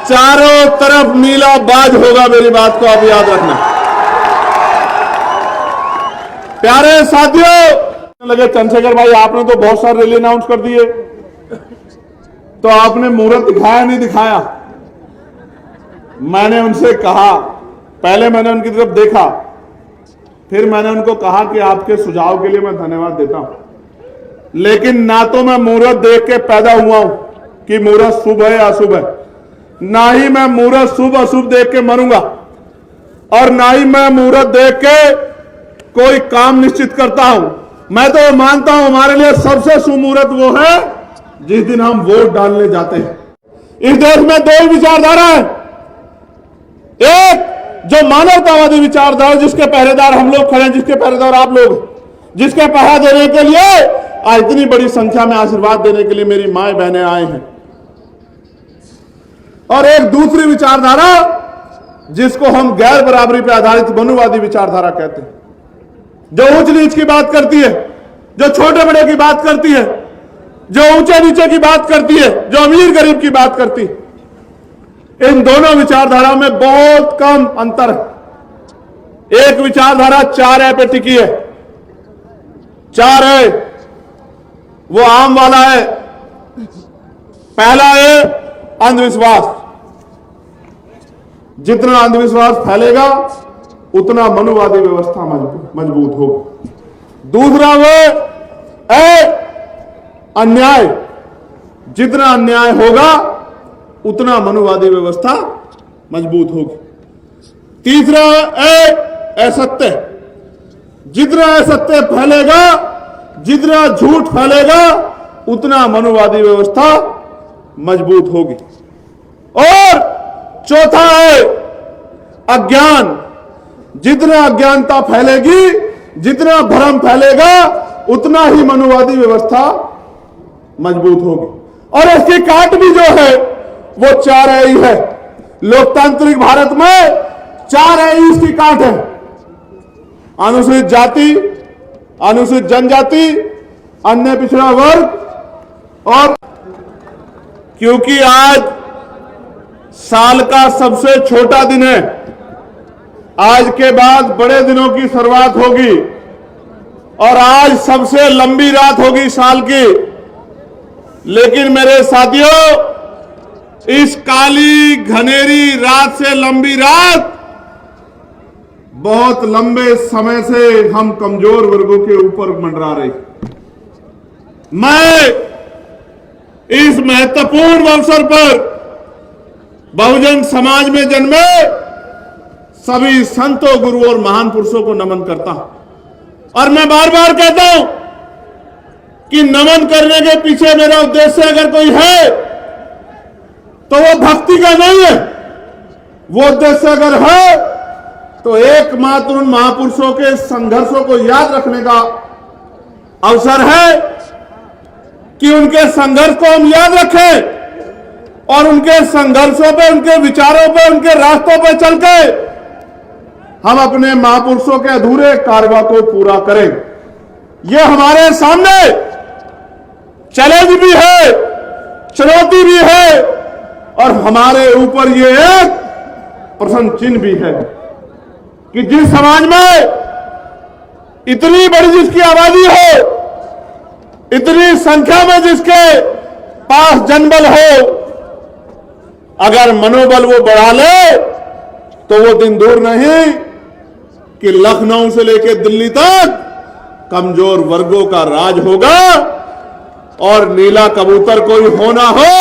चारों तरफ नीला बाज होगा, मेरी बात को आप याद रखना। प्यारे साथियों, लगे चंद्रशेखर भाई आपने तो बहुत सारे रैली अनाउंस कर दिए, तो आपने मुहूर्त दिखाया नहीं दिखाया। मैंने उनसे कहा, पहले मैंने उनकी तरफ देखा, फिर मैंने उनको कहा कि आपके सुझाव के लिए मैं धन्यवाद देता हूं, लेकिन ना तो मैं मुहूर्त देख के पैदा हुआ हूं कि मुहूर्त शुभ है या अशुभ है, ना ही मैं मुहूर्त शुभ अशुभ देख के मरूंगा, और ना ही मैं मुहूर्त देख के कोई काम निश्चित करता हूं। मैं तो मानता हूं हमारे लिए सबसे शुभ मुहूर्त वो है जिस दिन हम वोट डालने जाते हैं। इस देश में दो ही विचारधारा है, एक जो मानवतावादी विचारधारा, जिसके पहरेदार हम लोग खड़े हैं, जिसके पहरेदार आप लोग, जिसके पहरा देने के लिए आज इतनी बड़ी संख्या में आशीर्वाद देने के लिए मेरी माए बहनें आए हैं, और एक दूसरी विचारधारा जिसको हम गैर बराबरी पर आधारित मनुवादी विचारधारा कहते हैं, जो ऊंच नीच की बात करती है, जो छोटे बड़े की बात करती है, जो ऊंचे नीचे की बात करती है, जो अमीर गरीब की बात करती है। इन दोनों विचारधाराओं में बहुत कम अंतर है। एक विचारधारा 4 पे टिकी है। 4 है वो आम वाला है। पहला है अंधविश्वास। जितना अंधविश्वास फैलेगा उतना मनुवादी व्यवस्था मजबूत होगी। दूसरा वो अन्याय। जितना अन्याय होगा उतना मनुवादी व्यवस्था मजबूत होगी। तीसरा असत्य। जितना असत्य फैलेगा, जितना झूठ फैलेगा, उतना मनुवादी व्यवस्था मजबूत होगी। और चौथा है अज्ञान। जितना अज्ञानता फैलेगी, जितना भ्रम फैलेगा, उतना ही मनुवादी व्यवस्था मजबूत होगी। और इसकी काट भी जो है वो 4 ही है। लोकतांत्रिक भारत में 4 इसकी काट है। अनुसूचित जाति, अनुसूचित जनजाति, अन्य पिछड़ा वर्ग। और क्योंकि आज साल का सबसे छोटा दिन है, आज के बाद बड़े दिनों की शुरुआत होगी, और आज सबसे लंबी रात होगी साल की। लेकिन मेरे साथियों, इस काली घनेरी रात से लंबी रात बहुत लंबे समय से हम कमजोर वर्गों के ऊपर मंडरा रही। मैं इस महत्वपूर्ण अवसर पर बहुजन समाज में जन्मे सभी संतों, गुरुओं और महान पुरुषों को नमन करता हूं। और मैं बार बार कहता हूं कि नमन करने के पीछे मेरा उद्देश्य अगर कोई है तो वो भक्ति का नहीं है। वो उद्देश्य अगर है तो एकमात्र उन महापुरुषों के संघर्षों को याद रखने का अवसर है कि उनके संघर्ष को हम याद रखें और उनके संघर्षों पे, उनके विचारों पे, उनके रास्तों पे चल के हम अपने महापुरुषों के अधूरे कार्य को पूरा करें। यह हमारे सामने चैलेंज भी है, चुनौती भी है, और हमारे ऊपर यह एक प्रश्न चिन्ह भी है कि जिस समाज में इतनी बड़ी जिसकी आबादी हो, इतनी संख्या में जिसके पास जनबल हो, अगर मनोबल वो बढ़ा ले तो वो दिन दूर नहीं कि लखनऊ से लेकर दिल्ली तक कमजोर वर्गों का राज होगा, और नीला कबूतर कोई होना हो,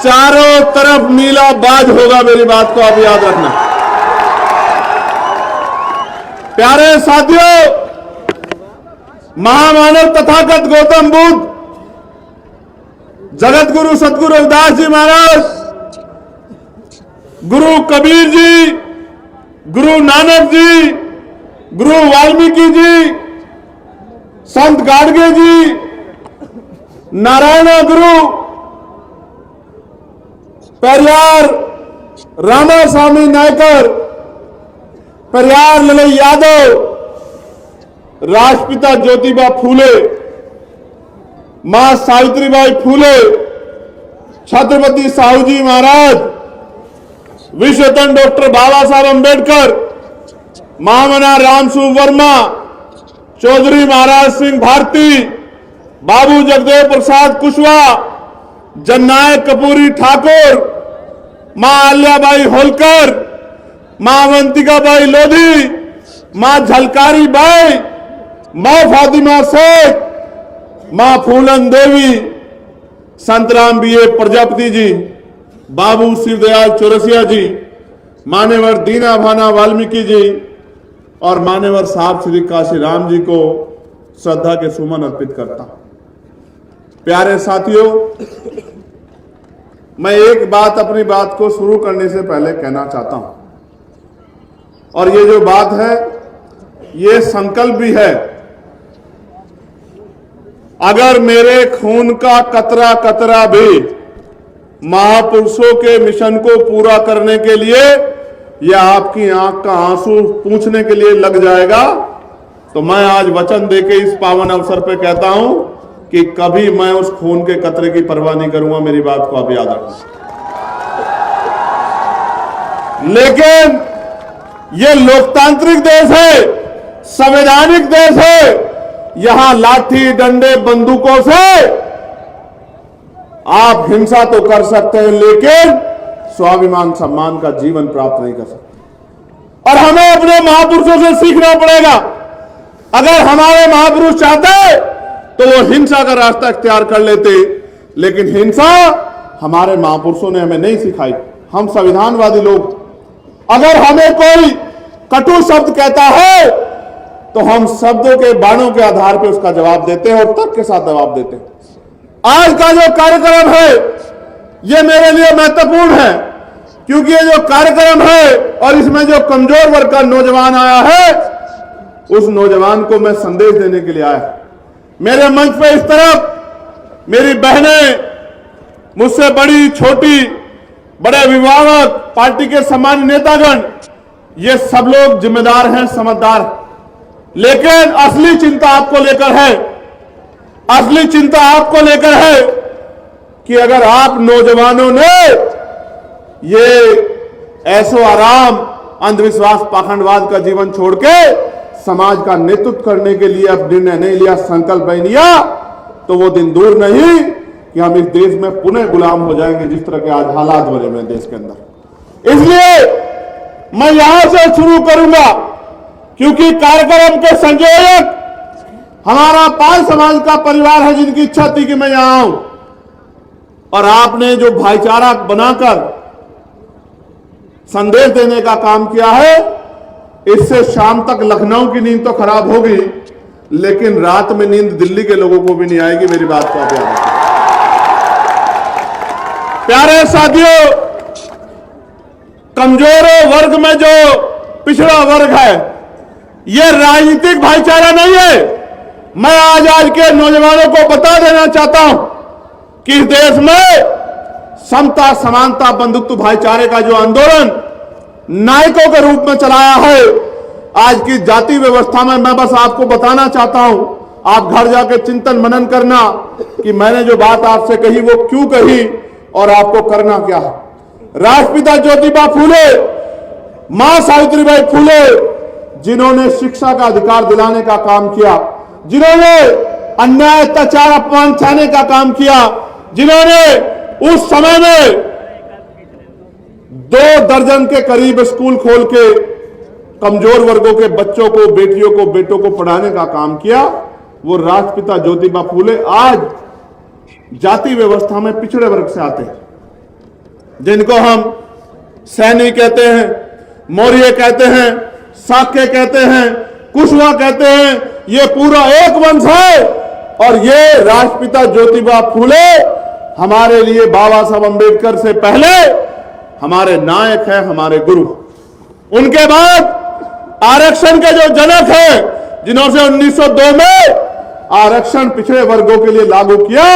चारों तरफ नीला बाज होगा। मेरी बात को आप याद रखना। प्यारे साथियों, महामानव तथागत गौतम बुद्ध, जगत गुरु सतगुरु रविदास जी महाराज, गुरु कबीर जी, गुरु नानक जी, गुरु वाल्मीकि जी, संत गाडगे जी, नारायण गुरु, पेरियार रामास्वामी नायकर, पेरियार ललई यादव, राष्ट्रपिता ज्योतिबा फूले, मां सावित्रीबाई फूले, छत्रपति साहू जी महाराज, विश्वरत्न डॉक्टर बाबा साहब अंबेडकर, महामना रामसु वर्मा, चौधरी महाराज सिंह भारती, बाबू जगदेव प्रसाद कुशवाहा, जननायक कपूरी ठाकुर, मां अल्याबाई होलकर, मां अवंतिकाबाई लोधी, मां झलकारी बाई, मां फातिमा शेख, मां फूलन देवी, संतराम बीए प्रजापति जी, बाबू शिवदयाल चौरसिया जी, मान्यवर दीना भाना वाल्मीकि जी और मान्यवर साहब श्री काशीराम जी को श्रद्धा के सुमन अर्पित करता हूं। प्यारे साथियों, मैं एक बात अपनी बात को शुरू करने से पहले कहना चाहता हूं, और ये जो बात है ये संकल्प भी है। अगर मेरे खून का कतरा कतरा भी महापुरुषों के मिशन को पूरा करने के लिए या आपकी आंख का आंसू पूंछने के लिए लग जाएगा, तो मैं आज वचन देके इस पावन अवसर पे कहता हूं कि कभी मैं उस खून के कतरे की परवाह नहीं करूंगा। मेरी बात को आप याद रखना। लेकिन ये लोकतांत्रिक देश है, संवैधानिक देश है। यहां लाठी डंडे बंदूकों से आप हिंसा तो कर सकते हैं, लेकिन स्वाभिमान सम्मान का जीवन प्राप्त नहीं कर सकते। और हमें अपने महापुरुषों से सीखना पड़ेगा। अगर हमारे महापुरुष चाहते तो वो हिंसा का रास्ता इख्तियार कर लेते, लेकिन हिंसा हमारे महापुरुषों ने हमें नहीं सिखाई। हम संविधानवादी लोग, अगर हमें कोई कटु शब्द कहता है तो हम शब्दों के बाणों के आधार पर उसका जवाब देते हैं और तर्क के साथ जवाब देते हैं। आज का जो कार्यक्रम है ये मेरे लिए महत्वपूर्ण है, क्योंकि ये जो कार्यक्रम है और इसमें जो कमजोर वर्ग का नौजवान आया है, उस नौजवान को मैं संदेश देने के लिए आया। मेरे मंच पे इस तरफ मेरी बहनें, मुझसे बड़ी छोटी, बड़े अभिभावक, पार्टी के सामान्य नेतागण, ये सब लोग जिम्मेदार हैं, समझदार। लेकिन असली चिंता आपको लेकर है। असली चिंता आपको लेकर है कि अगर आप नौजवानों ने ये ऐसो आराम, अंधविश्वास, पाखंडवाद का जीवन छोड़ के समाज का नेतृत्व करने के लिए अब निर्णय नहीं लिया, संकल्प नहीं लिया, तो वो दिन दूर नहीं कि हम इस देश में पुनः गुलाम हो जाएंगे, जिस तरह के आज हालात बने हुए देश के अंदर। इसलिए मैं यहां से शुरू करूंगा, क्योंकि कार्यक्रम के संयोजक हमारा पाल समाज का परिवार है, जिनकी इच्छा थी कि मैं यहां आऊं, और आपने जो भाईचारा बनाकर संदेश देने का काम किया है, इससे शाम तक लखनऊ की नींद तो खराब होगी, लेकिन रात में नींद दिल्ली के लोगों को भी नहीं आएगी। मेरी बात को आप याद रखें। प्यारे साथियों, कमजोर वर्ग में जो पिछड़ा वर्ग है, यह राजनीतिक भाईचारा नहीं है। मैं आज के नौजवानों को बता देना चाहता हूं कि इस देश में समता, समानता, बंधुत्व, भाईचारे का जो आंदोलन नायकों के रूप में चलाया है, आज की जाति व्यवस्था में मैं बस आपको बताना चाहता हूं। आप घर जाके चिंतन मनन करना कि मैंने जो बात आपसे कही वो क्यों कही और आपको करना क्या है। राष्ट्रपिता ज्योतिबा फूले, मां सावित्रीबाई फूले, जिन्होंने शिक्षा का अधिकार दिलाने का काम किया, जिन्होंने अन्याय, अत्याचार, अपमान सहने का काम किया, जिन्होंने उस समय में 2 दर्जन के करीब स्कूल खोल के कमजोर वर्गों के बच्चों को, बेटियों को, बेटों को पढ़ाने का काम किया, वो राष्ट्रपिता ज्योतिबा फूले आज जाति व्यवस्था में पिछड़े वर्ग से आते हैं, जिनको हम सैनी कहते हैं, मौर्य कहते हैं, साक्य कहते हैं, कुशवाहा कहते हैं। ये पूरा एक वंश है, और ये राष्ट्रपिता ज्योतिबा फूले हमारे लिए बाबा साहब अंबेडकर से पहले हमारे नायक हैं, हमारे गुरु। उनके बाद आरक्षण के जो जनक हैं, जिन्होंने 1902 में आरक्षण पिछड़े वर्गों के लिए लागू किया,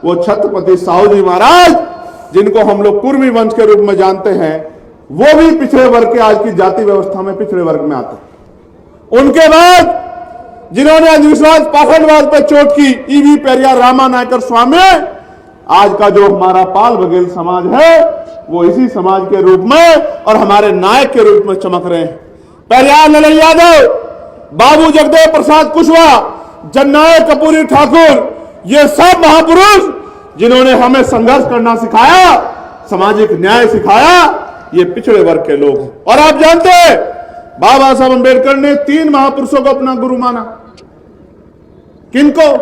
वो छत्रपति साहू जी महाराज, जिनको हम लोग कुर्मी वंश के रूप में जानते हैं, वो भी पिछड़े वर्ग के, आज की जाति व्यवस्था में पिछड़े वर्ग में आते हैं। उनके बाद जिन्होंने अंधविश्वास, पाखंडवाद पर चोट की, ईवी पेरियार, रामा नायकर स्वामी, आज का जो हमारा पाल बघेल समाज है वो इसी समाज के रूप में और हमारे नायक के रूप में चमक रहे हैं। पेरियार लाल यादव, बाबू जगदेव प्रसाद कुशवाहा, जननायक कर्पूरी ठाकुर, ये सब महापुरुष जिन्होंने हमें संघर्ष करना सिखाया, सामाजिक न्याय सिखाया, ये पिछड़े वर्ग के लोग हैं। और आप जानते हैं बाबा साहब अंबेडकर ने 3 महापुरुषों को अपना गुरु माना। किनको?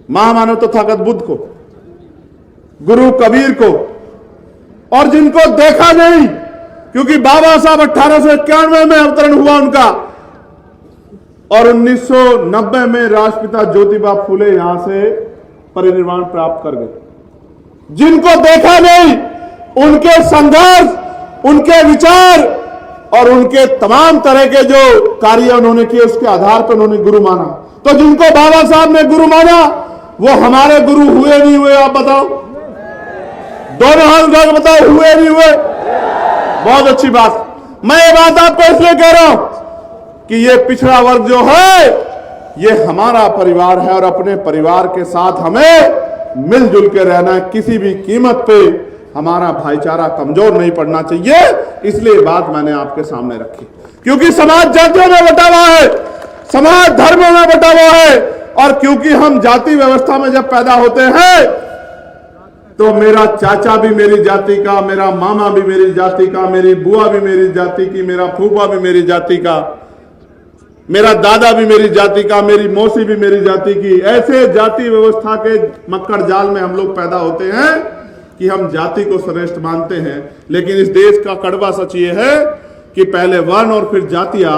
महामानव तथागत बुद्ध को, गुरु कबीर को, और जिनको देखा नहीं, क्योंकि बाबा साहब 1891 में अवतरण हुआ उनका और 1990 में राष्ट्रपिता ज्योतिबा फूले यहां से परिनिर्वाण प्राप्त कर गए। जिनको देखा नहीं, उनके संघर्ष, उनके विचार और उनके तमाम तरह के जो कार्य उन्होंने किए उसके आधार पर उन्होंने गुरु माना। तो जिनको बाबा साहब ने गुरु माना वो हमारे गुरु हुए नहीं हुए? आप बताओ, दोनों हाथ उठा के बताओ, हुए नहीं हुए? बहुत अच्छी बात। मैं ये बात आपको इसलिए कह रहा हूं कि ये पिछड़ा वर्ग जो है ये हमारा परिवार है और अपने परिवार के साथ हमें मिलजुल के रहना है। किसी भी कीमत पे हमारा भाईचारा कमजोर नहीं पड़ना चाहिए। इसलिए बात मैंने आपके सामने रखी, क्योंकि समाज जातियों में बटा हुआ है, समाज धर्मों में बटा हुआ है, और क्योंकि हम जाति व्यवस्था में जब पैदा होते हैं तो मेरा चाचा भी मेरी जाति का, मेरा मामा भी मेरी जाति का, मेरी बुआ भी मेरी जाति की, मेरा फूफा भी मेरी जाति का, मेरा दादा भी मेरी जाति का, मेरी मौसी भी मेरी जाति की। ऐसे जाति व्यवस्था के मक्कड़ जाल में हम लोग पैदा होते हैं कि हम जाति को श्रेष्ठ मानते हैं। लेकिन इस देश का कड़वा सच ये है कि पहले वर्ण और फिर जातियां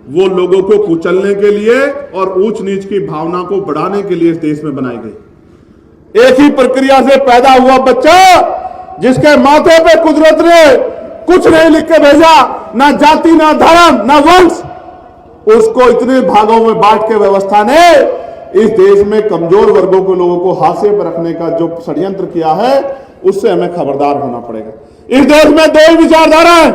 वो लोगों को कुचलने के लिए और ऊंच नीच की भावना को बढ़ाने के लिए इस देश में बनाई गई। एक ही प्रक्रिया से पैदा हुआ बच्चा जिसके माथे पे कुदरत ने कुछ नहीं लिख के भेजा, ना जाति, ना धर्म, ना वंश, उसको इतने भागों में बांट के व्यवस्था ने इस देश में कमजोर वर्गों के लोगों को हाशिए पर रखने का जो षड्यंत्र किया है उससे हमें खबरदार होना पड़ेगा। इस देश में 2 ही विचारधारा है,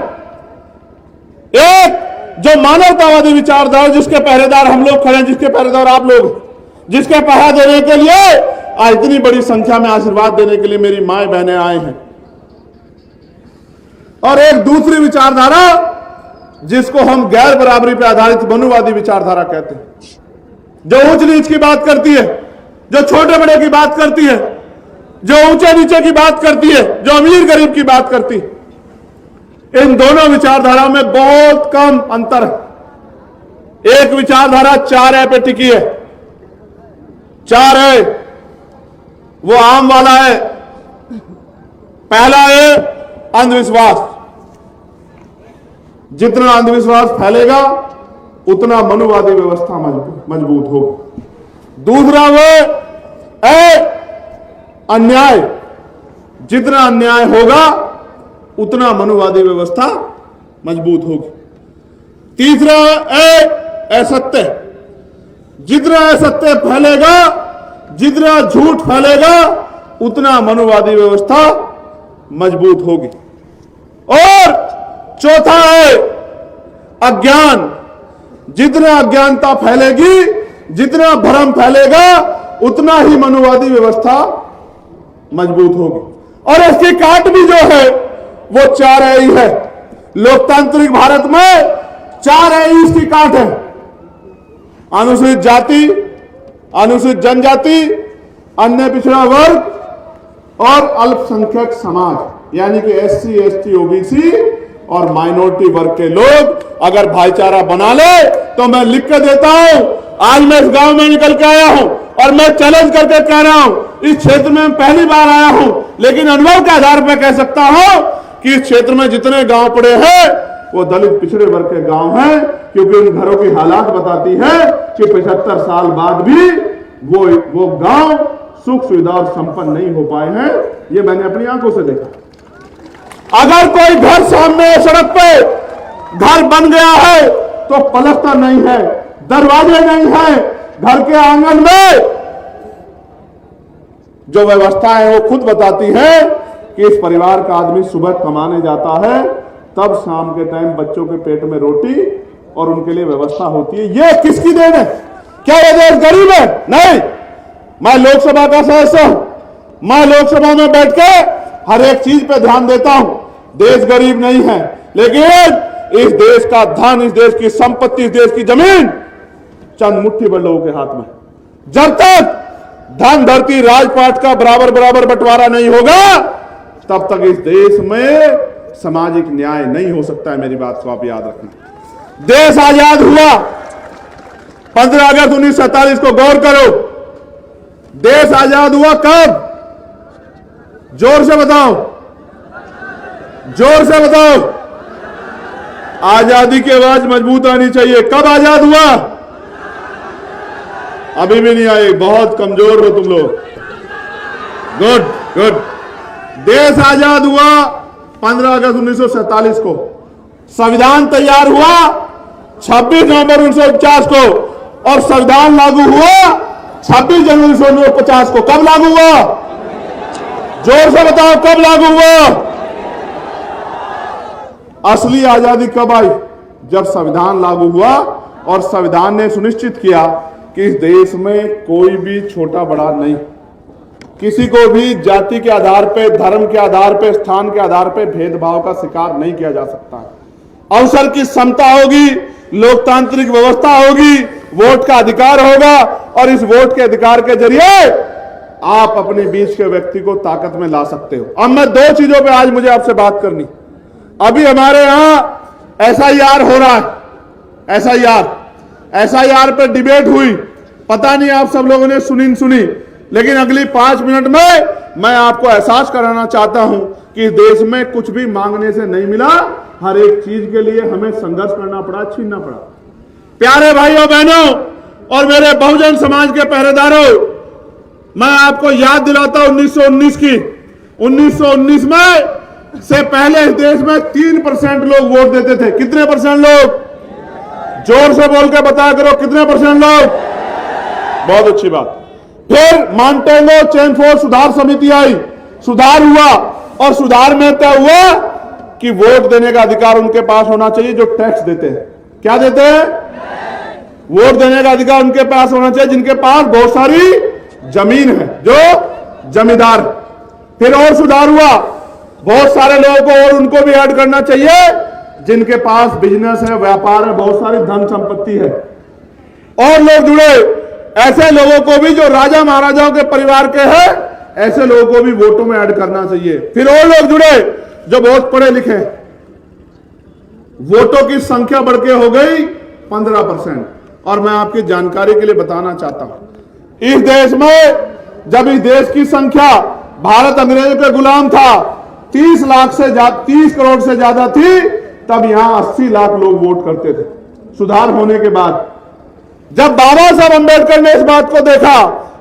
एक जो मानवतावादी विचारधारा जिसके पहरेदार हम लोग खड़े हैं, जिसके पहरेदार आप लोग, जिसके पहरा देने के लिए आज इतनी बड़ी संख्या में आशीर्वाद देने के लिए मेरी माए बहनें आए हैं, और एक दूसरी विचारधारा जिसको हम गैर बराबरी पर आधारित मनुवादी विचारधारा कहते हैं, जो ऊंच नीच की बात करती है, जो छोटे बड़े की बात करती है, जो ऊंचे नीचे की बात करती है, जो अमीर गरीब की बात करती है। इन दोनों विचारधाराओं में बहुत कम अंतर है। एक विचारधारा 4 पे टिकी है। 4 है वो आम वाला है। पहला है अंधविश्वास। जितना अंधविश्वास फैलेगा उतना मनुवादी व्यवस्था मजबूत होगी। दूसरा वो है अन्याय। जितना अन्याय होगा उतना मनुवादी व्यवस्था मजबूत होगी। तीसरा है असत्य। जितना असत्य फैलेगा, जितना झूठ फैलेगा उतना मनुवादी व्यवस्था मजबूत होगी। और चौथा है अज्ञान। जितना अज्ञानता फैलेगी, जितना भ्रम फैलेगा उतना ही मनुवादी व्यवस्था मजबूत होगी। और इसकी काट भी जो है वो 4 ही है। लोकतांत्रिक भारत में 4 ही इसकी काट है। अनुसूचित जाति, अनुसूचित जनजाति, अन्य पिछड़ा वर्ग और अल्पसंख्यक समाज, यानी कि SC, ST, OBC और माइनॉरिटी वर्ग के लोग अगर भाईचारा बना ले तो मैं लिख के देता हूं। आज मैं इस गांव में निकल के आया हूं और मैं चैलेंज करके कह रहा हूं, इस क्षेत्र में पहली बार आया हूं, लेकिन अनुभव के आधार पर कह सकता हूं कि इस क्षेत्र में जितने गांव पड़े हैं वो दलित पिछड़े वर्ग के गांव हैं, क्योंकि उन घरों की हालात बताती है कि 75 साल बाद भी वो गांव सुख सुविधा और संपन्न नहीं हो पाए हैं। ये मैंने अपनी आंखों से देखा। अगर कोई घर सामने सड़क पे घर बन गया है तो पलस्तर नहीं है, दरवाजे नहीं है, घर के आंगन में जो व्यवस्था है वो खुद बताती है कि इस परिवार का आदमी सुबह कमाने जाता है, तब शाम के टाइम बच्चों के पेट में रोटी और उनके लिए व्यवस्था होती है। ये किसकी देन है? क्या ये देश गरीब है? नहीं। मैं लोकसभा का सदस्य हूं, मैं लोकसभा में बैठ के हर एक चीज पे ध्यान देता हूं। देश गरीब नहीं है, लेकिन इस देश का धन, इस देश की संपत्ति, इस देश की जमीन चंद मुट्ठी भर लोगों के हाथ में। जब तक धन धरती राजपाट का बराबर बराबर बंटवारा नहीं होगा, तब तक इस देश में सामाजिक न्याय नहीं हो सकता है। मेरी बात को आप याद रखना। देश आजाद हुआ 15 अगस्त 1947 को, गौर करो। देश आजाद हुआ कब? जोर से बताओ, जोर से बताओ। आजादी की आवाज मजबूत आनी चाहिए। कब आजाद हुआ? अभी भी नहीं आई, बहुत कमजोर हो तुम लोग। Good good. देश आजाद हुआ 15 अगस्त 1947 को। संविधान तैयार हुआ 26 नवंबर 1949 को, और संविधान लागू हुआ 26 जनवरी 1950 को। कब लागू हुआ? जोर से बताओ, कब लागू हुआ? असली आजादी कब आई? जब संविधान लागू हुआ और संविधान ने सुनिश्चित किया कि इस देश में कोई भी छोटा बड़ा नहीं, किसी को भी जाति के आधार पे, धर्म के आधार पे, स्थान के आधार पे भेदभाव का शिकार नहीं किया जा सकता। अवसर की समता होगी, लोकतांत्रिक व्यवस्था होगी, वोट का अधिकार होगा, और इस वोट के अधिकार के जरिए आप अपने बीच के व्यक्ति को ताकत में ला सकते हो। अब मैं दो चीजों पे आज मुझे आपसे बात करनी। अभी हमारे यहां एसआईआर हो रहा है। एसआईआर पे डिबेट हुई, पता नहीं आप सब लोगों ने सुनी, लेकिन अगली 5 मिनट में मैं आपको एहसास कराना चाहता हूं कि इस देश में कुछ भी मांगने से नहीं मिला। हर एक चीज के लिए हमें संघर्ष करना पड़ा, छीनना पड़ा। प्यारे भाइयों बहनों और मेरे बहुजन समाज के पहरेदारों, मैं आपको याद दिलाता हूं 1919 की। 1919 में से पहले इस देश में 3% लोग वोट देते थे। कितने परसेंट लोग? जोर से बोल के बताया करो, कितने परसेंट लोग? बहुत अच्छी बात। फिर मॉन्टेगो चेमफोर्ड सुधार समिति आई, सुधार हुआ, और सुधार में तय हुआ कि वोट देने का अधिकार उनके पास होना चाहिए जो टैक्स देते हैं। क्या देते हैं? वोट देने का अधिकार उनके पास होना चाहिए जिनके पास बहुत सारी जमीन है, जो जमींदार। फिर और सुधार हुआ, बहुत सारे लोगों को और उनको भी ऐड करना चाहिए जिनके पास बिजनेस है, व्यापार है, बहुत सारी धन संपत्ति है। और लोग जुड़े, ऐसे लोगों को भी जो राजा महाराजाओं के परिवार के हैं, ऐसे लोगों को भी वोटों में ऐड करना चाहिए। फिर और लोग जुड़े जो बहुत पढ़े लिखे। वोटों की संख्या बढ़ के हो गई 15%। और मैं आपकी जानकारी के लिए बताना चाहता हूं, इस देश में जब इस देश की संख्या, भारत अंग्रेजों के गुलाम था, 30 करोड़ से ज्यादा थी, तब यहां 80 लाख लोग वोट करते थे। सुधार होने के बाद जब बाबा साहब अंबेडकर ने इस बात को देखा,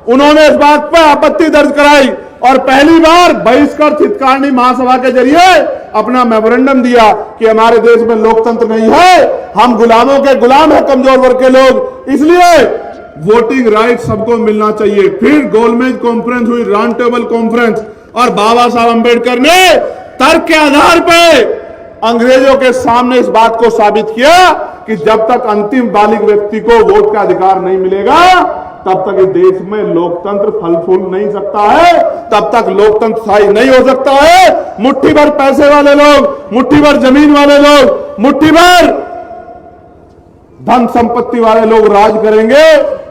उन्होंने इस बात पर आपत्ति दर्ज कराई और पहली बार बहिष्कार हितकारिणी महासभा के जरिए अपना मेमोरेंडम दिया कि हमारे देश में लोकतंत्र नहीं है, हम गुलामों के गुलाम है, कमजोर वर्ग के लोग, इसलिए वोटिंग राइट सबको मिलना चाहिए। फिर गोलमेज कॉन्फ्रेंस हुई, राउंड टेबल कॉन्फ्रेंस, और बाबा साहब अंबेडकर ने तर्क के आधार पर अंग्रेजों के सामने इस बात को साबित किया कि जब तक अंतिम बालिग व्यक्ति को वोट का अधिकार नहीं मिलेगा, तब तक इस देश में लोकतंत्र फल फूल नहीं सकता है, तब तक लोकतंत्र स्थायी नहीं हो सकता है। मुट्ठी भर पैसे वाले लोग, मुट्ठी भर जमीन वाले लोग, मुट्ठी भर धन संपत्ति वाले लोग राज करेंगे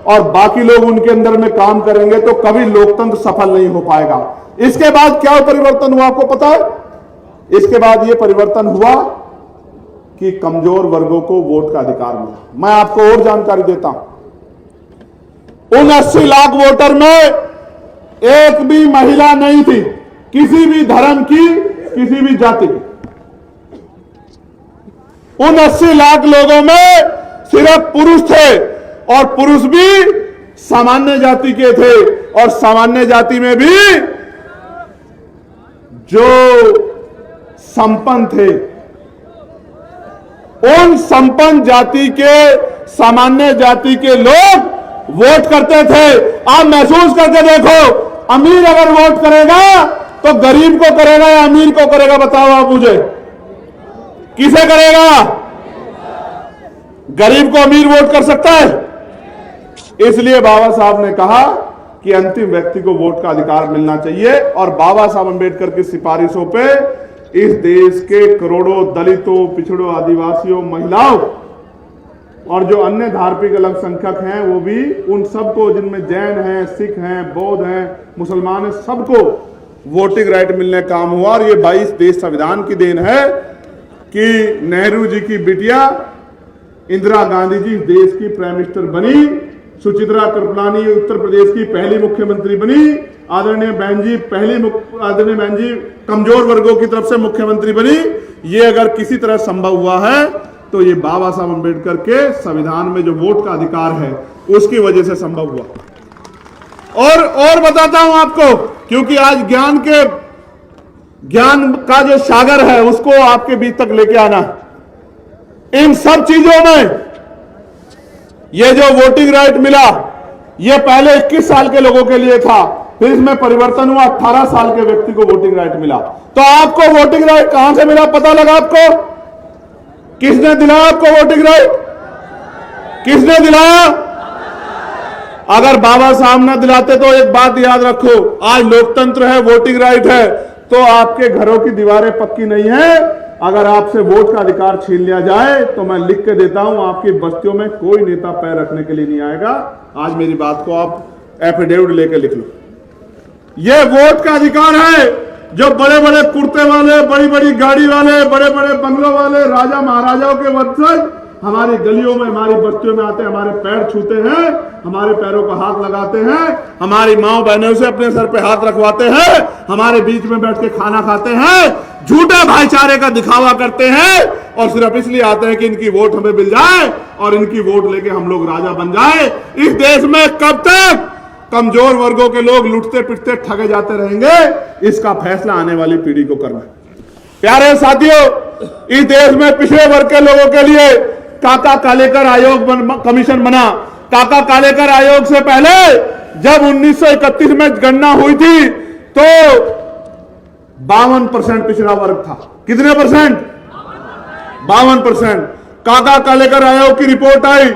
और बाकी लोग उनके अंदर में काम करेंगे, तो कभी लोकतंत्र सफल नहीं हो पाएगा। इसके बाद क्या परिवर्तन हुआ आपको पता है? इसके बाद यह परिवर्तन हुआ कि कमजोर वर्गों को वोट का अधिकार मिला। मैं आपको और जानकारी देता हूं, उन 80 लाख वोटर में एक भी महिला नहीं थी, किसी भी धर्म की, किसी भी जाति की। उन 80 लाख लोगों में सिर्फ पुरुष थे, और पुरुष भी सामान्य जाति के थे, और सामान्य जाति में भी जो संपन्न थे, उन संपन्न जाति के, सामान्य जाति के लोग वोट करते थे। आप महसूस करके देखो, अमीर अगर वोट करेगा तो गरीब को करेगा या अमीर को करेगा? बताओ आप मुझे, किसे करेगा? गरीब को अमीर वोट कर सकता है? इसलिए बाबा साहब ने कहा कि अंतिम व्यक्ति को वोट का अधिकार मिलना चाहिए और बाबा साहब अंबेडकर की सिफारिशों पे इस देश के करोड़ों दलितों, पिछड़ों, आदिवासियों, महिलाओं और जो अन्य धार्मिक अल्पसंख्यक हैं वो भी, उन सबको, जिनमें जैन हैं, सिख हैं, बौद्ध हैं, मुसलमान हैं, सबको वोटिंग राइट मिलने का काम हुआ। और ये 22 देश संविधान की देन है कि नेहरू जी की बिटिया इंदिरा गांधी जी देश की प्राइम मिनिस्टर बनी, सुचित्रा कृपलानी उत्तर प्रदेश की पहली मुख्यमंत्री बनी, आदरणीय बहन जी कमजोर वर्गों की तरफ से मुख्यमंत्री बनी। ये अगर किसी तरह संभव हुआ है तो ये बाबा साहब अंबेडकर के संविधान में जो वोट का अधिकार है उसकी वजह से संभव हुआ। और बताता हूं आपको, क्योंकि आज ज्ञान का जो सागर है उसको आपके बीच तक लेके आना। इन सब चीजों में ये जो वोटिंग राइट मिला, ये पहले 21 साल के लोगों के लिए था, फिर इसमें परिवर्तन हुआ, 18 साल के व्यक्ति को वोटिंग राइट मिला। तो आपको वोटिंग राइट कहां से मिला, पता लगा आपको? किसने दिलाया आपको वोटिंग राइट? किसने दिलाया? अगर बाबा साहब ना दिलाते तो एक बात याद रखो, आज लोकतंत्र है, वोटिंग राइट है, तो आपके घरों की दीवारें पक्की नहीं है। अगर आपसे वोट का अधिकार छीन लिया जाए तो मैं लिख के देता हूं, आपकी बस्तियों में कोई नेता पैर रखने के लिए नहीं आएगा। आज मेरी बात को आप एफिडेविट लेके लिख लो। यह वोट का अधिकार है जो बड़े बड़े कुर्ते वाले, बड़ी बड़ी गाड़ी वाले, बड़े बड़े बंगलों वाले, राजा महाराजाओं के वंशज हमारी गलियों में, हमारी बस्तियों में आते हैं, हमारे पैर छूते हैं, हमारे पैरों को हाथ लगाते हैं, हमारी माओ बहनों से अपने सर पे हाथ रखवाते हैं, हमारे बीच में बैठ के खाना खाते हैं, झूठे भाईचारे का दिखावा करते हैं और सिर्फ इसलिए आते हैं कि इनकी वोट हमें मिल जाए और इनकी वोट लेके हम लोग राजा बन जाए। इस देश में कब तक कमजोर वर्गों के लोग लुटते पिटते ठगे जाते रहेंगे, इसका फैसला आने वाली पीढ़ी को करना है। प्यारे साथियों, इस देश में पिछड़े वर्ग के लोगों के लिए काका कालेकर आयोग कमीशन बना। काका कालेकर आयोग से पहले जब 1931 में गणना हुई थी तो 52% पिछड़ा वर्ग था। कितने परसेंट? 52%। काका कालेकर आयोग की रिपोर्ट आई,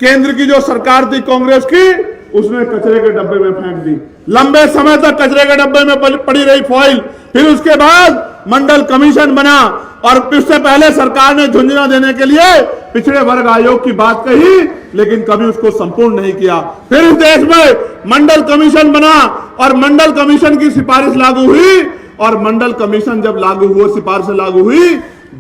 केंद्र की जो सरकार थी कांग्रेस की, उसने कचरे के डब्बे में फेंक दी। लंबे समय तक कचरे के डब्बे में पड़ी रही फाइल। फिर उसके बाद मंडल कमीशन बना और उससे पहले सरकार ने झुंझुनू देने के लिए पिछड़े वर्ग आयोग की बात कही, लेकिन कभी उसको संपूर्ण नहीं किया। फिर इस देश में मंडल कमीशन बना और मंडल कमीशन की सिफारिश लागू हुई और मंडल कमीशन जब लागू हुआ, सिफारिश लागू हुई,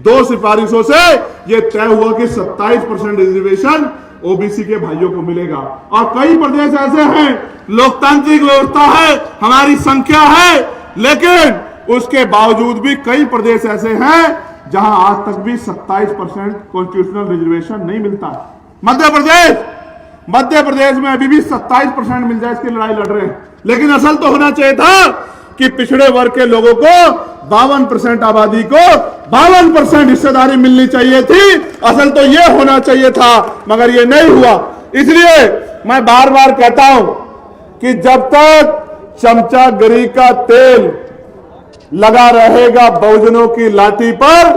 2 सिफारिशों से यह तय हुआ कि 27% रिजर्वेशन ओबीसी के भाइयों को मिलेगा। और कई प्रदेश ऐसे हैं, लोकतांत्रिक व्यवस्था है, हमारी संख्या है, लेकिन उसके बावजूद भी कई प्रदेश ऐसे हैं जहां आज तक भी 27% कॉन्स्टिट्यूशनल रिजर्वेशन नहीं मिलता। मध्य प्रदेश में अभी भी 27% मिल जाए, इसकी लड़ाई लड़ रहे हैं। लेकिन असल तो होना चाहिए था कि पिछड़े वर्ग के लोगों को 52% आबादी को 52% हिस्सेदारी मिलनी चाहिए थी। असल तो यह होना चाहिए था, मगर यह नहीं हुआ। इसलिए मैं बार बार कहता हूं कि जब तक चमचागिरी का तेल लगा रहेगा बहुजनों की लाठी पर,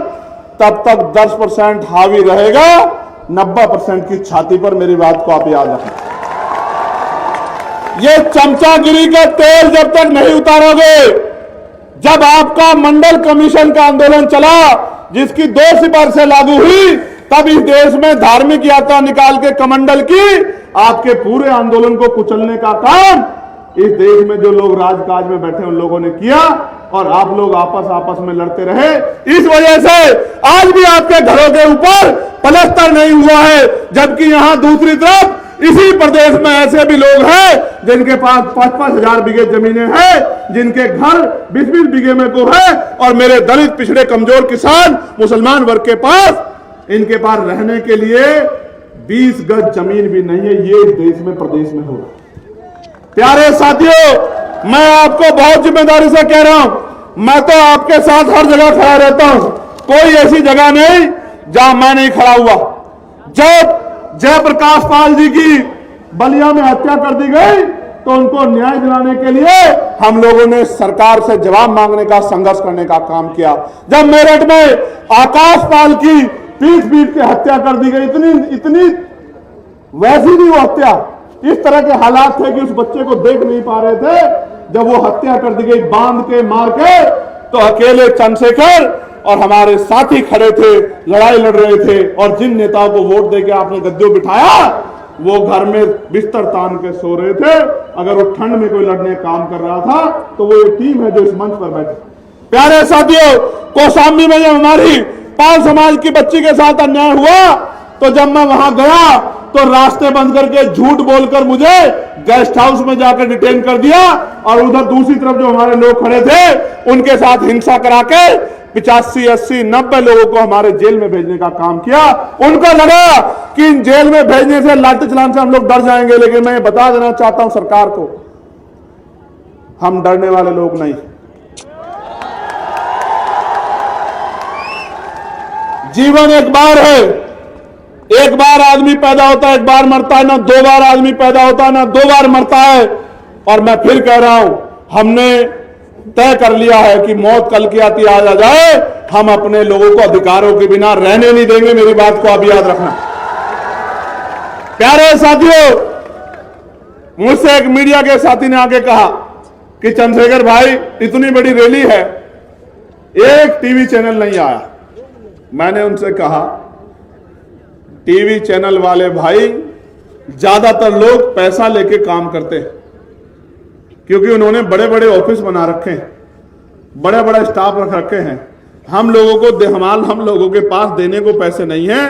तब तक 10% हावी रहेगा 90% की छाती पर। मेरी बात को आप याद रखें। ये चमचागिरी का तेल जब तक नहीं उतारोगे, जब आपका मंडल कमीशन का आंदोलन चला जिसकी 2 सिफारिशें लागू हुई, तब इस देश में धार्मिक यात्रा निकाल के कमंडल की आपके पूरे आंदोलन को कुचलने का काम इस देश में जो लोग राजकाज में बैठे उन लोगों ने किया और आप लोग आपस में लड़ते रहे। इस वजह से आज भी आपके घरों के ऊपर पलस्तर नहीं हुआ है, जबकि यहां दूसरी तरफ इसी प्रदेश में ऐसे भी लोग हैं जिनके पास 5-5 हजार बीघे जमीनें हैं, जिनके घर 20-20 बीघे में को है, और मेरे दलित, पिछड़े, कमजोर किसान, मुसलमान वर्ग के पास, इनके पास रहने के लिए 20 गज जमीन भी नहीं है। ये इस देश में, प्रदेश में हो। प्यारे साथियों, मैं आपको बहुत जिम्मेदारी से कह रहा हूं, मैं तो आपके साथ हर जगह खड़ा रहता हूं। कोई ऐसी जगह नहीं जहां मैं नहीं खड़ा हुआ। जब जयप्रकाश पाल जी की बलिया में हत्या कर दी गई तो उनको न्याय दिलाने के लिए हम लोगों ने सरकार से जवाब मांगने का, संघर्ष करने का काम किया। जब मेरठ में आकाश पाल की पीट के हत्या कर दी गई, इतनी वैसी नहीं वो हत्या, इस तरह के हालात थे कि उस बच्चे को देख नहीं पा रहे थे। जब वो हत्या कर दी गई बांध के मार के, तो अकेले चंद्रशेखर और हमारे साथी खड़े थे, लड़ाई लड़ रहे थे। और जिन नेताओं को वोट देके आपने गद्दियों बिठाया, वो घर में बिस्तर तान के सो रहे थे। अगर वो ठंड में कोई लड़ने काम कर रहा था तो वो एक टीम है जो इस मंच पर बैठे। प्यारे साथियों, कौशाम्बी में जब हमारी पाल समाज की बच्ची के साथ अन्याय हुआ, तो जब मैं वहां गया तो रास्ते बंद करके झूठ बोलकर मुझे गेस्ट हाउस में जाकर डिटेन कर दिया। और उधर दूसरी तरफ जो हमारे लोग खड़े थे, उनके साथ हिंसा करा के 85, 80, 90 लोगों को हमारे जेल में भेजने का काम किया। उनको लगा कि इन जेल में भेजने से, लाठी चलाने से हम लोग डर जाएंगे। लेकिन मैं ये बता देना चाहता हूं सरकार को, हम डरने वाले लोग नहीं। जीवन एक बार है, एक बार आदमी पैदा होता है, एक बार मरता है। ना 2 बार आदमी पैदा होता है, ना 2 बार मरता है। और मैं फिर कह रहा हूं, हमने तय कर लिया है कि मौत कल की आती आज आ जाए, हम अपने लोगों को अधिकारों के बिना रहने नहीं देंगे। मेरी बात को आप याद रखना। प्यारे साथियों, मुझसे एक मीडिया के साथी ने आके कहा कि चंद्रशेखर भाई, इतनी बड़ी रैली है, एक टीवी चैनल नहीं आया। मैंने उनसे कहा, टीवी चैनल वाले भाई, ज्यादातर लोग पैसा लेके काम करते हैं, क्योंकि उन्होंने बड़े बड़े ऑफिस बना रखे हैं, बड़े बड़े स्टाफ रख रखे हैं। हम लोगों के पास देने को पैसे नहीं है,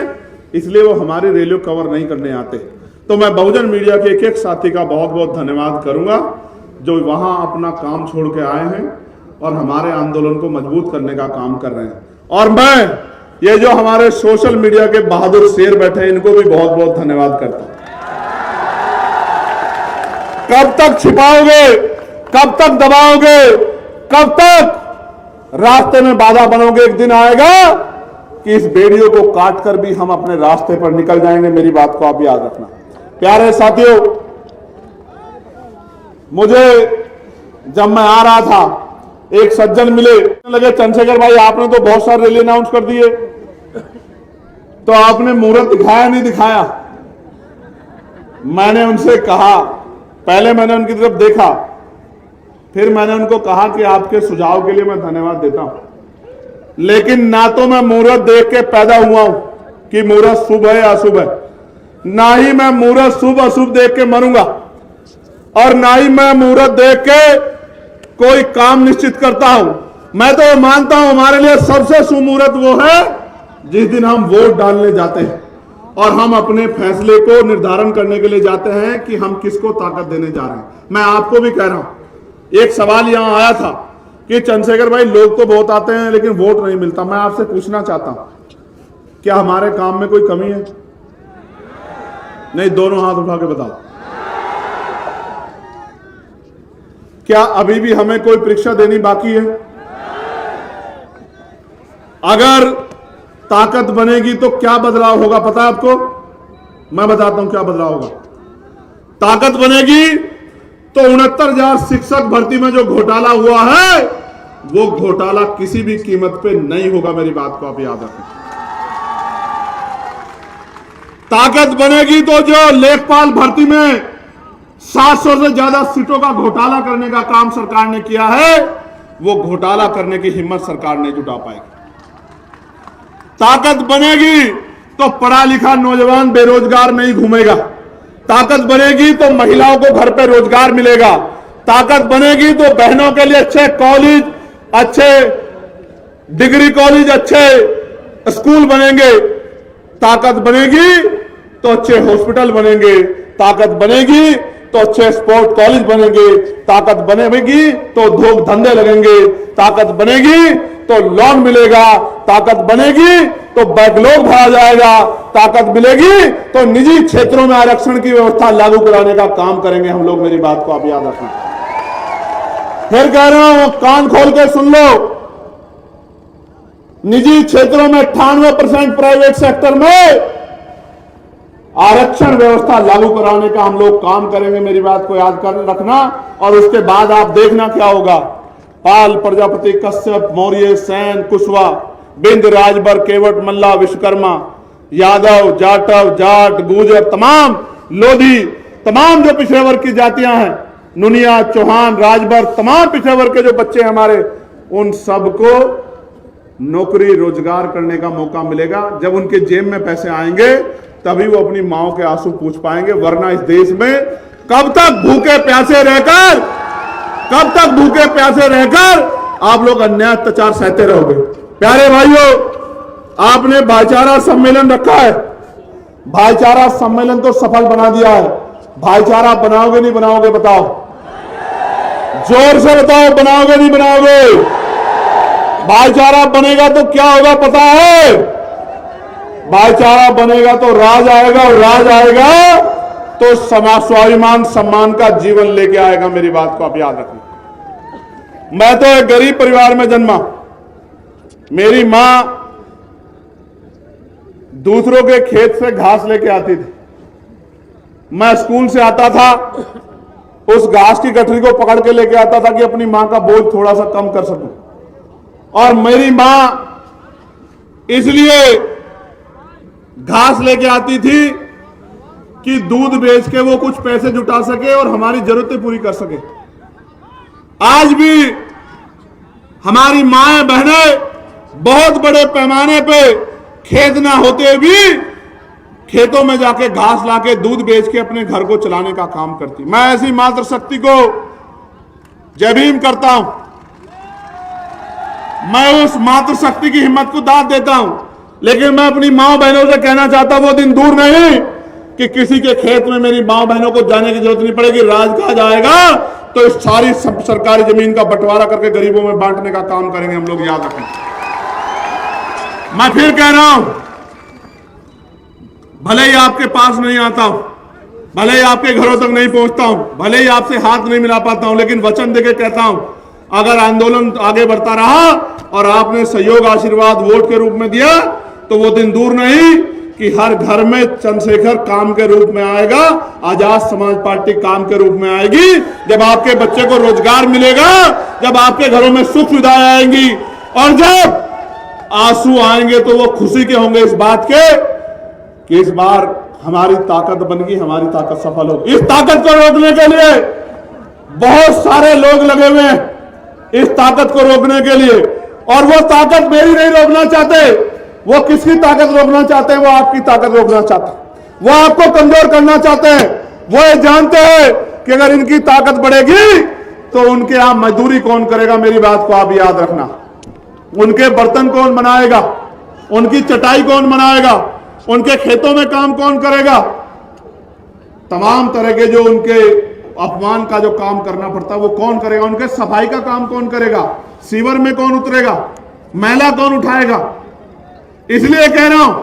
इसलिए वो हमारी रैलियों कवर नहीं करने आते। तो मैं बहुजन मीडिया के एक एक साथी का बहुत बहुत धन्यवाद करूंगा, जो वहां अपना काम छोड़ के आए हैं और हमारे आंदोलन को मजबूत करने का काम कर रहे हैं। और मैं ये जो हमारे सोशल मीडिया के बहादुर शेर बैठे हैं, इनको भी बहुत बहुत धन्यवाद करता हूं। कब तक छिपाओगे, कब तक दबाओगे, कब तक रास्ते में बाधा बनोगे? एक दिन आएगा कि इस बेड़ियों को काटकर भी हम अपने रास्ते पर निकल जाएंगे। मेरी बात को आप याद रखना। प्यारे साथियों, मुझे जब मैं आ रहा था, एक सज्जन मिले, लगे चंद्रशेखर भाई आपने तो बहुत सारे रैली अनाउंस कर दिए, तो आपने मुहूर्त दिखाया नहीं दिखाया। मैंने उनसे कहा, पहले मैंने उनकी तरफ देखा, फिर मैंने उनको कहा कि आपके सुझाव के लिए मैं धन्यवाद देता हूं, लेकिन ना तो मैं मुहूर्त देख के पैदा हुआ हूं कि मुहूर्त शुभ है या अशुभ है, ना ही मैं मुहूर्त शुभ अशुभ देख के मरूंगा, और ना ही मैं मुहूर्त देख के कोई काम निश्चित करता हूं। मैं तो मानता हूं हमारे लिए सबसे शुभ मुहूर्त वो है जिस दिन हम वोट डालने जाते हैं और हम अपने फैसले को निर्धारण करने के लिए जाते हैं कि हम किसको ताकत देने जा रहे हैं। मैं आपको भी कह रहा हूं, एक सवाल यहां आया था कि चंद्रशेखर भाई लोग तो बहुत आते हैं लेकिन वोट नहीं मिलता। मैं आपसे पूछना चाहता हूं, क्या हमारे काम में कोई कमी है? नहीं, दोनों हाथ उठा के बताओ। क्या अभी भी हमें कोई परीक्षा देनी बाकी है? अगर ताकत बनेगी तो क्या बदलाव होगा पता है आपको? मैं बताता हूं क्या बदलाव होगा। ताकत बनेगी तो 69,000 शिक्षक भर्ती में जो घोटाला हुआ है, वो घोटाला किसी भी कीमत पे नहीं होगा। मेरी बात को आप याद रखें। ताकत बनेगी तो जो लेखपाल भर्ती में 700 से ज्यादा सीटों का घोटाला करने का काम सरकार ने किया है, वो घोटाला करने की हिम्मत सरकार नहीं जुटा पाएगी। ताकत बनेगी तो पढ़ा लिखा नौजवान बेरोजगार नहीं घूमेगा। ताकत बनेगी तो महिलाओं को घर पे रोजगार मिलेगा। ताकत बनेगी तो बहनों के लिए अच्छे कॉलेज, अच्छे डिग्री कॉलेज, अच्छे स्कूल बनेंगे। ताकत बनेगी तो अच्छे हॉस्पिटल बनेंगे। ताकत बनेगी तो अच्छे स्पोर्ट कॉलेज बनेंगे। ताकत बनेगी तो उद्योग धंधे लगेंगे। ताकत बनेगी तो लोन मिलेगा। ताकत बनेगी तो बैकलॉग भरा जाएगा। ताकत मिलेगी तो निजी क्षेत्रों में आरक्षण की व्यवस्था लागू कराने का काम करेंगे हम लोग। मेरी बात को आप याद रखना। फिर कह रहा हूं, कान खोल के सुन लो, निजी क्षेत्रों में 98% प्राइवेट सेक्टर में आरक्षण व्यवस्था लागू कराने का हम लोग काम करेंगे। मेरी बात को याद कर रखना। और उसके बाद आप देखना क्या होगा। पाल, प्रजापति, कश्यप, मौर्य, सेन, कुशवाहा, बिंद, राजभर, केवट, मल्ला, विश्वकर्मा, यादव, जाटव, जाट, गुर्जर, तमाम लोधी, तमाम जो पिछड़े वर्ग की जातियां हैं, नुनिया, चौहान, राजभर, तमाम पिछड़े वर्ग के जो बच्चे हमारे, उन सबको नौकरी रोजगार करने का मौका मिलेगा। जब उनके जेब में पैसे आएंगे तभी वो अपनी माओ के आंसू पूछ पाएंगे, वरना इस देश में कब तक भूखे प्यासे रहकर आप लोग अन्याय अत्याचार सहते रहोगे। प्यारे भाइयों, आपने भाईचारा सम्मेलन रखा है, भाईचारा सम्मेलन तो सफल बना दिया है। भाईचारा बनाओगे नहीं बनाओगे बताओ, जोर से बताओ, बनाओगे नहीं बनाओगे? भाईचारा बनेगा तो क्या होगा पता है? भाईचारा बनेगा तो राज आएगा, और राज आएगा तो स्वाभिमान सम्मान का जीवन लेके आएगा। मेरी बात को आप याद रखना। मैं तो एक गरीब परिवार में जन्मा। मेरी मां दूसरों के खेत से घास लेके आती थी। मैं स्कूल से आता था, उस घास की गठरी को पकड़ के लेके आता था कि अपनी मां का बोझ थोड़ा सा कम कर सकूं। और मेरी मां इसलिए घास लेके आती थी कि दूध बेच के वो कुछ पैसे जुटा सके और हमारी जरूरतें पूरी कर सके। आज भी हमारी माएं बहनें बहुत बड़े पैमाने पे खेत ना होते भी खेतों में जाके घास लाके दूध बेच के अपने घर को चलाने का काम करती। मैं ऐसी मातृशक्ति को जय भीम करता हूं। मैं उस मातृशक्ति की हिम्मत को दाद देता हूं, लेकिन मैं अपनी मां बहनों से कहना चाहता हूं, वो दिन दूर नहीं कि किसी के खेत में मेरी मां बहनों को जाने की जरूरत नहीं पड़ेगी। राजकाज आएगा तो इस सारी सरकारी जमीन का बंटवारा करके गरीबों में बांटने का काम करेंगे हम लोग, याद रखें। मैं फिर कह रहा हूं, भले ही आपके पास नहीं आता हूं, भले ही आपके घरों तक नहीं पहुंचता हूं, भले ही आपसे हाथ नहीं मिला पाता हूं, लेकिन वचन देके कहता हूं, अगर आंदोलन आगे बढ़ता रहा और आपने सहयोग आशीर्वाद वोट के रूप में दिया तो वो दिन दूर नहीं कि हर घर में चंद्रशेखर काम के रूप में आएगा, आजाद समाज पार्टी काम के रूप में आएगी। जब आपके बच्चे को रोजगार मिलेगा, जब आपके घरों में सुख सुविधाएं आएंगी, और जब आंसू आएंगे तो वो खुशी के होंगे इस बात के कि इस बार हमारी ताकत बन गई, हमारी ताकत सफल होगी। इस ताकत को रोकने के लिए बहुत सारे लोग लगे हुए हैं, इस ताकत को रोकने के लिए। और वो ताकत मेरी नहीं रोकना चाहते, वो किसकी ताकत रोकना चाहते हैं? वो आपकी ताकत रोकना चाहते हैं, वो आपको कमजोर करना चाहते हैं। वो ये जानते हैं कि अगर इनकी ताकत बढ़ेगी तो उनके यहां मजदूरी कौन करेगा? मेरी बात को आप याद रखना। उनके बर्तन कौन बनाएगा? उनकी चटाई कौन बनाएगा? उनके खेतों में काम कौन करेगा? तमाम तरह के जो उनके अपमान का जो काम करना पड़ता है वो कौन करेगा? उनके सफाई का काम कौन करेगा? सीवर में कौन उतरेगा? मैला कौन उठाएगा? इसलिए कह रहा हूं,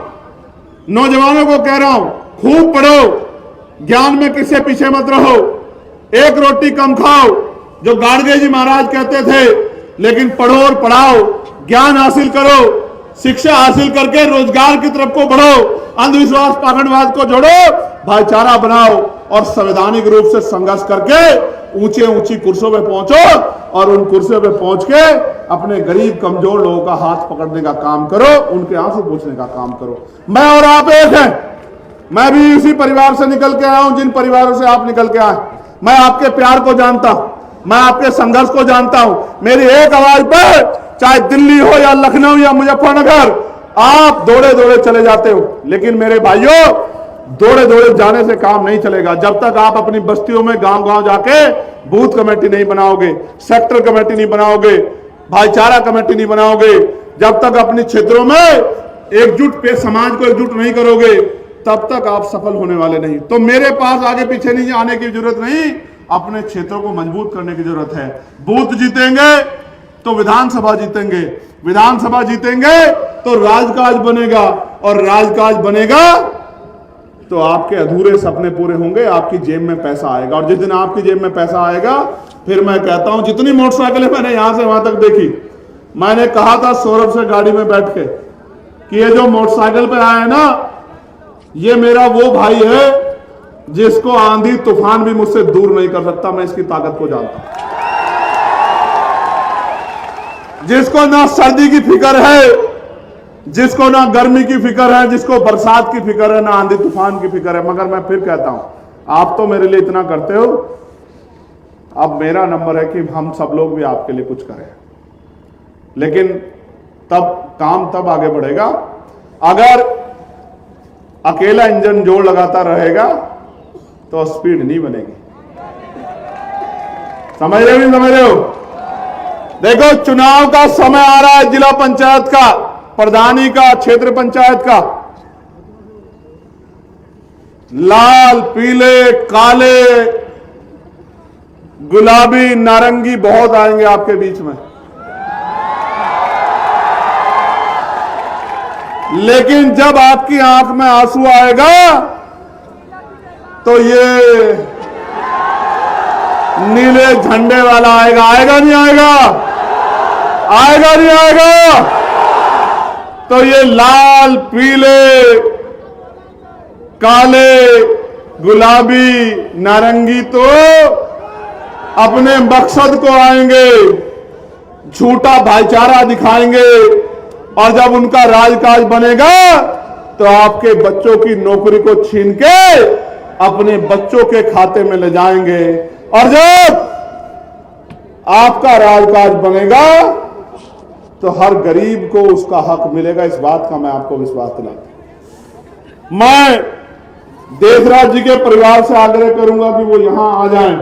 नौजवानों को कह रहा हूं, खूब पढ़ो, ज्ञान में किससे पीछे मत रहो, एक रोटी कम खाओ जो गाडगे जी महाराज कहते थे, लेकिन पढ़ो और पढ़ाओ, ज्ञान हासिल करो, शिक्षा हासिल करके रोजगार की तरफ को बढ़ो, अंधविश्वास पाखंडवाद को जोड़ो, भाईचारा बनाओ और संवैधानिक रूप से संघर्ष करके ऊंचे ऊंची कुर्सियों पे पहुंचो और उन कुर्सियों पे पहुंच के अपने गरीब कमजोर लोगों का हाथ पकड़ने का काम करो, उनके आंसू पूछने का काम करो। मैं और आप एक हैं। मैं भी इसी परिवार से निकल के आया हूं जिन परिवारों से आप निकल के आए। मैं आपके प्यार को जानता हूं, मैं आपके संघर्ष को जानता हूं। मेरी एक आवाज पर चाहे दिल्ली हो या लखनऊ या मुजफ्फरनगर, आप दौड़े दौड़े चले जाते हो, लेकिन मेरे भाइयों दौड़े दौड़े जाने से काम नहीं चलेगा। जब तक आप अपनी बस्तियों में गांव गांव जाके बूथ कमेटी नहीं बनाओगे, सेक्टर कमेटी नहीं बनाओगे, भाईचारा कमेटी नहीं बनाओगे, जब तक अपने क्षेत्रों में एकजुट पे समाज को एकजुट नहीं करोगे, तब तक आप सफल होने वाले नहीं। तो मेरे पास आगे पीछे नहीं आने की जरूरत नहीं, अपने क्षेत्रों को मजबूत करने की जरूरत है। बूथ जीतेंगे तो विधानसभा जीतेंगे, विधानसभा जीतेंगे तो राजकाज बनेगा, और राजकाज बनेगा तो आपके अधूरे सपने पूरे होंगे, आपकी जेब में पैसा आएगा। और जिस दिन आपकी जेब में पैसा आएगा, फिर मैं कहता हूं, जितनी मोटरसाइकिलें मैंने यहां से वहां तक देखी, मैंने कहा था सौरभ से गाड़ी में बैठ के कि ये जो मोटरसाइकिल पे आया है ना, ये मेरा वो भाई है जिसको आंधी तूफान भी मुझसे दूर नहीं कर सकता। मैं इसकी ताकत को जानता हूं, जिसको ना सर्दी की फिक्र है, जिसको ना गर्मी की फिक्र है, जिसको बरसात की फिक्र है, ना आंधी तूफान की फिक्र है। मगर मैं फिर कहता हूं, आप तो मेरे लिए इतना करते हो, अब मेरा नंबर है कि हम सब लोग भी आपके लिए कुछ करें। लेकिन काम तब आगे बढ़ेगा अगर अकेला इंजन जोर लगाता रहेगा तो स्पीड नहीं बनेगी। समझ रहे हो नहीं समझ रहे हो? देखो, चुनाव का समय आ रहा है, जिला पंचायत का, प्रधानी का, क्षेत्र पंचायत का। लाल, पीले, काले, गुलाबी, नारंगी बहुत आएंगे आपके बीच में। लेकिन जब आपकी आंख में आंसू आएगा तो ये नीले झंडे वाला आएगा। आएगा नहीं आएगा? आएगा नहीं आएगा? तो ये लाल, पीले, काले, गुलाबी, नारंगी तो अपने मकसद को आएंगे, झूठा भाईचारा दिखाएंगे, और जब उनका राजकाज बनेगा तो आपके बच्चों की नौकरी को छीन के अपने बच्चों के खाते में ले जाएंगे। और जब आपका राजकाज बनेगा तो हर गरीब को उसका हक मिलेगा। इस बात का मैं आपको विश्वास दिलाता हूं। मैं देशराज जी के परिवार से आग्रह करूंगा कि वो यहां आ जाएं।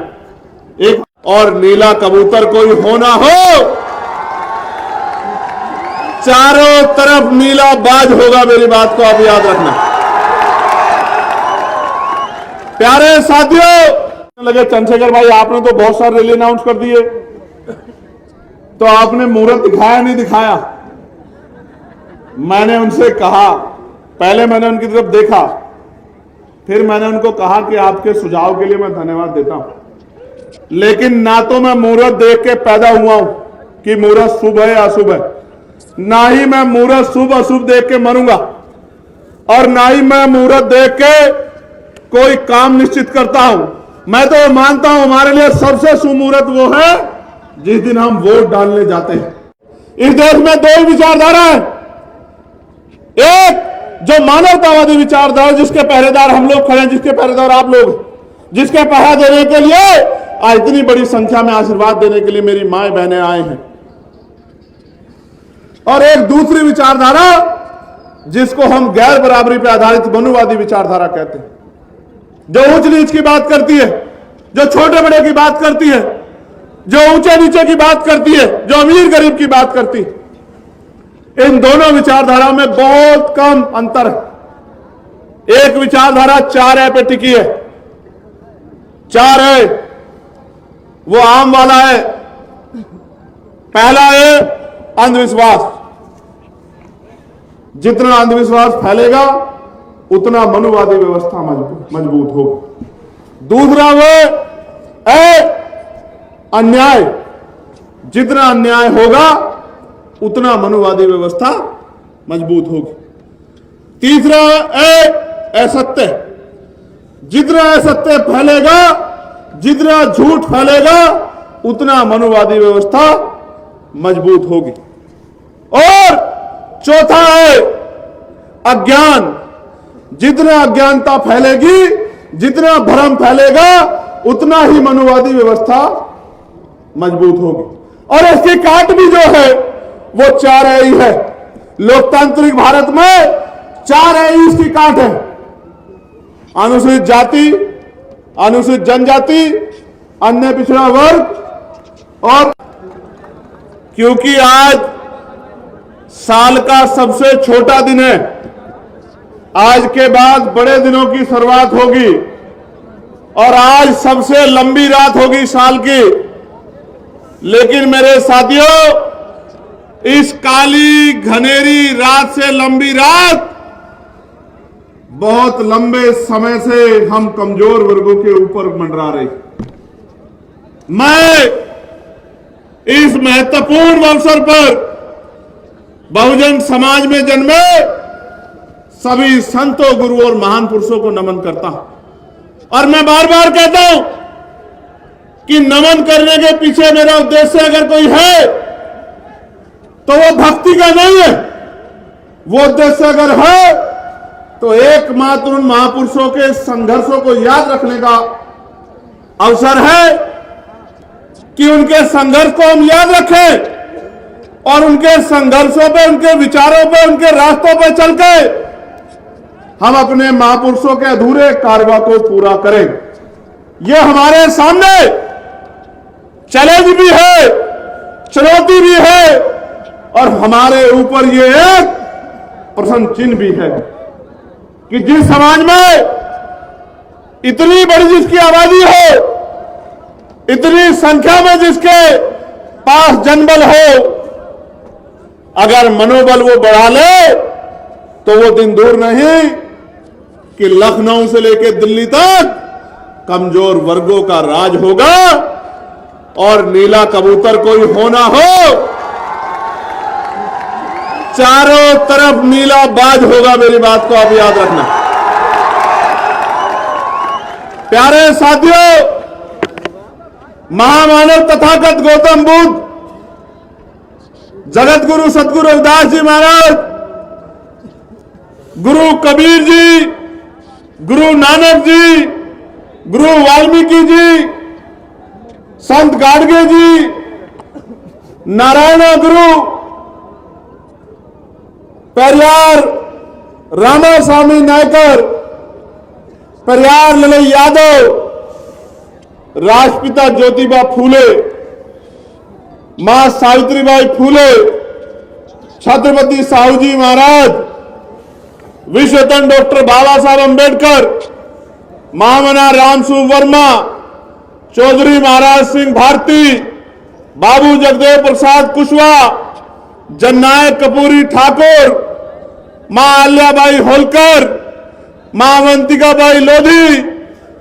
एक और नीला कबूतर कोई होना हो, चारों तरफ नीला बाज होगा। मेरी बात को आप याद रखना। प्यारे साथियों, लगे चंद्रशेखर भाई आपने तो बहुत सारे रैली अनाउंस कर दिए, तो आपने मुहूर्त दिखाया नहीं दिखाया? मैंने उनसे कहा, पहले मैंने उनकी तरफ देखा, फिर मैंने उनको कहा कि आपके सुझाव के लिए मैं धन्यवाद देता हूं, लेकिन ना तो मैं मुहूर्त देख के पैदा हुआ हूं कि मुहूर्त शुभ है या अशुभ है, ना ही मैं मुहूर्त शुभ अशुभ देख के मरूंगा, और ना ही मैं मुहूर्त देख के कोई काम निश्चित करता हूं। मैं तो मानता हूं हमारे लिए सबसे शुभ मुहूर्त वो है जिस दिन हम वोट डालने जाते हैं। इस देश में दो ही विचारधारा है, एक जो मानवतावादी विचारधारा, जिसके पहरेदार हम लोग खड़े हैं, जिसके पहरेदार आप लोग, जिसके पहरा देने के लिए आज इतनी बड़ी संख्या में आशीर्वाद देने के लिए मेरी माएं बहनें आए हैं, और एक दूसरी विचारधारा जिसको हम गैर बराबरी पर आधारित मनुवादी विचारधारा कहते हैं, जो ऊंच नीच की बात करती है, जो छोटे बड़े की बात करती है, जो ऊंचे नीचे की बात करती है, जो अमीर गरीब की बात करती है। इन दोनों विचारधाराओं में बहुत कम अंतर है। एक विचारधारा 4 पे टिकी है। 4 है वो आम वाला है। पहला है अंधविश्वास। जितना अंधविश्वास फैलेगा उतना मनुवादी व्यवस्था मजबूत होगी। दूसरा वो है अन्याय। जितना अन्याय होगा उतना मनुवादी व्यवस्था मजबूत होगी। तीसरा है असत्य। जितना असत्य फैलेगा, जितना झूठ फैलेगा, उतना मनुवादी व्यवस्था मजबूत होगी। और चौथा है अज्ञान। जितना अज्ञानता फैलेगी, जितना भ्रम फैलेगा, उतना ही मनुवादी व्यवस्था मजबूत होगी। और इसकी काट भी जो है वो 4 ही है। लोकतांत्रिक भारत में 4 इसकी काट है। अनुसूचित जाति, अनुसूचित जनजाति, अन्य पिछड़ा वर्ग। और क्योंकि आज साल का सबसे छोटा दिन है, आज के बाद बड़े दिनों की शुरुआत होगी, और आज सबसे लंबी रात होगी साल की। लेकिन मेरे साथियों, इस काली घनेरी रात से लंबी रात बहुत लंबे समय से हम कमजोर वर्गों के ऊपर मंडरा रही। मैं इस महत्वपूर्ण अवसर पर बहुजन समाज में जन्मे सभी संतों, गुरुओं और महान पुरुषों को नमन करता हूं। और मैं बार बार कहता हूं कि नमन करने के पीछे मेरा उद्देश्य अगर कोई है तो वो भक्ति का नहीं है। वो उद्देश्य अगर है तो एकमात्र उन महापुरुषों के संघर्षों को याद रखने का अवसर है कि उनके संघर्ष को हम याद रखें और उनके संघर्षों पे, उनके विचारों पे, उनके रास्तों पे चल के हम अपने महापुरुषों के अधूरे कार्य को पूरा करें। यह हमारे सामने चैलेंज भी है, चुनौती भी है और हमारे ऊपर ये एक प्रश्न चिन्ह भी है कि जिस समाज में इतनी बड़ी जिसकी आबादी हो, इतनी संख्या में जिसके पास जनबल हो, अगर मनोबल वो बढ़ा ले तो वो दिन दूर नहीं कि लखनऊ से लेकर दिल्ली तक कमजोर वर्गों का राज होगा और नीला कबूतर कोई होना हो, चारों तरफ नीला बाज होगा। मेरी बात को आप याद रखना। प्यारे साथियों, महामानव तथागत गौतम बुद्ध, जगत गुरु सतगुरु रविदास जी महाराज, गुरु कबीर जी, गुरु नानक जी, गुरु वाल्मीकि जी, संत गाडगे जी, नारायण गुरु, पेरियार रामास्वामी नायकर, पेरियार ललई यादव, राष्ट्रपिता ज्योतिबा फूले, मां सावित्रीबाई फूले, छत्रपति साहू जी महाराज, विश्वरत्न डॉक्टर बाबा साहब अंबेडकर, महामना रामसूर वर्मा, चौधरी महाराज सिंह भारती, बाबू जगदेव प्रसाद कुशवाहा, जननायक कपूरी ठाकुर, मां अल्याबाई होलकर, मां अवंतिकाबाई लोधी,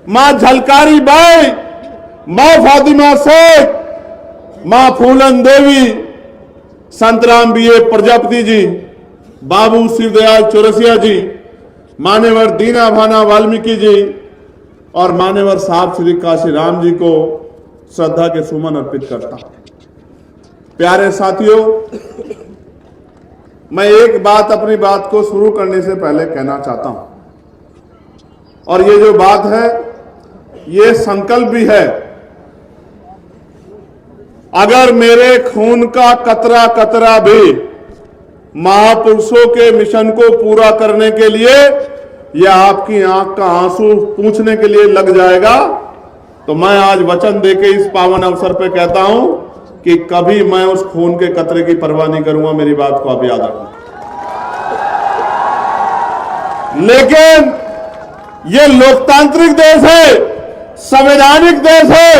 मां झलकारी बाई, मां फातिमा शेख, मां फूलन देवी, संतराम बीए प्रजापति जी, बाबू शिवदयाल चौरसिया जी, मान्यवर दीना भाना वाल्मीकि जी और मान्यवर साहब श्री काशीराम जी को श्रद्धा के सुमन अर्पित करता हूं। प्यारे साथियों, मैं एक बात अपनी बात को शुरू करने से पहले कहना चाहता हूं और ये जो बात है ये संकल्प भी है। अगर मेरे खून का कतरा कतरा भी महापुरुषों के मिशन को पूरा करने के लिए या आपकी आंख का आंसू पूंछने के लिए लग जाएगा तो मैं आज वचन देके इस पावन अवसर पे कहता हूं कि कभी मैं उस खून के कतरे की परवाह नहीं करूंगा। मेरी बात को आप याद रखना। लेकिन ये लोकतांत्रिक देश है, संवैधानिक देश है,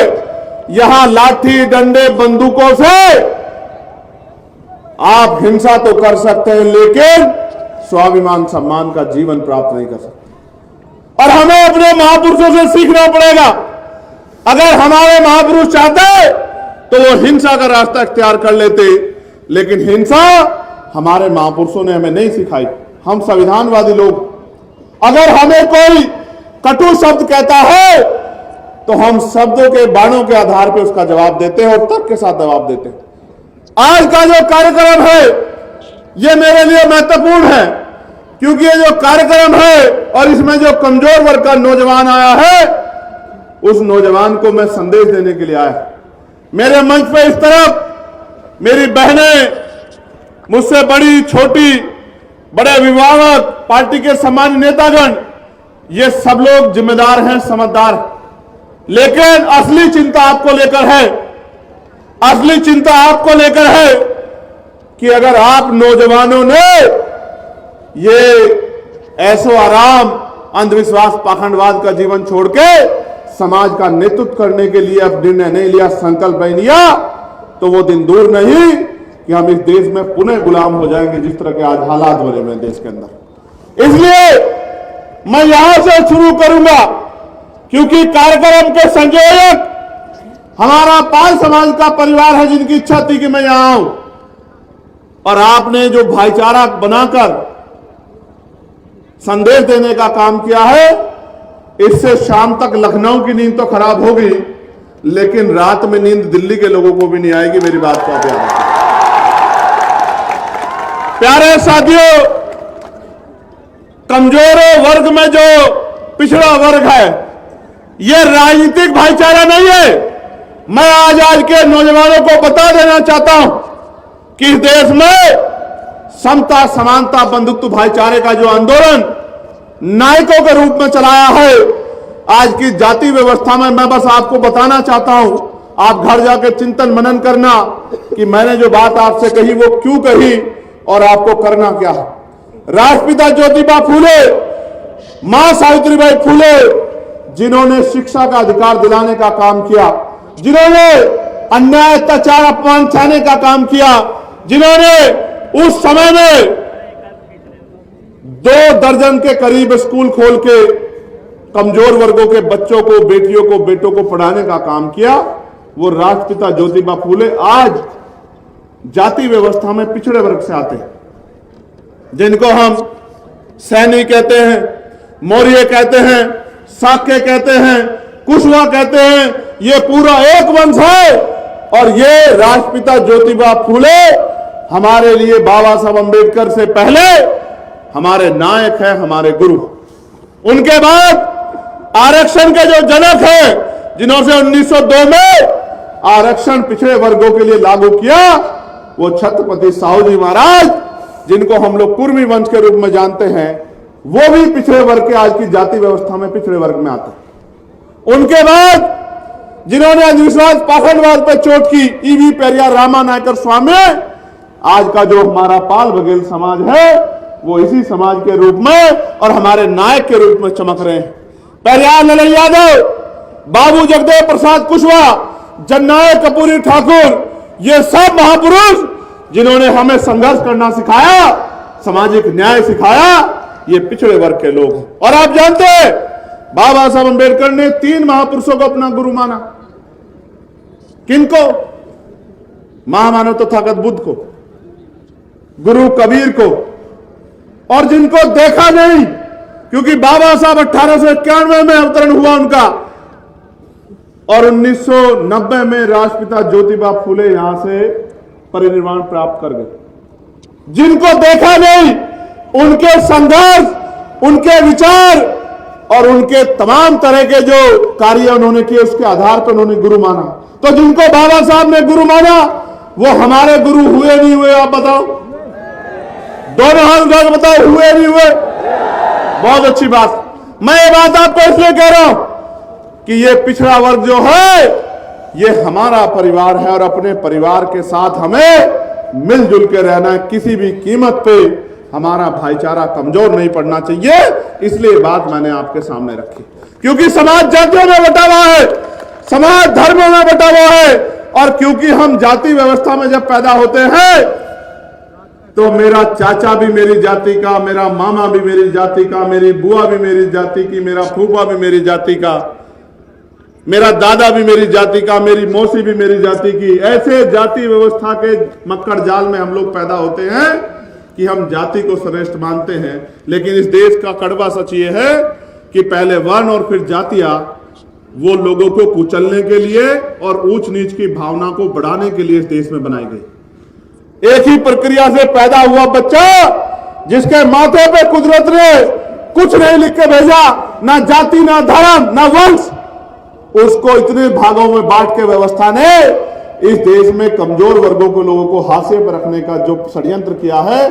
यहां लाठी डंडे बंदूकों से आप हिंसा तो कर सकते हैं लेकिन स्वाभिमान सम्मान का जीवन प्राप्त नहीं कर सकते। और हमें अपने महापुरुषों से सीखना पड़ेगा। अगर हमारे महापुरुष चाहते तो वो हिंसा का रास्ता इख्तियार कर लेते, लेकिन हिंसा हमारे महापुरुषों ने हमें नहीं सिखाई। हम संविधानवादी लोग, अगर हमें कोई कटु शब्द कहता है तो हम शब्दों के बाणों के आधार पर उसका जवाब देते हैं और तर्क के साथ जवाब देते हैं। आज का जो कार्यक्रम है ये मेरे लिए महत्वपूर्ण है क्योंकि ये जो कार्यक्रम है और इसमें जो कमजोर वर्ग का नौजवान आया है उस नौजवान को मैं संदेश देने के लिए आया। मेरे मंच पे इस तरफ मेरी बहनें, मुझसे बड़ी छोटी, बड़े अभिभावक, पार्टी के सम्मानित नेतागण, ये सब लोग जिम्मेदार हैं, समझदार। लेकिन असली चिंता आपको लेकर है, असली चिंता आपको लेकर है कि अगर आप नौजवानों ने ये ऐसो आराम, अंधविश्वास, पाखंडवाद का जीवन छोड़ के समाज का नेतृत्व करने के लिए अब निर्णय नहीं लिया, संकल्प नहीं लिया, तो वो दिन दूर नहीं कि हम इस देश में पुनः गुलाम हो जाएंगे जिस तरह के आज हालात बने हुए देश के अंदर। इसलिए मैं यहां से शुरू करूंगा क्योंकि कार्यक्रम के संयोजक हमारा पाल समाज का परिवार है जिनकी इच्छा थी कि मैं यहां आऊं और आपने जो भाईचारा बनाकर संदेश देने का काम किया है, इससे शाम तक लखनऊ की नींद तो खराब होगी लेकिन रात में नींद दिल्ली के लोगों को भी नहीं आएगी। मेरी बात को आप याद रखें। प्यारे साथियों, कमजोरों वर्ग में जो पिछड़ा वर्ग है, ये राजनीतिक भाईचारा नहीं है। मैं आज के नौजवानों को बता देना चाहता हूं कि इस देश में समता, समानता, बंधुत्व, भाईचारे का जो आंदोलन नायकों के रूप में चलाया है, आज की जाति व्यवस्था में मैं बस आपको बताना चाहता हूं, आप घर जाकर चिंतन मनन करना कि मैंने जो बात आपसे कही वो क्यों कही और आपको करना क्या है। राष्ट्रपिता ज्योतिबा फूले, मां सावित्रीबाई फूले, जिन्होंने शिक्षा का अधिकार दिलाने का काम किया, जिन्होंने अन्याय, अत्याचार, अपमान सहने का काम किया, जिन्होंने उस समय में 2 दर्जन के करीब स्कूल खोल के कमजोर वर्गों के बच्चों को, बेटियों को, बेटों को पढ़ाने का काम किया, वो राष्ट्रपिता ज्योतिबा फूले आज जाति व्यवस्था में पिछड़े वर्ग से आते हैं, जिनको हम सैनी कहते हैं, मौर्य कहते हैं, शाक्य कहते हैं, कुशवा कहते हैं। ये पूरा एक वंश है और ये राष्ट्रपिता ज्योतिबा फूले हमारे लिए बाबा साहब अंबेडकर से पहले हमारे नायक है, हमारे गुरु। उनके बाद आरक्षण के जो जनक हैं, जिन्होंने 1902 में आरक्षण पिछड़े वर्गों के लिए लागू किया, वो छत्रपति साहू जी महाराज, जिनको हम लोग कुर्मी वंश के रूप में जानते हैं, वो भी पिछड़े वर्ग के आज की जाति व्यवस्था में पिछड़े वर्ग में आते हैं। उनके बाद जिन्होंने अंधविश्वास, पाखंडवाद पर चोट की, ईवी पेरियार, रामा नायकर स्वामी, आज का जो हमारा पाल बघेल समाज है, वो इसी समाज के रूप में और हमारे नायक के रूप में चमक रहे हैं। पेरियार ललन यादव, बाबू जगदेव प्रसाद कुशवाहा, जननायक कपूरी ठाकुर, ये सब महापुरुष जिन्होंने हमें संघर्ष करना सिखाया, सामाजिक न्याय सिखाया, ये पिछड़े वर्ग के लोग हैं। और आप जानते हैं बाबा साहब अंबेडकर ने 3 महापुरुषों को अपना गुरु माना। किनको? महामानव तथागत बुद्ध को, गुरु कबीर को, और जिनको देखा नहीं, क्योंकि बाबा साहब 1891 में अवतरण हुआ उनका, और 1990 में राष्ट्रपिता ज्योतिबा फूले यहां से परिनिर्वाण प्राप्त कर गए। जिनको देखा नहीं, उनके संघर्ष, उनके विचार और उनके तमाम तरह के जो कार्य उन्होंने किए, उसके आधार पर उन्होंने गुरु माना। तो जिनको बाबा साहब ने गुरु माना, वो हमारे गुरु हुए नहीं हुए? आप बताओ, दोनों हाथ उठा बताओ, हुए नहीं हुए? बहुत अच्छी बात। मैं ये बात आपको इसलिए कह रहा हूं कि ये पिछड़ा वर्ग जो है, ये हमारा परिवार है और अपने परिवार के साथ हमें मिलजुल के रहना है। किसी भी कीमत पे हमारा भाईचारा कमजोर नहीं पड़ना चाहिए। इसलिए बात मैंने आपके सामने रखी, क्योंकि समाज जातियों में बटा हुआ है, समाज धर्मों में बटा हुआ है, और क्योंकि हम जाति व्यवस्था में जब पैदा होते हैं तो मेरा चाचा भी मेरी जाति का, मेरा मामा भी मेरी जाति का, मेरी बुआ भी मेरी जाति की, मेरा फूफा भी मेरी जाति का, मेरा दादा भी मेरी जाति का, मेरी मौसी भी मेरी जाति की। ऐसे जाति व्यवस्था के मक्कड़ जाल में हम लोग पैदा होते हैं कि हम जाति को श्रेष्ठ मानते हैं। लेकिन इस देश का कड़वा सच ये है कि पहले वर्ण और फिर जातियां वो लोगों को कुचलने के लिए और ऊंच नीच की भावना को बढ़ाने के लिए इस देश में बनाई गई। एक ही प्रक्रिया से पैदा हुआ बच्चा, जिसके माथे पे कुदरत ने कुछ नहीं लिख के भेजा, ना जाति, ना धर्म, ना वंश, उसको इतने भागों में बांट के व्यवस्था ने इस देश में कमजोर वर्गों के लोगों को हाशिए पर रखने का जो षड्यंत्र किया है,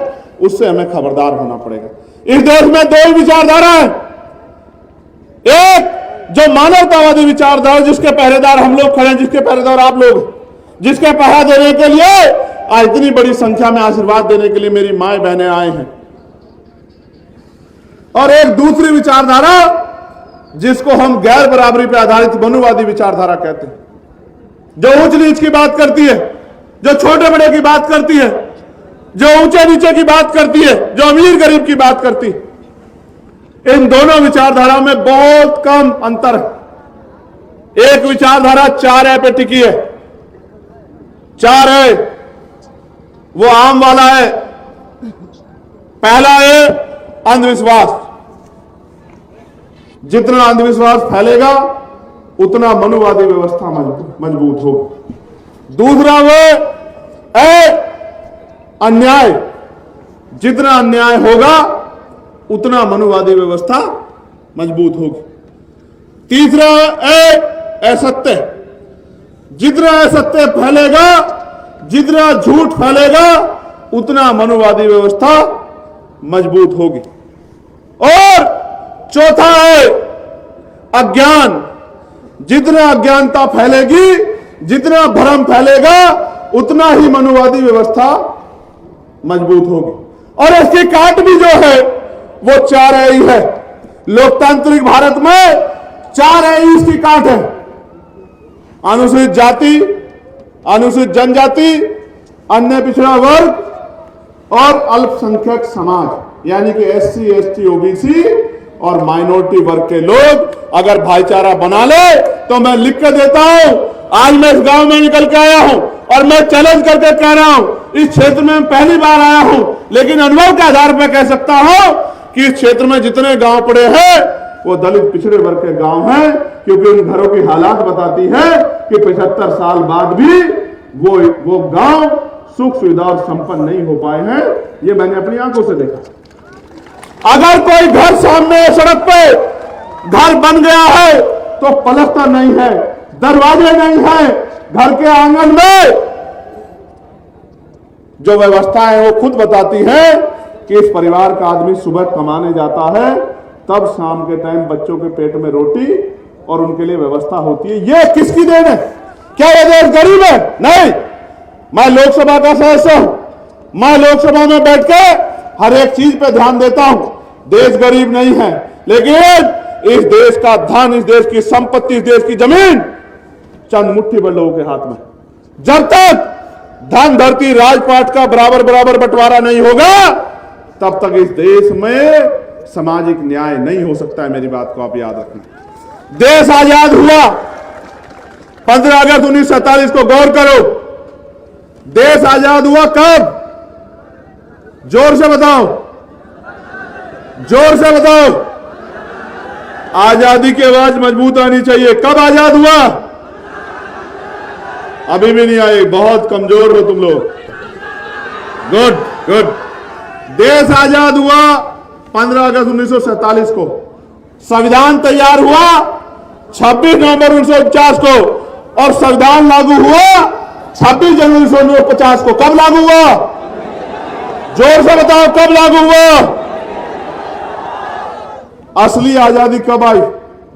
उससे हमें खबरदार होना पड़ेगा। इस देश में 2 ही विचारधारा है। एक जो मानवतावादी विचारधारा, जिसके पहरेदार हम लोग खड़े हैं, जिसके पहरेदार आप लोग, जिसके पहरा देने के लिए आज इतनी बड़ी संख्या में आशीर्वाद देने के लिए मेरी माए बहनें आए हैं। और एक दूसरी विचारधारा जिसको हम गैर बराबरी पर आधारित मनुवादी विचारधारा कहते हैं, जो ऊंच नीच की बात करती है, जो छोटे बड़े की बात करती है, जो ऊंचे नीचे की बात करती है, जो अमीर गरीब की बात करती है। इन दोनों विचारधाराओं में बहुत कम अंतर है। एक विचारधारा 4 है पे टिकी है। 4 है वो आम वाला है। पहला है अंधविश्वास। जितना अंधविश्वास फैलेगा उतना मनुवादी व्यवस्था मजबूत होगी। दूसरा वो है अन्याय। जितना अन्याय होगा उतना मनुवादी व्यवस्था मजबूत होगी। तीसरा असत्य। जितना असत्य फैलेगा, जितना झूठ फैलेगा, उतना मनुवादी व्यवस्था मजबूत होगी। और चौथा है अज्ञान। जितना अज्ञानता फैलेगी, जितना भ्रम फैलेगा, उतना ही मनुवादी व्यवस्था मजबूत होगी। और इसकी काट भी जो है वो 4 ही है। लोकतांत्रिक भारत में 4 इसकी काट है। अनुसूचित जाति, अनुसूचित जनजाति, अन्य पिछड़ा वर्ग और अल्पसंख्यक समाज, यानी कि SC, ST, OBC और माइनॉरिटी वर्ग के लोग अगर भाईचारा बना ले तो मैं लिख के देता हूं। आज मैं इस गांव में निकल के आया हूं और मैं चैलेंज करके कह रहा हूं, इस क्षेत्र में पहली बार आया हूं, लेकिन अनुभव के आधार पर कह सकता हूं कि इस क्षेत्र में जितने गांव पड़े हैं वो दलित पिछड़े वर्ग के गांव हैं, क्योंकि उन घरों की हालात बताती है कि 75 साल बाद भी वो गांव सुख सुविधा और संपन्न नहीं हो पाए हैं। ये मैंने अपनी आंखों से देखा। अगर कोई घर सामने सड़क पे घर बन गया है तो पलस्तर नहीं है, दरवाजे नहीं है, घर के आंगन में जो व्यवस्था है वो खुद बताती है कि इस परिवार का आदमी सुबह कमाने जाता है, तब शाम के टाइम बच्चों के पेट में रोटी और उनके लिए व्यवस्था होती है। ये किसकी देन है? क्या ये देश गरीब है? नहीं। मैं लोकसभा का सदस्य हूं, मैं लोकसभा में बैठ के हर एक चीज पे ध्यान देता हूं। देश गरीब नहीं है, लेकिन इस देश का धन, इस देश की संपत्ति, इस देश की जमीन चंद मुट्ठी भर लोगों के हाथ में। जब तक धन धरती राजपाट का बराबर बराबर बंटवारा नहीं होगा, तब तक इस देश में सामाजिक न्याय नहीं हो सकता है। मेरी बात को आप याद रखना। देश आजाद हुआ 15 अगस्त 1947 को, गौर करो। देश आजाद हुआ कब? जोर से बताओ, जोर से बताओ। आजादी की आवाज मजबूत आनी चाहिए। कब आजाद हुआ? अभी भी नहीं आई, बहुत कमजोर हो तुम लोग। Good good. देश आजाद हुआ 15 अगस्त 1947 को। संविधान तैयार हुआ 26 नवंबर 1949 को और संविधान लागू हुआ 26 जनवरी 1950 को। कब लागू हुआ? जोर से बताओ, कब लागू हुआ? असली आजादी कब आई?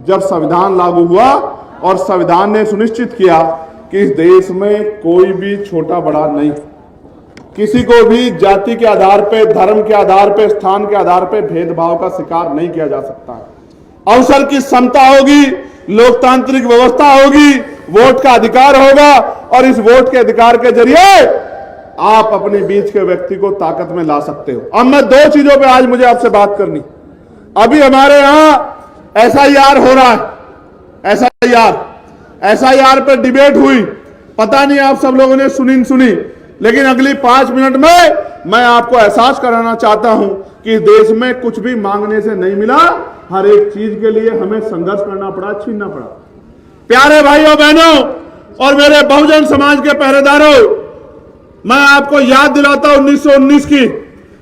जब संविधान लागू हुआ और संविधान ने सुनिश्चित किया कि इस देश में कोई भी छोटा बड़ा नहीं, किसी को भी जाति के आधार पे, धर्म के आधार पे, स्थान के आधार पे भेदभाव का शिकार नहीं किया जा सकता है। अवसर की समता होगी, लोकतांत्रिक व्यवस्था होगी, वोट का अधिकार होगा और इस वोट के अधिकार के जरिए आप अपने बीच के व्यक्ति को ताकत में ला सकते हो। अब मैं 2 चीजों पे आज मुझे आपसे बात करनी। अभी हमारे यहां SIR हो रहा है। SIR पे डिबेट हुई, पता नहीं आप सब लोगों ने सुनी, लेकिन अगली 5 मिनट में मैं आपको एहसास कराना चाहता हूं कि इस देश में कुछ भी मांगने से नहीं मिला। हर एक चीज के लिए हमें संघर्ष करना पड़ा, छीनना पड़ा। प्यारे भाइयों बहनों और मेरे बहुजन समाज के पहरेदारों, मैं आपको याद दिलाता हूं 1919 की।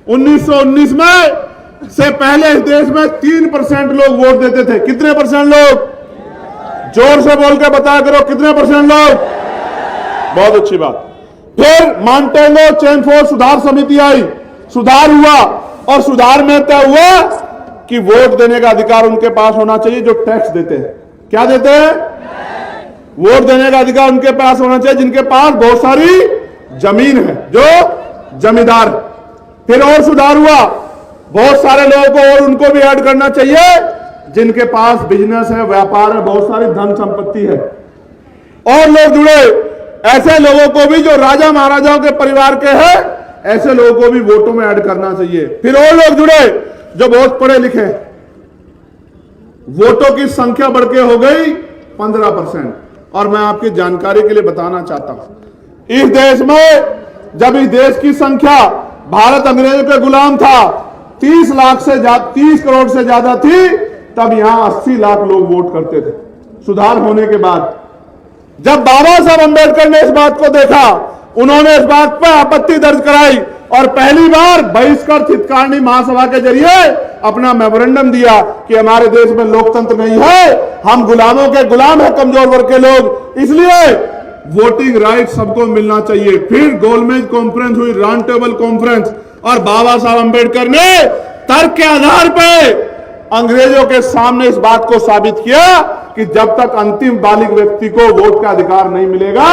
1919 में से पहले इस देश में 3% लोग वोट देते थे। कितने परसेंट लोग? जोर से बोल के बताया करो, कितने परसेंट लोग? बहुत अच्छी बात। फिर मॉन्टेगो चेमफोर्ड सुधार समिति आई, सुधार हुआ और सुधार में तय हुआ कि वोट देने का अधिकार उनके पास होना चाहिए जो टैक्स देते हैं। क्या देते हैं? वोट देने का अधिकार उनके पास होना चाहिए जिनके पास बहुत सारी जमीन है, जो जमींदार। फिर और सुधार हुआ, बहुत सारे लोगों को और उनको भी ऐड करना चाहिए जिनके पास बिजनेस है, व्यापार है, बहुत सारी धन संपत्ति है। और लोग जुड़े, ऐसे लोगों को भी जो राजा महाराजाओं के परिवार के हैं, ऐसे लोगों को भी वोटों में ऐड करना चाहिए। फिर और लोग जुड़े जो बहुत पढ़े लिखे। वोटों की संख्या बढ़ के हो गई 15%। और मैं आपकी जानकारी के लिए बताना चाहता हूं, इस देश में जब इस देश की संख्या, भारत अंग्रेजों के गुलाम था, 30 करोड़ से ज्यादा थी, तब यहां 80 लाख लोग वोट करते थे। सुधार होने के बाद जब बाबा साहब अंबेडकर ने इस बात को देखा, उन्होंने इस बात पर आपत्ति दर्ज कराई और पहली बार बहिष्कार हितकारिणी महासभा के जरिए अपना मेमोरेंडम दिया कि हमारे देश में लोकतंत्र नहीं है, हम गुलामों के गुलाम है, कमजोर वर्ग के लोग, इसलिए वोटिंग राइट सबको मिलना चाहिए। फिर गोलमेज कॉन्फ्रेंस हुई, राउंड टेबल कॉन्फ्रेंस, और बाबा साहब अंबेडकर ने तर्क के आधार पर अंग्रेजों के सामने इस बात को साबित किया कि जब तक अंतिम बालिग व्यक्ति को वोट का अधिकार नहीं मिलेगा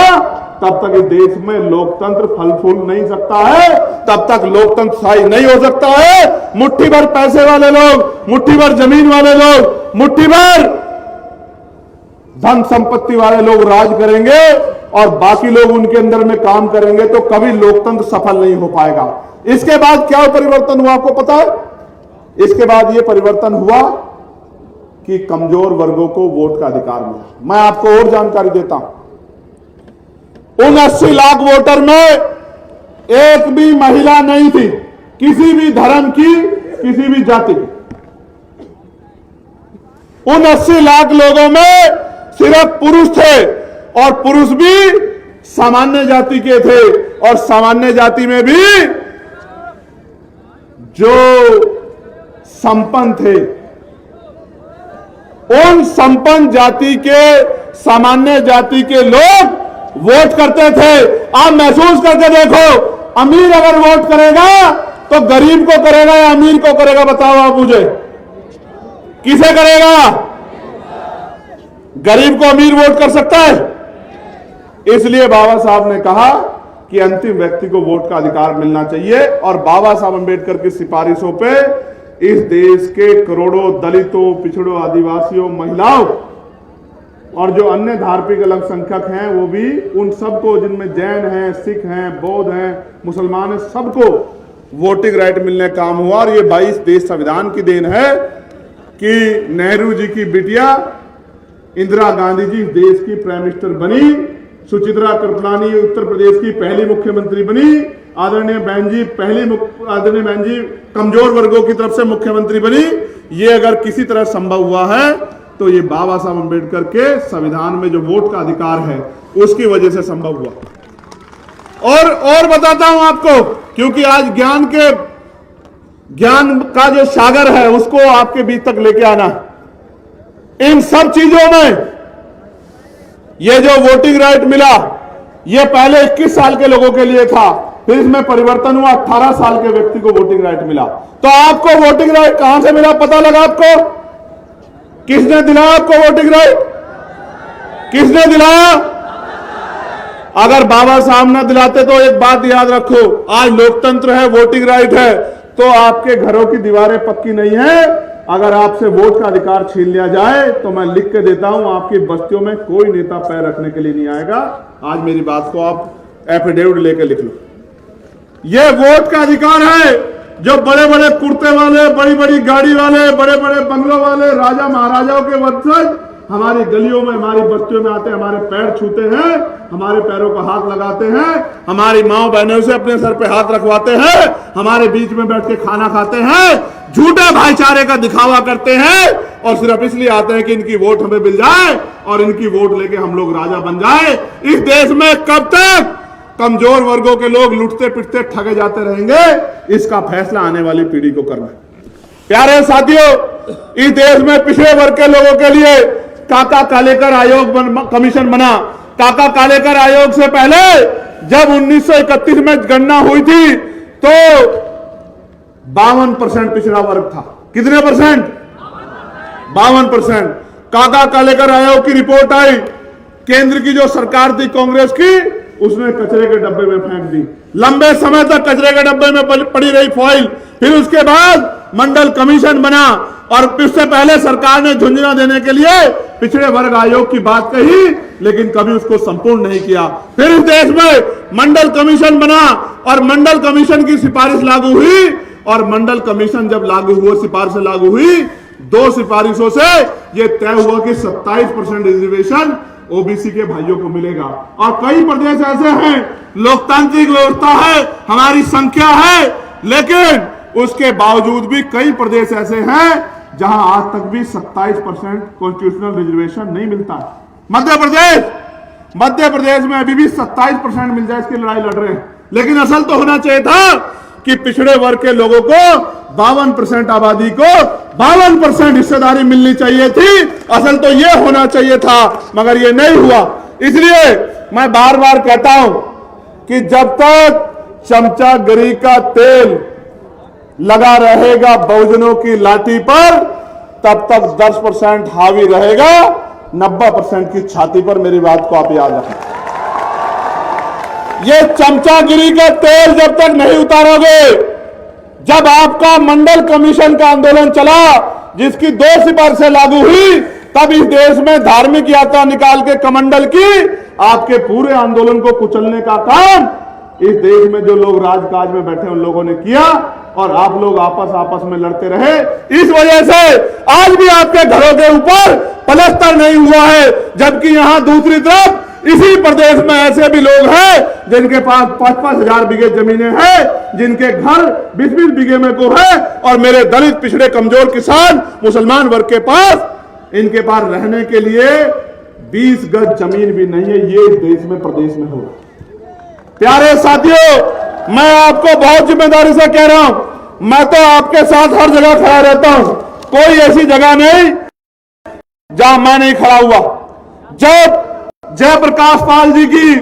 तब तक इस देश में लोकतंत्र फल फूल नहीं सकता है, तब तक लोकतंत्र स्थायी नहीं हो सकता है। मुट्ठी भर पैसे वाले लोग, मुट्ठी भर जमीन वाले लोग, मुट्ठी भर धन संपत्ति वाले लोग राज करेंगे और बाकी लोग उनके अंदर में काम करेंगे तो कभी लोकतंत्र सफल नहीं हो पाएगा। इसके बाद क्या परिवर्तन हुआ आपको पता है? इसके बाद यह परिवर्तन हुआ कि कमजोर वर्गों को वोट का अधिकार मिला। मैं आपको और जानकारी देता हूं, उन 80 लाख वोटर में एक भी महिला नहीं थी, किसी भी धर्म की, किसी भी जाति की। उन 80 लाख लोगों में सिर्फ पुरुष थे, और पुरुष भी सामान्य जाति के थे, और सामान्य जाति में भी जो संपन्न थे। उन संपन्न जाति के, सामान्य जाति के लोग वोट करते थे। आप महसूस करके देखो, अमीर अगर वोट करेगा तो गरीब को करेगा या अमीर को करेगा? बताओ आप मुझे, किसे करेगा? गरीब को अमीर वोट कर सकता है? इसलिए बाबा साहब ने कहा कि अंतिम व्यक्ति को वोट का अधिकार मिलना चाहिए, और बाबा साहब अंबेडकर की सिफारिशों पे इस देश के करोड़ों दलितों, पिछड़ों, आदिवासियों, महिलाओं और जो अन्य धार्मिक अल्पसंख्यक हैं वो भी, उन सबको, जिनमें जैन हैं, सिख हैं, बौद्ध हैं, मुसलमान हैं, सबको वोटिंग राइट मिलने का काम हुआ। और ये 22 देश संविधान की देन है कि नेहरू जी की बिटिया इंदिरा गांधी जी देश की प्राइम मिनिस्टर बनी, सुचित्रा कृपलानी उत्तर प्रदेश की पहली मुख्यमंत्री बनी, आदरणीय बहन जी कमजोर वर्गों की तरफ से मुख्यमंत्री बनी। ये अगर किसी तरह संभव हुआ है तो ये बाबा साहब अंबेडकर के संविधान में जो वोट का अधिकार है उसकी वजह से संभव हुआ। और बताता हूं आपको, क्योंकि आज ज्ञान का जो सागर है उसको आपके बीच तक लेके आना। इन सब चीजों में ये जो वोटिंग राइट मिला, ये पहले 21 साल के लोगों के लिए था, फिर इसमें परिवर्तन हुआ, 18 साल के व्यक्ति को वोटिंग राइट मिला। तो आपको वोटिंग राइट कहां से मिला पता लगा आपको? किसने दिलाया आपको वोटिंग राइट? किसने दिलाया? अगर बाबा साहब ना दिलाते तो एक बात याद रखो, आज लोकतंत्र है, वोटिंग राइट है, तो आपके घरों की दीवारें पक्की नहीं है। अगर आपसे वोट का अधिकार छीन लिया जाए तो मैं लिख के देता हूं, आपकी बस्तियों में कोई नेता पैर रखने के लिए नहीं आएगा। आज मेरी बात को आप एफिडेविट लेके लिख लो। यह वोट का अधिकार है जो बड़े बड़े कुर्ते वाले, बड़ी बड़ी गाड़ी वाले, बड़े बड़े बंगलों वाले, राजा महाराजाओं के वंशज हमारी गलियों में, हमारी बस्तियों में आते हैं, हमारे पैर छूते हैं, हमारे पैरों को हाथ लगाते हैं, हमारी माओ बहनों से अपने सर पे हाथ रखवाते हैं, हमारे बीच में बैठ के खाना खाते हैं, झूठे भाईचारे का दिखावा करते हैं, और सिर्फ इसलिए आते हैं कि इनकी वोट हमें मिल जाए और इनकी वोट लेके हम लोग राजा बन जाए। इस देश में कब तक कमजोर वर्गों के लोग लुटते पिटते ठगे जाते रहेंगे, इसका फैसला आने वाली पीढ़ी को करना है। प्यारे साथियों, इस देश में पिछड़े वर्ग के लोगों के लिए काका कालेकर आयोग कमीशन बना। काका कालेकर आयोग से पहले जब 1931 में गणना हुई थी तो 52% पिछड़ा वर्ग था। कितने परसेंट? 52%। काका कालेकर आयोग की रिपोर्ट आई, केंद्र की जो सरकार थी कांग्रेस की, उसने कचरे के डब्बे में फेंक दी। लंबे समय तक कचरे के डब्बे में पड़ी रही फाइल। फिर उसके बाद मंडल कमीशन बना, और उससे पहले सरकार ने झुंझुनू देने के लिए पिछड़े वर्ग आयोग की बात कही, लेकिन कभी उसको संपूर्ण नहीं किया। फिर इस देश में मंडल कमीशन बना और मंडल कमीशन की सिफारिश लागू हुई, और मंडल कमीशन जब लागू हुआ, सिफारिश लागू हुई, 2 सिफारिशों से यह तय हुआ कि 27% रिजर्वेशन ओबीसी के भाइयों को मिलेगा। और कई प्रदेश ऐसे हैं, लोकतांत्रिक व्यवस्था है, हमारी संख्या है, लेकिन उसके बावजूद भी कई प्रदेश ऐसे हैं जहां आज तक भी 27% कॉन्स्टिट्यूशनल रिजर्वेशन नहीं मिलता है। मध्य प्रदेश में अभी भी 27% मिल जाए, इसकी लड़ाई लड़ रहे हैं। लेकिन असल तो होना चाहिए था कि पिछड़े वर्ग के लोगों को 52% आबादी को 52% हिस्सेदारी मिलनी चाहिए थी। असल तो यह होना चाहिए था, मगर यह नहीं हुआ। इसलिए मैं बार बार कहता हूं कि जब तक चमचागिरी का तेल लगा रहेगा बहुजनों की लाठी पर, तब तक 10% हावी रहेगा 90% की छाती पर। मेरी बात को आप याद रखें। ये चमचागिरी का तेल जब तक नहीं उतारोगे, जब आपका मंडल कमीशन का आंदोलन चला जिसकी 2 सिफारिशें लागू हुई, तब इस देश में धार्मिक यात्रा निकाल के कमंडल की आपके पूरे आंदोलन को कुचलने का काम इस देश में जो लोग राजकाज में बैठे उन लोगों ने किया, और आप लोग आपस में लड़ते रहे। इस वजह से आज भी आपके घरों के ऊपर पलस्तर नहीं हुआ है, जबकि यहां दूसरी तरफ इसी प्रदेश में ऐसे भी लोग हैं जिनके पास 5-5 हजार बीघे जमीनें हैं, जिनके घर 20-20 बीघे में को है, और मेरे दलित पिछड़े कमजोर किसान मुसलमान वर्ग के पास इनके पास रहने के लिए 20 गज जमीन भी नहीं है। ये इस देश में प्रदेश में हो। प्यारे साथियों, मैं आपको बहुत जिम्मेदारी से कह रहा हूं, मैं तो आपके साथ हर जगह खड़ा रहता हूं। कोई ऐसी जगह नहीं जहां मैं नहीं खड़ा हुआ। जब जयप्रकाश पाल जी की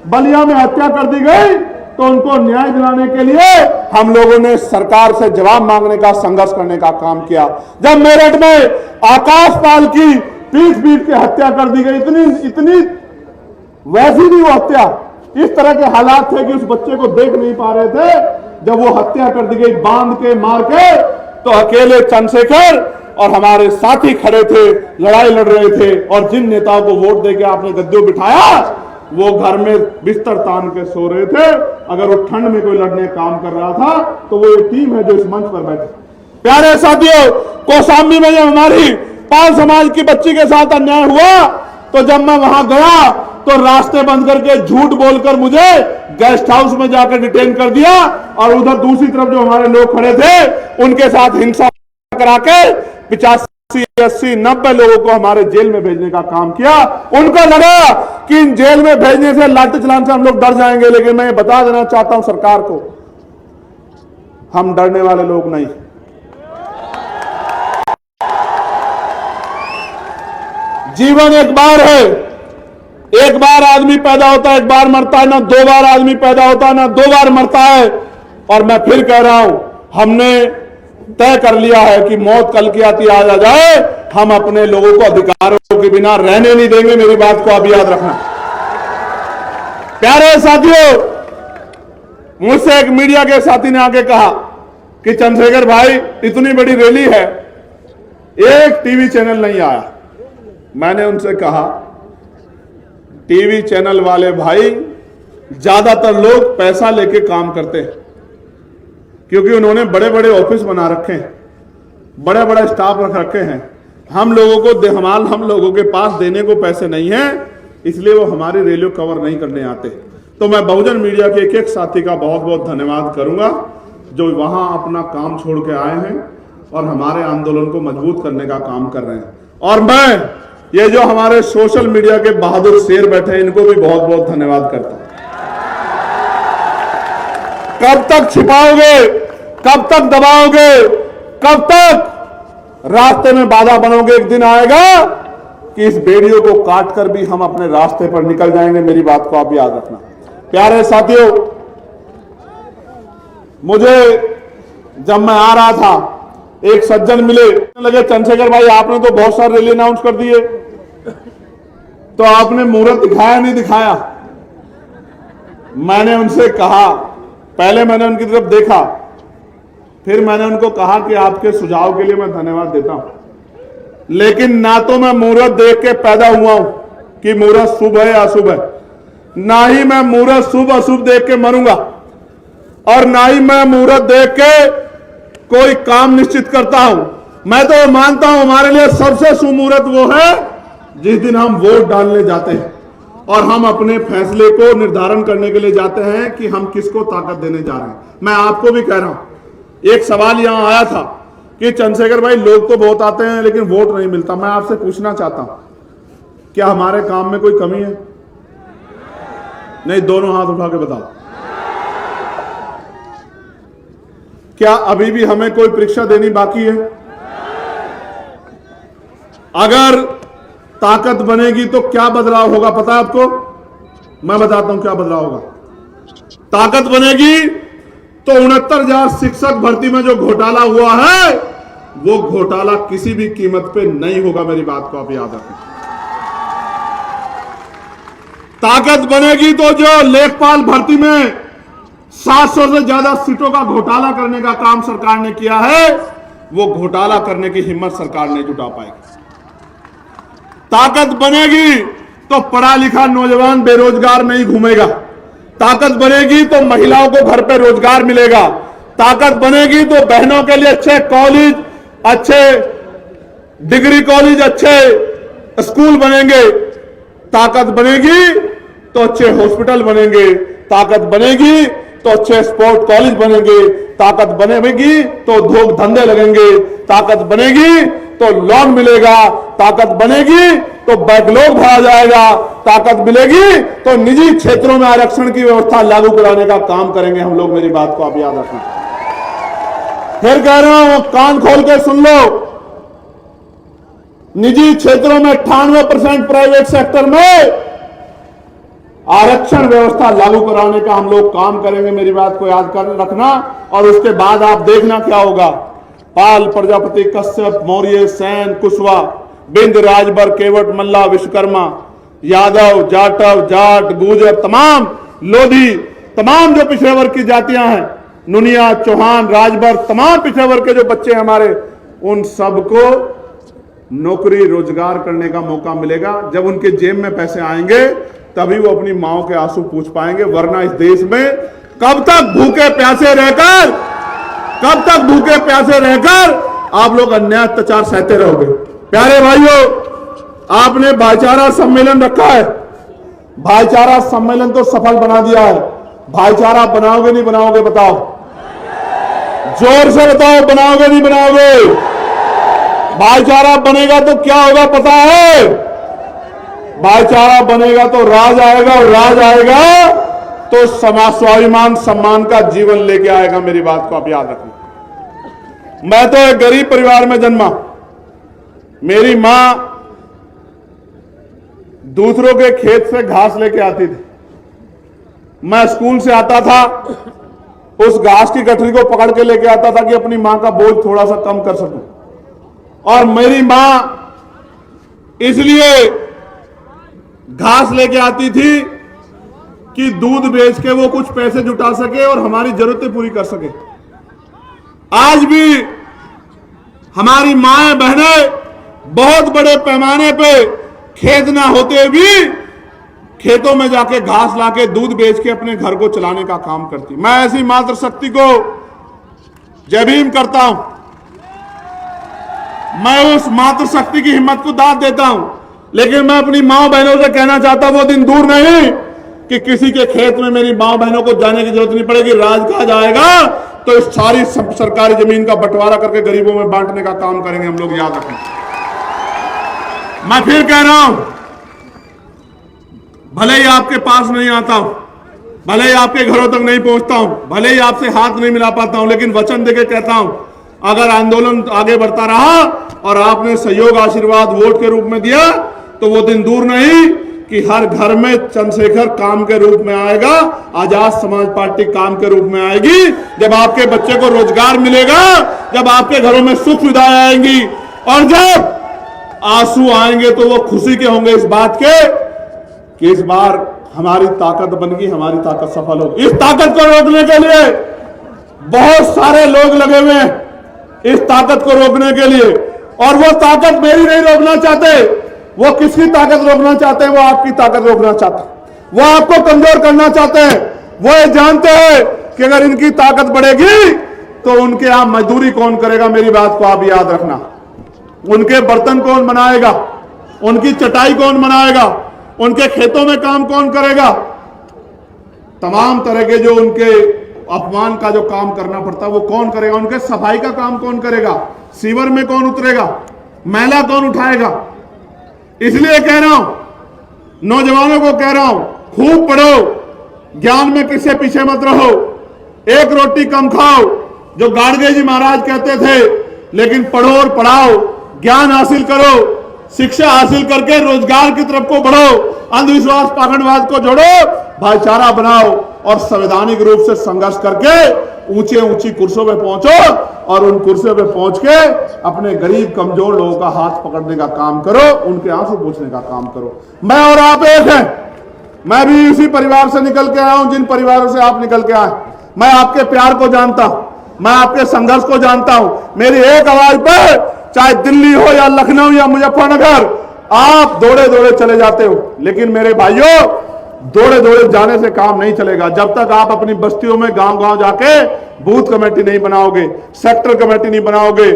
बलिया में हत्या कर दी गई तो उनको न्याय दिलाने के लिए हम लोगों ने सरकार से जवाब मांगने का, संघर्ष करने का काम किया। जब मेरठ में आकाश पाल की पीट के हत्या कर दी गई, इतनी वैसी भी वो हत्या, इस तरह के हालात थे कि उस बच्चे को देख नहीं पा रहे थे। जब वो हत्या कर दी गई बांध के मार के, तो अकेले चंद्रशेखर और हमारे साथी खड़े थे, लड़ाई लड़ रहे थे, और जिन नेताओं को वोट देके आपने गद्दियों बिठाया वो घर में बिस्तर तान के सो रहे थे। अगर वो ठंड में कोई लड़ने काम कर रहा था तो वो एक टीम है जो इस मंच पर बैठे। प्यारे साथियों, कौशाम्बी में जब हमारी पाल समाज की बच्ची के साथ अन्याय हुआ, तो जब मैं वहां गया तो रास्ते बंद करके झूठ बोलकर मुझे गेस्ट हाउस में जाकर डिटेन कर दिया, और उधर दूसरी तरफ जो हमारे लोग खड़े थे उनके साथ हिंसा करा के 85, 80, 90 लोगों को हमारे जेल में भेजने का काम किया। उनको लगा कि इन जेल में भेजने से, लाठी चलाने से हम लोग डर जाएंगे, लेकिन मैं बता देना चाहता हूं सरकार को, हम डरने वाले लोग नहीं। जीवन एक बार है, एक बार आदमी पैदा होता है, एक बार मरता है। ना 2 बार आदमी पैदा होता है, ना 2 बार मरता है। और मैं फिर कह रहा हूं, हमने तय कर लिया है कि मौत कल की आती आ जाए, हम अपने लोगों को अधिकारों के बिना रहने नहीं देंगे। मेरी बात को आप याद रखना। प्यारे साथियों, मुझसे एक मीडिया के साथी ने आके कहा कि चंद्रशेखर भाई, इतनी बड़ी रैली है, एक टीवी चैनल नहीं आया। मैंने उनसे कहा, टीवी चैनल वाले भाई, ज्यादातर लोग पैसा लेके काम करते हैं, क्योंकि उन्होंने बड़े बड़े ऑफिस बना रखे हैं, बड़े बड़े स्टाफ रख रखे हैं। हम लोगों को हम लोगों के पास देने को पैसे नहीं है, इसलिए वो हमारी रैलियों कवर नहीं करने आते। तो मैं बहुजन मीडिया के एक साथी का बहुत बहुत धन्यवाद करूंगा जो वहां अपना काम छोड़ के आए हैं और हमारे आंदोलन को मजबूत करने का काम कर रहे हैं। और मैं ये जो हमारे सोशल मीडिया के बहादुर शेर बैठे हैं, इनको भी बहुत बहुत धन्यवाद करता हूं। कब तक छिपाओगे, कब तक दबाओगे, कब तक रास्ते में बाधा बनोगे? एक दिन आएगा कि इस बेड़ियों को काटकर भी हम अपने रास्ते पर निकल जाएंगे। मेरी बात को आप याद रखना। प्यारे साथियों, मुझे जब मैं आ रहा था, एक सज्जन मिले, लगे चंद्रशेखर भाई आपने तो बहुत सारे रैली अनाउंस कर दिए, तो आपने मुहूर्त दिखाया नहीं दिखाया? मैंने उनसे कहा, पहले मैंने उनकी तरफ देखा, फिर मैंने उनको कहा कि आपके सुझाव के लिए मैं धन्यवाद देता हूं, लेकिन ना तो मैं मुहूर्त देख के पैदा हुआ हूं कि मुहूर्त शुभ है या अशुभ है, ना ही मैं मुहूर्त शुभ अशुभ देख के मरूंगा, और ना ही मैं मुहूर्त देख के कोई काम निश्चित करता हूं। मैं तो मानता हूं हमारे लिए सबसे शुभ मुहूर्त वो है जिस दिन हम वोट डालने जाते हैं और हम अपने फैसले को निर्धारण करने के लिए जाते हैं कि हम किसको ताकत देने जा रहे हैं। मैं आपको भी कह रहा हूं, एक सवाल यहां आया था कि चंद्रशेखर भाई लोग तो बहुत आते हैं लेकिन वोट नहीं मिलता। मैं आपसे पूछना चाहता हूं, क्या हमारे काम में कोई कमी है? नहीं, दोनों हाथ उठा के बताओ। क्या अभी भी हमें कोई परीक्षा देनी बाकी है? अगर ताकत बनेगी तो क्या बदलाव होगा पता है आपको? मैं बताता हूं क्या बदलाव होगा। ताकत बनेगी तो 69,000 शिक्षक भर्ती में जो घोटाला हुआ है वो घोटाला किसी भी कीमत पे नहीं होगा। मेरी बात को आप याद रखें। ताकत बनेगी तो जो लेखपाल भर्ती में 700 से ज्यादा सीटों का घोटाला करने का काम सरकार ने किया है, वो घोटाला करने की हिम्मत सरकार नहीं जुटा पाएगी। ताकत बनेगी तो पढ़ा लिखा नौजवान बेरोजगार नहीं घूमेगा। ताकत बनेगी तो महिलाओं को घर पे रोजगार मिलेगा। ताकत बनेगी तो बहनों के लिए अच्छे कॉलेज, अच्छे डिग्री कॉलेज, अच्छे स्कूल बनेंगे। ताकत बनेगी तो अच्छे हॉस्पिटल बनेंगे। ताकत बनेगी तो अच्छे स्पोर्ट कॉलेज बनेंगे। ताकत बनेगी तो उद्योग धंधे लगेंगे। ताकत बनेगी तो लोन मिलेगा। ताकत बनेगी तो बैकलॉग भरा जाएगा। ताकत मिलेगी तो निजी क्षेत्रों में आरक्षण की व्यवस्था लागू कराने का काम करेंगे हम लोग। मेरी बात को आप याद रखें। फिर कह रहा हूं, कान खोल के सुन लो। निजी क्षेत्रों में 98%, प्राइवेट सेक्टर में आरक्षण व्यवस्था लागू कराने का हम लोग काम करेंगे। मेरी बात को याद कर रखना। और उसके बाद आप देखना क्या होगा। पाल, प्रजापति, कश्यप, मौर्य, सेन, कुशवाहा, बिंद, राजभर, केवट, मल्ला, विश्वकर्मा, यादव, जाटव, जाट, गुर्जर, तमाम लोधी, तमाम जो पिछड़े वर्ग की जातियां हैं, नुनिया, चौहान, राजभर, तमाम पिछड़े वर्ग के जो बच्चे हमारे, उन सबको नौकरी रोजगार करने का मौका मिलेगा। जब उनके जेब में पैसे आएंगे तभी वो अपनी माओ के आंसू पूछ पाएंगे। वरना इस देश में कब तक भूखे प्यासे रहकर आप लोग अन्याय अत्याचार सहते रहोगे। प्यारे भाइयों, आपने भाईचारा सम्मेलन रखा है। भाईचारा सम्मेलन तो सफल बना दिया है। भाईचारा बनाओगे नहीं बनाओगे? बताओ, जोर से बताओ, बनाओगे नहीं बनाओगे? भाईचारा बनेगा तो क्या होगा पता है? भाईचारा बनेगा तो राज आएगा, और राज आएगा तो समाज स्वाभिमान सम्मान का जीवन लेके आएगा। मेरी बात को आप याद रखना। मैं तो एक गरीब परिवार में जन्मा। मेरी मां दूसरों के खेत से घास लेके आती थी। मैं स्कूल से आता था, उस घास की गठरी को पकड़ के लेके आता था कि अपनी मां का बोझ थोड़ा सा कम कर सकूं। और मेरी मां इसलिए घास लेके आती थी कि दूध बेच के वो कुछ पैसे जुटा सके और हमारी जरूरतें पूरी कर सके। आज भी हमारी माएं बहनें बहुत बड़े पैमाने पे खेत ना होते भी खेतों में जाके घास लाके दूध बेच के अपने घर को चलाने का काम करती। मैं ऐसी मातृशक्ति को जय भीम करता हूं। मैं उस मातृशक्ति की हिम्मत को दाद देता हूं। लेकिन मैं अपनी माँ बहनों से कहना चाहता हूं, वो दिन दूर नहीं कि किसी के खेत में मेरी माँ बहनों को जाने की जरूरत नहीं पड़ेगी। राज कहा जाएगा तो इस सारी सरकारी जमीन का बंटवारा करके गरीबों में बांटने का काम करेंगे हम लोग। याद रखें। मैं फिर कह रहा हूं, भले ही आपके पास नहीं आता हूं, भले ही आपके घरों तक नहीं पहुंचता हूं, भले ही आपसे हाथ नहीं मिला पाता हूं, लेकिन वचन देके कहता हूं, अगर आंदोलन आगे बढ़ता रहा और आपने सहयोग आशीर्वाद वोट के रूप में दिया तो वो दिन दूर नहीं कि हर घर में चंद्रशेखर काम के रूप में आएगा, आजाद समाज पार्टी काम के रूप में आएगी। जब आपके बच्चे को रोजगार मिलेगा, जब आपके घरों में सुख सुविधाएं आएंगी, और जब आंसू आएंगे तो वो खुशी के होंगे इस बात के कि इस बार हमारी ताकत बन गई, हमारी ताकत सफल होगी। इस ताकत को रोकने के लिए बहुत सारे लोग लगे हुए हैं, इस ताकत को रोकने के लिए। और वो ताकत मेरी नहीं रोकना चाहते, वो किसकी ताकत रोकना चाहते हैं? वो आपकी ताकत रोकना चाहते हैं। वो आपको कमजोर करना चाहते हैं। वो ये जानते हैं कि अगर इनकी ताकत बढ़ेगी तो उनके यहां मजदूरी कौन करेगा? मेरी बात को आप याद रखना। उनके बर्तन कौन बनाएगा? उनकी चटाई कौन बनाएगा? उनके खेतों में काम कौन करेगा? तमाम तरह के जो उनके अपमान का जो काम करना पड़ता है वो कौन करेगा? उनके सफाई का काम कौन करेगा? सीवर में कौन उतरेगा? मैला कौन उठाएगा? इसलिए कह रहा हूं, नौजवानों को कह रहा हूं, खूब पढ़ो, ज्ञान में किससे पीछे मत रहो, एक रोटी कम खाओ, जो गाड़गे जी महाराज कहते थे, लेकिन पढ़ो और पढ़ाओ, ज्ञान हासिल करो, शिक्षा हासिल करके रोजगार की तरफ को बढ़ो, अंधविश्वास पाखंडवाद को जोड़ो, भाईचारा बनाओ और संवैधानिक रूप से संघर्ष करके ऊंचे ऊंची कुर्सियों पे पहुंचो और उन कुर्सियों पे पहुंच के अपने गरीब कमजोर लोगों का हाथ पकड़ने का काम करो, उनके आंसू पूछने का काम करो। मैं और आप एक हैं, मैं भी उसी परिवार से निकल के आया हूं जिन परिवारों से आप निकल के आए। मैं आपके प्यार को जानता हूं, मैं आपके संघर्ष को जानता हूं। मेरी एक आवाज पर चाहे दिल्ली हो या लखनऊ या मुजफ्फरनगर, आप दौड़े दौड़े चले जाते हो, लेकिन मेरे भाइयों दौड़े दौड़े जाने से काम नहीं चलेगा। जब तक आप अपनी बस्तियों में गांव गांव जाके बूथ कमेटी नहीं बनाओगे, सेक्टर कमेटी नहीं बनाओगे,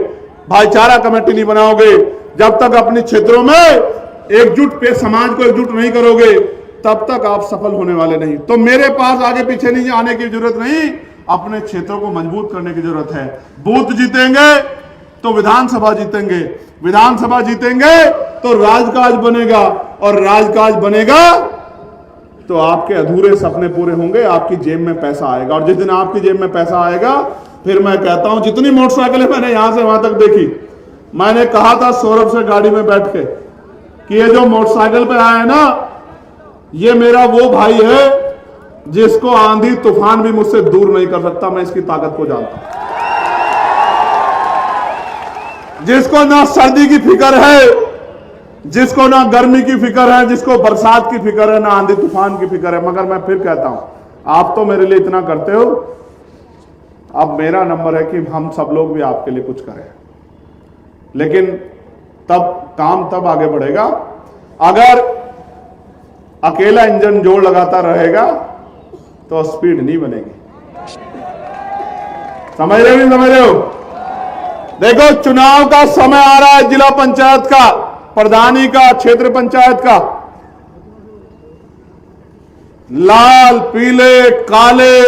भाईचारा कमेटी नहीं बनाओगे, जब तक अपने क्षेत्रों में एकजुट पे समाज को एकजुट नहीं करोगे, तब तक आप सफल होने वाले नहीं। तो मेरे पास आगे पीछे नहीं आने की जरूरत नहीं, अपने क्षेत्रों को मजबूत करने की जरूरत है। बूथ जीतेंगे तो विधानसभा जीतेंगे, विधानसभा जीतेंगे तो राजकाज बनेगा, और राजकाज बनेगा तो आपके अधूरे सपने पूरे होंगे, आपकी जेब में पैसा आएगा। और जिस दिन आपकी जेब में पैसा आएगा, फिर मैं कहता हूं जितनी मोटरसाइकिलें मैंने यहां से वहां तक देखी, मैंने कहा था सौरभ से गाड़ी में बैठ के कि ये जो मोटरसाइकिल पे आया है ना, ये मेरा वो भाई है जिसको आंधी तूफान भी मुझसे दूर नहीं कर सकता। मैं इसकी ताकत को जानता हूं, जिसको ना सर्दी की फिक्र है, जिसको ना गर्मी की फिक्र है, जिसको बरसात की फिक्र है, ना आंधी तूफान की फिक्र है। मगर मैं फिर कहता हूं, आप तो मेरे लिए इतना करते हो, अब मेरा नंबर है कि हम सब लोग भी आपके लिए कुछ करें। लेकिन तब काम तब आगे बढ़ेगा अगर अकेला इंजन जोर लगाता रहेगा तो स्पीड नहीं बनेगी। समझ रहे हो नहीं समझ रहे हो? देखो, चुनाव का समय आ रहा है, जिला पंचायत का, प्रधानी का, क्षेत्र पंचायत का। लाल, पीले, काले,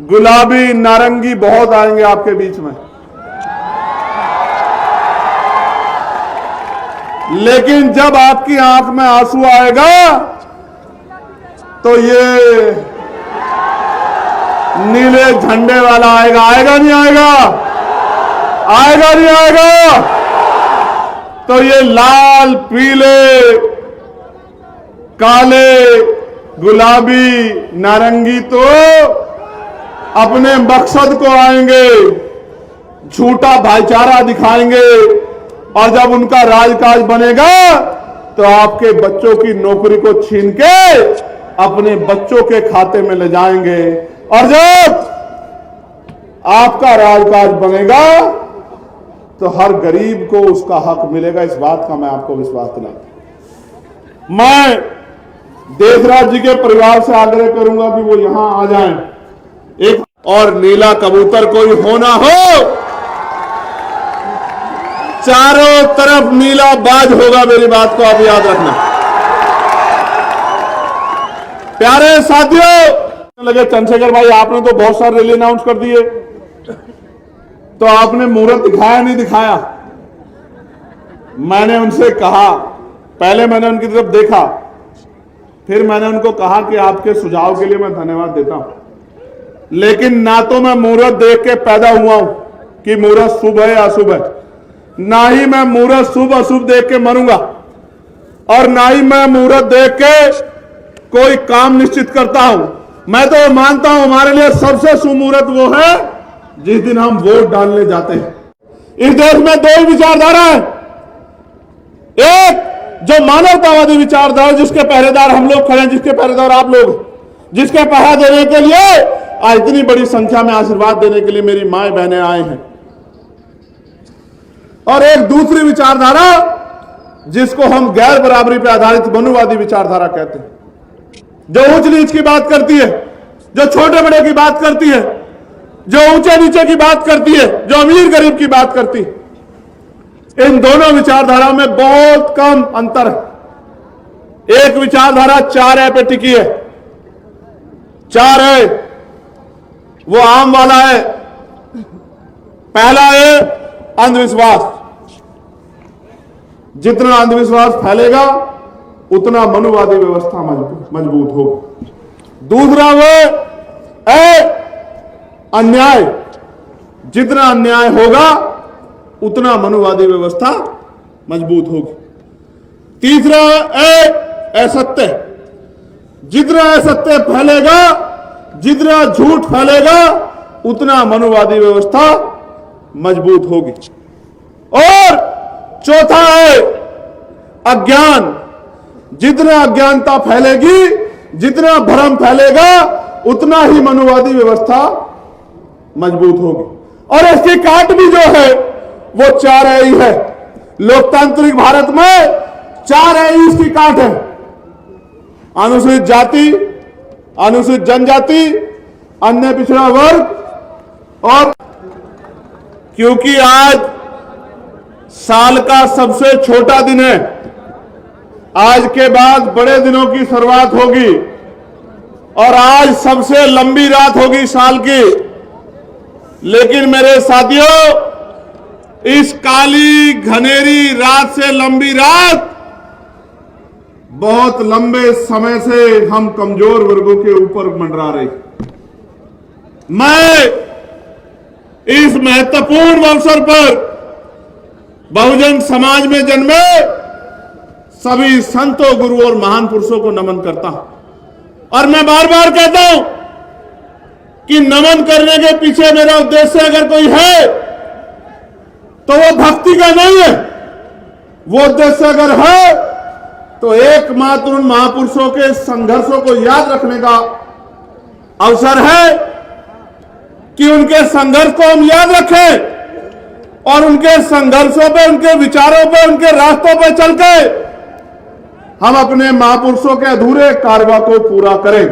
गुलाबी, नारंगी बहुत आएंगे आपके बीच में, लेकिन जब आपकी आंख में आंसू आएगा तो ये नीले झंडे वाला आएगा। आएगा नहीं आएगा? आएगा नहीं आएगा? तो ये लाल, पीले, काले, गुलाबी, नारंगी तो अपने मकसद को आएंगे, झूठा भाईचारा दिखाएंगे, और जब उनका राजकाज बनेगा तो आपके बच्चों की नौकरी को छीन के अपने बच्चों के खाते में ले जाएंगे। और जब आपका राजकाज बनेगा तो हर गरीब को उसका हक मिलेगा। इस बात का मैं आपको विश्वास दिलाता हूं। मैं देशराज जी के परिवार से आग्रह करूंगा कि वो यहां आ जाएं। एक और नीला कबूतर कोई होना हो, चारों तरफ नीला बाज होगा। मेरी बात को आप याद रखना। प्यारे साथियों, लगे चंद्रशेखर भाई आपने तो बहुत सारे रैली अनाउंस कर दिए, तो आपने मुहूर्त दिखाया नहीं दिखाया? मैंने उनसे कहा, पहले मैंने उनकी तरफ देखा, फिर मैंने उनको कहा कि आपके सुझाव के लिए मैं धन्यवाद देता हूं, लेकिन ना तो मैं मुहूर्त देख के पैदा हुआ हूं कि मुहूर्त शुभ है या अशुभ है, ना ही मैं मुहूर्त शुभ अशुभ देख के मरूंगा, और ना ही मैं मुहूर्त देख के कोई काम निश्चित करता हूं। मैं तो मानता हूं हमारे लिए सबसे शुभ मुहूर्त वो है जिस दिन हम वोट डालने जाते हैं। इस देश में दो ही विचारधारा है, एक जो मानवतावादी विचारधारा, जिसके पहरेदार हम लोग खड़े हैं, जिसके पहरेदार आप लोग, जिसके पहरा देने के लिए आज इतनी बड़ी संख्या में आशीर्वाद देने के लिए मेरी माए बहनें आए हैं, और एक दूसरी विचारधारा जिसको हम गैर बराबरी पर आधारित मनुवादी विचारधारा कहते हैं, जो ऊंच नीच की बात करती है, जो छोटे बड़े की बात करती है, जो ऊंचे नीचे की बात करती है, जो अमीर गरीब की बात करती है। इन दोनों विचारधाराओं में बहुत कम अंतर है। एक विचारधारा 4 पे टिकी है। 4 है वो आम वाला है। पहला है अंधविश्वास। जितना अंधविश्वास फैलेगा उतना मनुवादी व्यवस्था मजबूत होगी। दूसरा वो है अन्याय, जितना अन्याय होगा उतना मनुवादी व्यवस्था मजबूत होगी। तीसरा असत्य, जितना असत्य फैलेगा, जितना झूठ फैलेगा उतना मनुवादी व्यवस्था मजबूत होगी। और चौथा है अज्ञान, जितना अज्ञानता फैलेगी, जितना भ्रम फैलेगा उतना ही मनुवादी व्यवस्था मजबूत होगी। और इसकी काट भी जो है वो 4 ही है। लोकतांत्रिक भारत में 4 इसकी काट है। अनुसूचित जाति, अनुसूचित जनजाति, अन्य पिछड़ा वर्ग। और क्योंकि आज साल का सबसे छोटा दिन है, आज के बाद बड़े दिनों की शुरुआत होगी और आज सबसे लंबी रात होगी साल की। लेकिन मेरे साथियों, इस काली घनेरी रात से लंबी रात, बहुत लंबे समय से हम कमजोर वर्गों के ऊपर मंडरा रही। मैं इस महत्वपूर्ण अवसर पर बहुजन समाज में जन्मे सभी संतों, गुरुओं और महान पुरुषों को नमन करता हूं। और मैं बार बार कहता हूं कि नमन करने के पीछे मेरा उद्देश्य अगर कोई है तो वो भक्ति का नहीं है। वो उद्देश्य अगर है तो एकमात्र उन महापुरुषों के संघर्षों को याद रखने का अवसर है कि उनके संघर्ष को हम याद रखें और उनके संघर्षों पे, उनके विचारों पे, उनके रास्तों पे चल के हम अपने महापुरुषों के अधूरे कार्य को पूरा करें।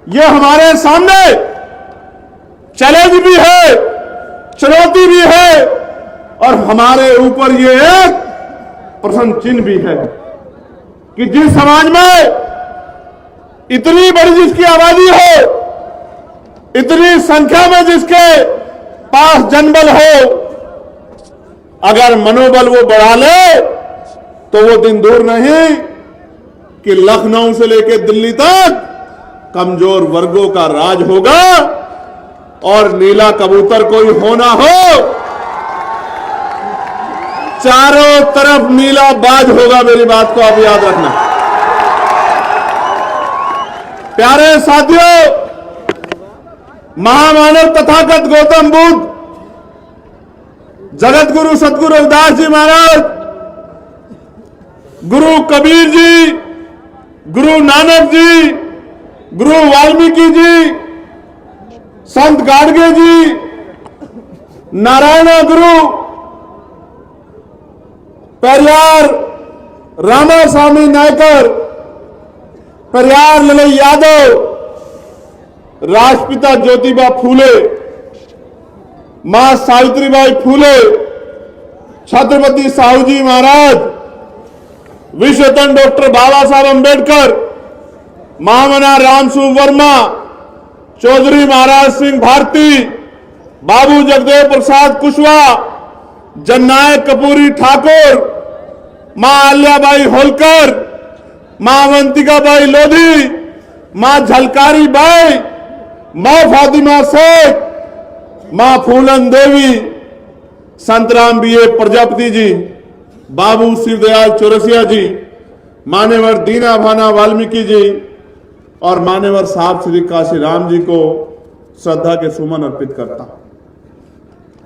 यह हमारे सामने चैलेंज भी है, चुनौती भी है और हमारे ऊपर यह एक प्रश्न चिन्ह भी है कि जिस समाज में इतनी बड़ी जिसकी आबादी हो, इतनी संख्या में जिसके पास जनबल हो, अगर मनोबल वो बढ़ा ले तो वो दिन दूर नहीं कि लखनऊ से लेकर दिल्ली तक कमजोर वर्गों का राज होगा और नीला कबूतर कोई होना हो, चारों तरफ नीला बाज होगा। मेरी बात को आप याद रखना। प्यारे साथियों, महामानव तथागत गौतम बुद्ध, जगत गुरु सतगुरु रविदास जी महाराज, गुरु कबीर जी, गुरु नानक जी, गुरु वाल्मीकि जी, संत गाडगे जी, नारायण गुरु, पेरियार रामास्वामी नायकर, पेरियार ललई यादव, राष्ट्रपिता ज्योतिबा फूले, मां सावित्रीबाई फूले, छत्रपति साहू जी महाराज, विश्वरत्न डॉक्टर बाबा साहब अंबेडकर, महामना रामसु वर्मा, चौधरी महाराज सिंह भारती, बाबू जगदेव प्रसाद कुशवाहा, जननायक कपूरी ठाकुर, मां अल्याबाई होलकर, मां अवंतिकाबाई लोधी, मां झलकारी बाई, मां फातिमा शेख, मां फूलन देवी, संतराम बीए प्रजापति जी, बाबू शिवदयाल चौरसिया जी, मान्यवर दीना भाना वाल्मीकि जी और मान्यवर साहब श्री काशीराम जी को श्रद्धा के सुमन अर्पित करता हूं।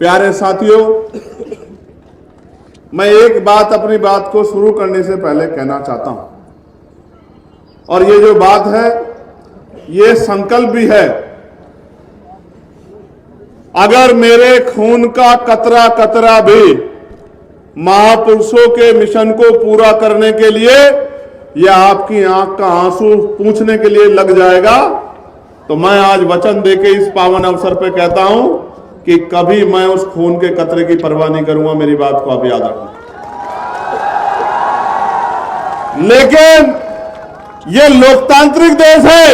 प्यारे साथियों, मैं एक बात अपनी बात को शुरू करने से पहले कहना चाहता हूं और ये जो बात है ये संकल्प भी है। अगर मेरे खून का कतरा कतरा भी महापुरुषों के मिशन को पूरा करने के लिए या आपकी आंख का आंसू पूंछने के लिए लग जाएगा तो मैं आज वचन देके इस पावन अवसर पे कहता हूं कि कभी मैं उस खून के कतरे की परवाह नहीं करूंगा। मेरी बात को आप याद रखना। लेकिन ये लोकतांत्रिक देश है,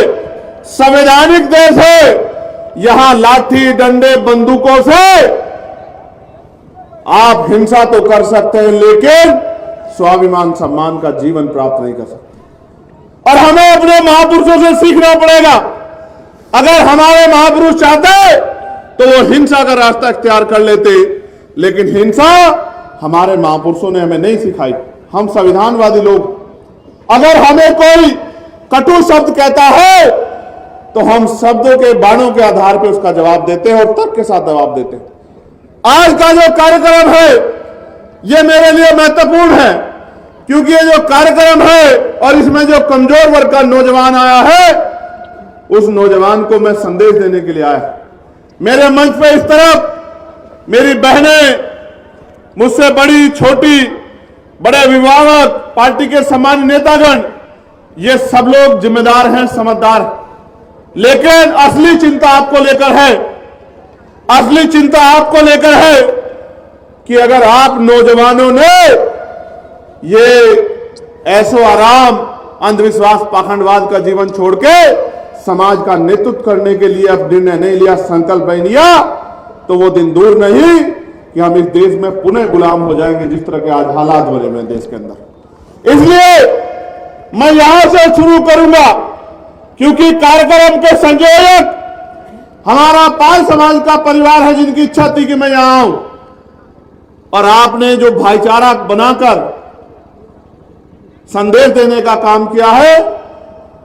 संवैधानिक देश है। यहां लाठी डंडे बंदूकों से आप हिंसा तो कर सकते हैं लेकिन स्वाभिमान सम्मान का जीवन प्राप्त नहीं कर सकते। और हमें अपने महापुरुषों से सीखना पड़ेगा। अगर हमारे महापुरुष चाहते तो वो हिंसा का रास्ता इख्तियार कर लेते। लेकिन हिंसा हमारे महापुरुषों ने हमें नहीं सिखाई। हम संविधानवादी लोग, अगर हमें कोई कटु शब्द कहता है तो हम शब्दों के बाणों के आधार पर उसका जवाब देते हैं और तर्क के साथ जवाब देते हैं। आज का जो कार्यक्रम है ये मेरे लिए महत्वपूर्ण है, क्योंकि ये जो कार्यक्रम है और इसमें जो कमजोर वर्ग का नौजवान आया है, उस नौजवान को मैं संदेश देने के लिए आया। मेरे मंच पे इस तरफ मेरी बहनें, मुझसे बड़ी छोटी, बड़े अभिभावक, पार्टी के सामान्य नेतागण, ये सब लोग जिम्मेदार हैं, समझदार। लेकिन असली चिंता आपको लेकर है, असली चिंता आपको लेकर है कि अगर आप नौजवानों ने ये ऐसो आराम, अंधविश्वास, पाखंडवाद का जीवन छोड़ के समाज का नेतृत्व करने के लिए अब निर्णय नहीं लिया, संकल्प नहीं लिया, तो वो दिन दूर नहीं कि हम इस देश में पुनः गुलाम हो जाएंगे, जिस तरह के आज हालात बने हुए देश के अंदर। इसलिए मैं यहां से शुरू करूंगा, क्योंकि कार्यक्रम के संयोजक हमारा पाल समाज का परिवार है, जिनकी इच्छा थी कि मैं यहां आऊं, और आपने जो भाईचारा बनाकर संदेश देने का काम किया है,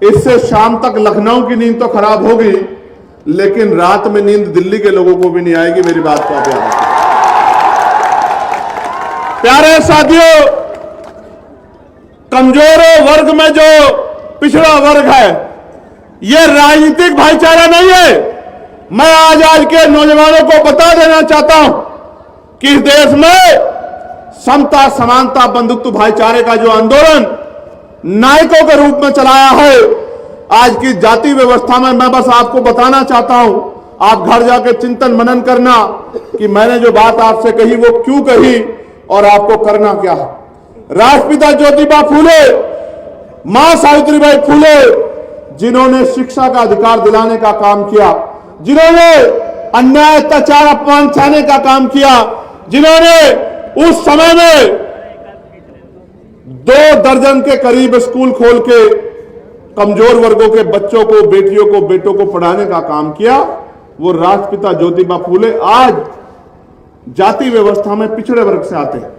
इससे शाम तक लखनऊ की नींद तो खराब होगी, लेकिन रात में नींद दिल्ली के लोगों को भी नहीं आएगी। मेरी बात को आप याद रखें। प्यारे साथियों, कमजोर वर्ग में जो पिछड़ा वर्ग है, यह राजनीतिक भाईचारा नहीं है। मैं आज के नौजवानों को बता देना चाहता हूं कि इस देश में समता, समानता, बंधुत्व, भाईचारे का जो आंदोलन नायकों के रूप में चलाया है, आज की जाति व्यवस्था में मैं बस आपको बताना चाहता हूं, आप घर जाकर चिंतन मनन करना कि मैंने जो बात आपसे कही वो क्यों कही और आपको करना क्या है। राष्ट्रपिता ज्योतिबा फूले, मां सावित्रीबाई फूले, जिन्होंने शिक्षा का अधिकार दिलाने का काम किया, जिन्होंने अन्याय, अत्याचार, अपमान सहने का काम किया, जिन्होंने उस समय में 2 दर्जन के करीब स्कूल खोल के कमजोर वर्गों के बच्चों को, बेटियों को, बेटों को पढ़ाने का काम किया, वो राष्ट्रपिता ज्योतिबा फूले आज जाति व्यवस्था में पिछड़े वर्ग से आते हैं,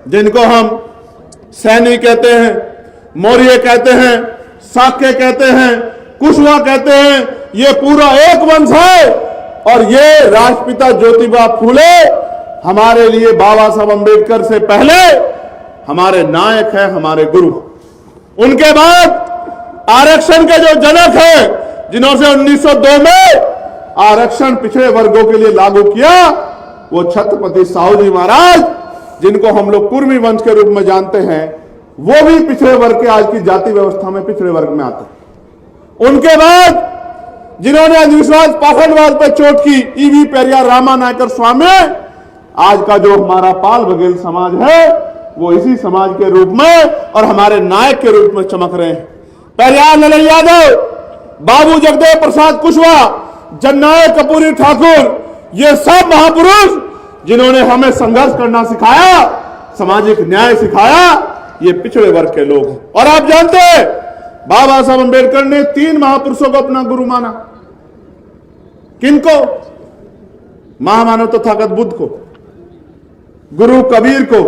जिनको हम सैनी कहते हैं, मौर्य कहते हैं, साक्य कहते हैं, कुशवाहा कहते हैं। ये पूरा एक वंश है, और ये राष्ट्रपिता ज्योतिबा फूले हमारे लिए बाबा साहब अंबेडकर से पहले हमारे नायक हैं, हमारे गुरु। उनके बाद आरक्षण के जो जनक हैं, जिन्होंने 1902 में आरक्षण पिछड़े वर्गों के लिए लागू किया, वो छत्रपति साहू जी महाराज, जिनको हम लोग कुर्मी वंश के रूप में जानते हैं, वो भी पिछड़े वर्ग के, आज की जाति व्यवस्था में पिछड़े वर्ग में आते हैं। उनके बाद जिन्होंने अंधविश्वास, पाखंडवाद पर चोट की, ईवी पेरियार, रामा नायकर स्वामी, आज का जो हमारा पाल बघेल समाज है, वो इसी समाज के रूप में और हमारे नायक के रूप में चमक रहे हैं। पेरियार लाल यादव, बाबू जगदेव प्रसाद कुशवाहा, जननायक कर्पूरी ठाकुर, ये सब महापुरुष जिन्होंने हमें संघर्ष करना सिखाया, सामाजिक न्याय सिखाया, ये पिछड़े वर्ग के लोग हैं। और आप जानते हैं, बाबा साहब अंबेडकर ने 3 महापुरुषों को अपना गुरु माना। किनको? महामानव तथागत बुद्ध को, गुरु कबीर को,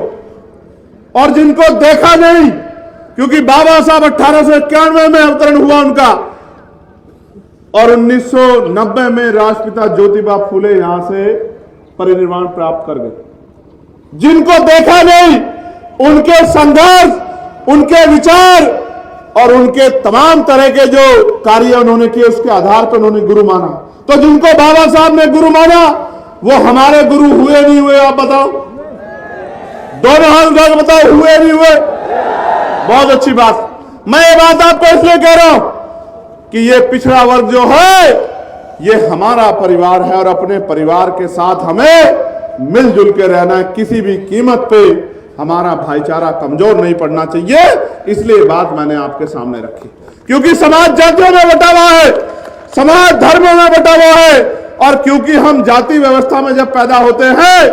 और जिनको देखा नहीं, क्योंकि बाबा साहब 1891 में अवतरण हुआ उनका, और 1990 में राष्ट्रपिता ज्योतिबा फूले यहां से परिनिर्वाण प्राप्त कर गए। जिनको देखा नहीं, उनके संघर्ष, उनके विचार और उनके तमाम तरह के जो कार्य उन्होंने किए, उसके आधार पर उन्होंने गुरु माना। तो जिनको बाबा साहब ने गुरु माना, वो हमारे गुरु हुए नहीं हुए? आप बताओ, दोनों हाथ उठा के बताओ, हुए नहीं हुए? बहुत अच्छी बात। मैं ये बात आपको इसलिए कह रहा हूं कि ये पिछड़ा वर्ग जो है, ये हमारा परिवार है, और अपने परिवार के साथ हमें मिलजुल के रहना है। किसी भी कीमत पे हमारा भाईचारा कमजोर नहीं पड़ना चाहिए। इसलिए बात मैंने आपके सामने रखी, क्योंकि समाज जातियों में बटा हुआ है, समाज धर्मों में बटा हुआ है, और क्योंकि हम जाति व्यवस्था में जब पैदा होते हैं,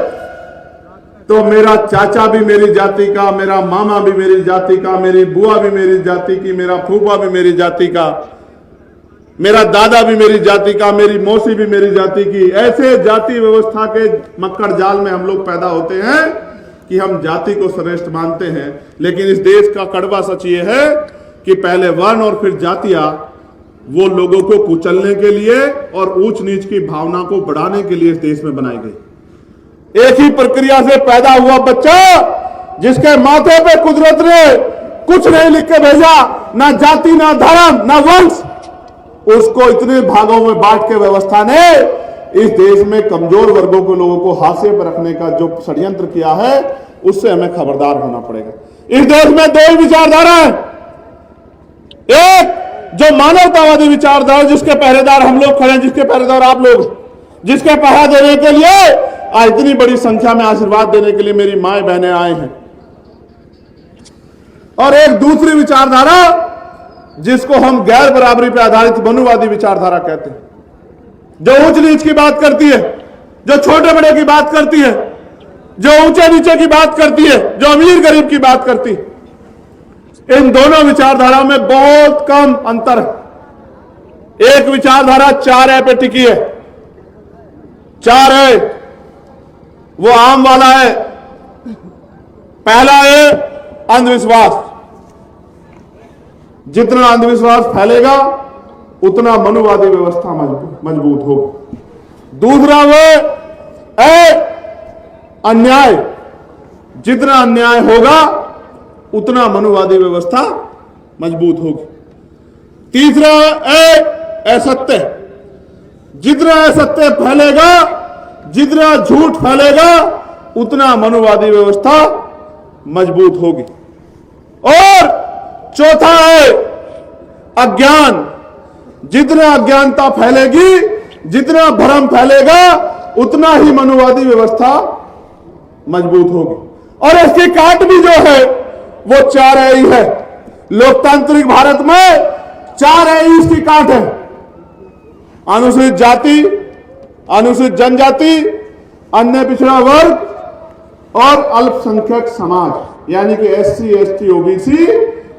तो मेरा चाचा भी मेरी जाति का, मेरा मामा भी मेरी जाति का, मेरी बुआ भी मेरी जाति की, मेरा फूफा भी मेरी जाति का, मेरा दादा भी मेरी जाति का, मेरी मौसी भी मेरी जाति की। ऐसे जाति व्यवस्था के मक्कड़ जाल में हम लोग पैदा होते हैं कि हम जाति को श्रेष्ठ मानते हैं। लेकिन इस देश का कड़वा सच ये है कि पहले वर्ण और फिर जातियां वो लोगों को कुचलने के लिए और ऊंच नीच की भावना को बढ़ाने के लिए इस देश में बनाई गई। एक ही प्रक्रिया से पैदा हुआ बच्चा जिसके माथे पे कुदरत ने कुछ नहीं लिख के भेजा, ना जाति, ना धर्म, ना वंश, उसको इतने भागों में बांट के व्यवस्था ने इस देश में कमजोर वर्गों के लोगों को हाशिए पर रखने का जो षड्यंत्र किया है, उससे हमें खबरदार होना पड़ेगा। इस देश में दो ही विचारधारा है, एक जो मानवतावादी विचारधारा जिसके पहरेदार हम लोग खड़े हैं, जिसके पहरेदार आप लोग, जिसके पहरा देने के लिए आज इतनी बड़ी संख्या में आशीर्वाद देने के लिए मेरी माए बहनें आए हैं, और एक दूसरी विचारधारा जिसको हम गैर बराबरी पर आधारित मनुवादी विचारधारा कहते हैं, जो ऊंच नीच की बात करती है, जो छोटे बड़े की बात करती है, जो ऊंचे नीचे की बात करती है, जो अमीर गरीब की बात करती है। इन दोनों विचारधाराओं में बहुत कम अंतर है। एक विचारधारा 4 पे टिकी है। 4 है वो आम वाला है। पहला है अंधविश्वास। जितना अंधविश्वास फैलेगा उतना मनुवादी व्यवस्था मजबूत होगी। दूसरा वो है अन्याय। जितना अन्याय होगा उतना मनुवादी व्यवस्था मजबूत होगी। तीसरा है असत्य। जितना असत्य फैलेगा, जितना झूठ फैलेगा, उतना मनुवादी व्यवस्था मजबूत होगी। और चौथा है अज्ञान। जितना अज्ञानता फैलेगी, जितना भ्रम फैलेगा, उतना ही मनुवादी व्यवस्था मजबूत होगी। और इसकी काट भी जो है वो 4 ही है। लोकतांत्रिक भारत में 4 ही इसकी काट है। अनुसूचित जाति, अनुसूचित जनजाति, अन्य पिछड़ा वर्ग और अल्पसंख्यक समाज, यानी कि SC, ST, OBC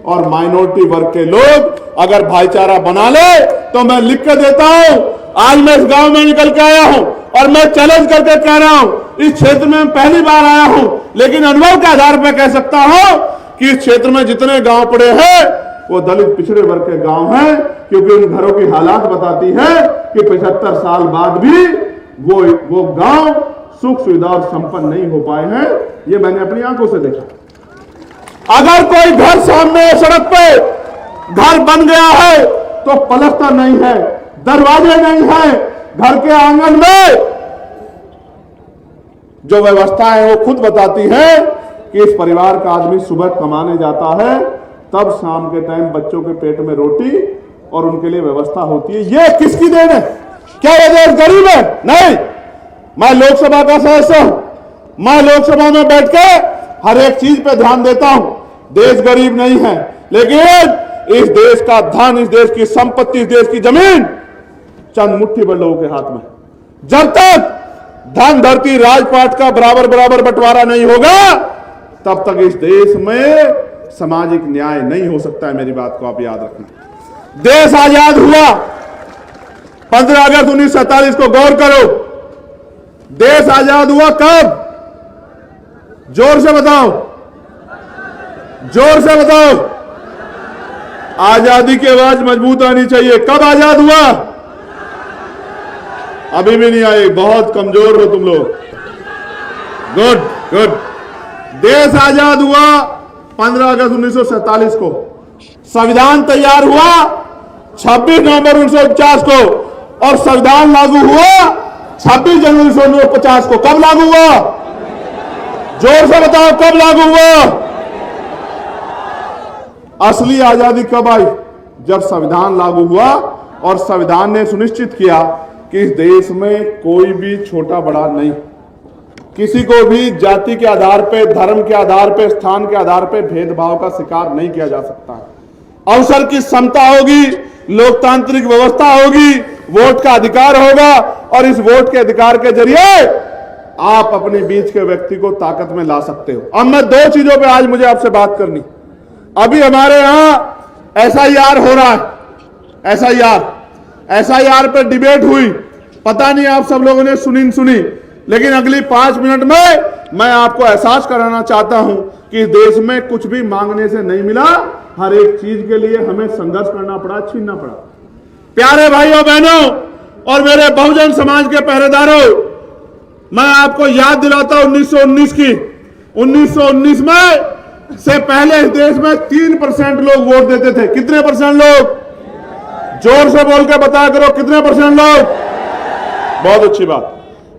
और माइनॉरिटी वर्ग के लोग अगर भाईचारा बना ले तो मैं लिख के देता हूं। आज मैं इस गांव में निकल के आया हूं और मैं चैलेंज करके कह रहा हूं, इस क्षेत्र में पहली बार आया हूं, लेकिन अनुभव के आधार पर कह सकता हूं कि इस क्षेत्र में जितने गांव पड़े हैं वो दलित पिछड़े वर्ग के गांव हैं, क्योंकि उन घरों की हालात बताती है कि 75 साल बाद भी वो गांव सुख सुविधा और संपन्न नहीं हो पाए हैं। ये मैंने अपनी आंखों से देखा। अगर कोई घर सामने सड़क पे घर बन गया है तो पलस्तर नहीं है, दरवाजे नहीं है, घर के आंगन में जो व्यवस्था है वो खुद बताती है कि इस परिवार का आदमी सुबह कमाने जाता है, तब शाम के टाइम बच्चों के पेट में रोटी और उनके लिए व्यवस्था होती है। ये किसकी देन है? क्या ये देश गरीब है? नहीं। मैं लोकसभा का सदस्य हूं, मैं लोकसभा में बैठ के हर एक चीज पे ध्यान देता हूं। देश गरीब नहीं है, लेकिन इस देश का धन, इस देश की संपत्ति, इस देश की जमीन चंद मुट्ठी भर लोगों के हाथ में। जब तक धन धरती राजपाट का बराबर बराबर बंटवारा नहीं होगा, तब तक इस देश में सामाजिक न्याय नहीं हो सकता है। मेरी बात को आप याद रखना। देश आजाद हुआ 15 अगस्त 1947 को, गौर करो। देश आजाद हुआ कब? जोर से बताओ, जोर से बताओ। आजादी की आवाज मजबूत आनी चाहिए। कब आजाद हुआ? अभी भी नहीं आई, बहुत कमजोर हो तुम लोग। Good good. देश आजाद हुआ 15 अगस्त 1947 को। संविधान तैयार हुआ 26 नवंबर 1949 को और संविधान लागू हुआ 26 जनवरी 1950 को। कब लागू हुआ? जोर से बताओ, कब लागू हुआ? असली आजादी कब आई? जब संविधान लागू हुआ और संविधान ने सुनिश्चित किया कि इस देश में कोई भी छोटा बड़ा नहीं, किसी को भी जाति के आधार पर, धर्म के आधार पर, स्थान के आधार पर भेदभाव का शिकार नहीं किया जा सकता। अवसर की समता होगी, लोकतांत्रिक व्यवस्था होगी, वोट का अधिकार होगा और इस वोट के अधिकार के जरिए आप अपने बीच के व्यक्ति को ताकत में ला सकते हो। अब मैं 2 चीजों पे आज मुझे आपसे बात करनी। अभी हमारे यहां SIR हो रहा है। SIR SIR पे डिबेट हुई, पता नहीं आप सब लोगों ने सुनी, लेकिन अगली 5 मिनट में मैं आपको एहसास कराना चाहता हूं कि इस देश में कुछ भी मांगने से नहीं मिला, हर एक चीज के लिए हमें संघर्ष करना पड़ा, छीनना पड़ा। प्यारे भाइयों बहनों और मेरे बहुजन समाज के पहरेदारों, मैं आपको याद दिलाता हूं 1919 की। 1919 में से पहले इस देश में 3% लोग वोट देते थे। कितने परसेंट लोग? जोर से बोल के बताया करो, कितने परसेंट लोग? बहुत अच्छी बात।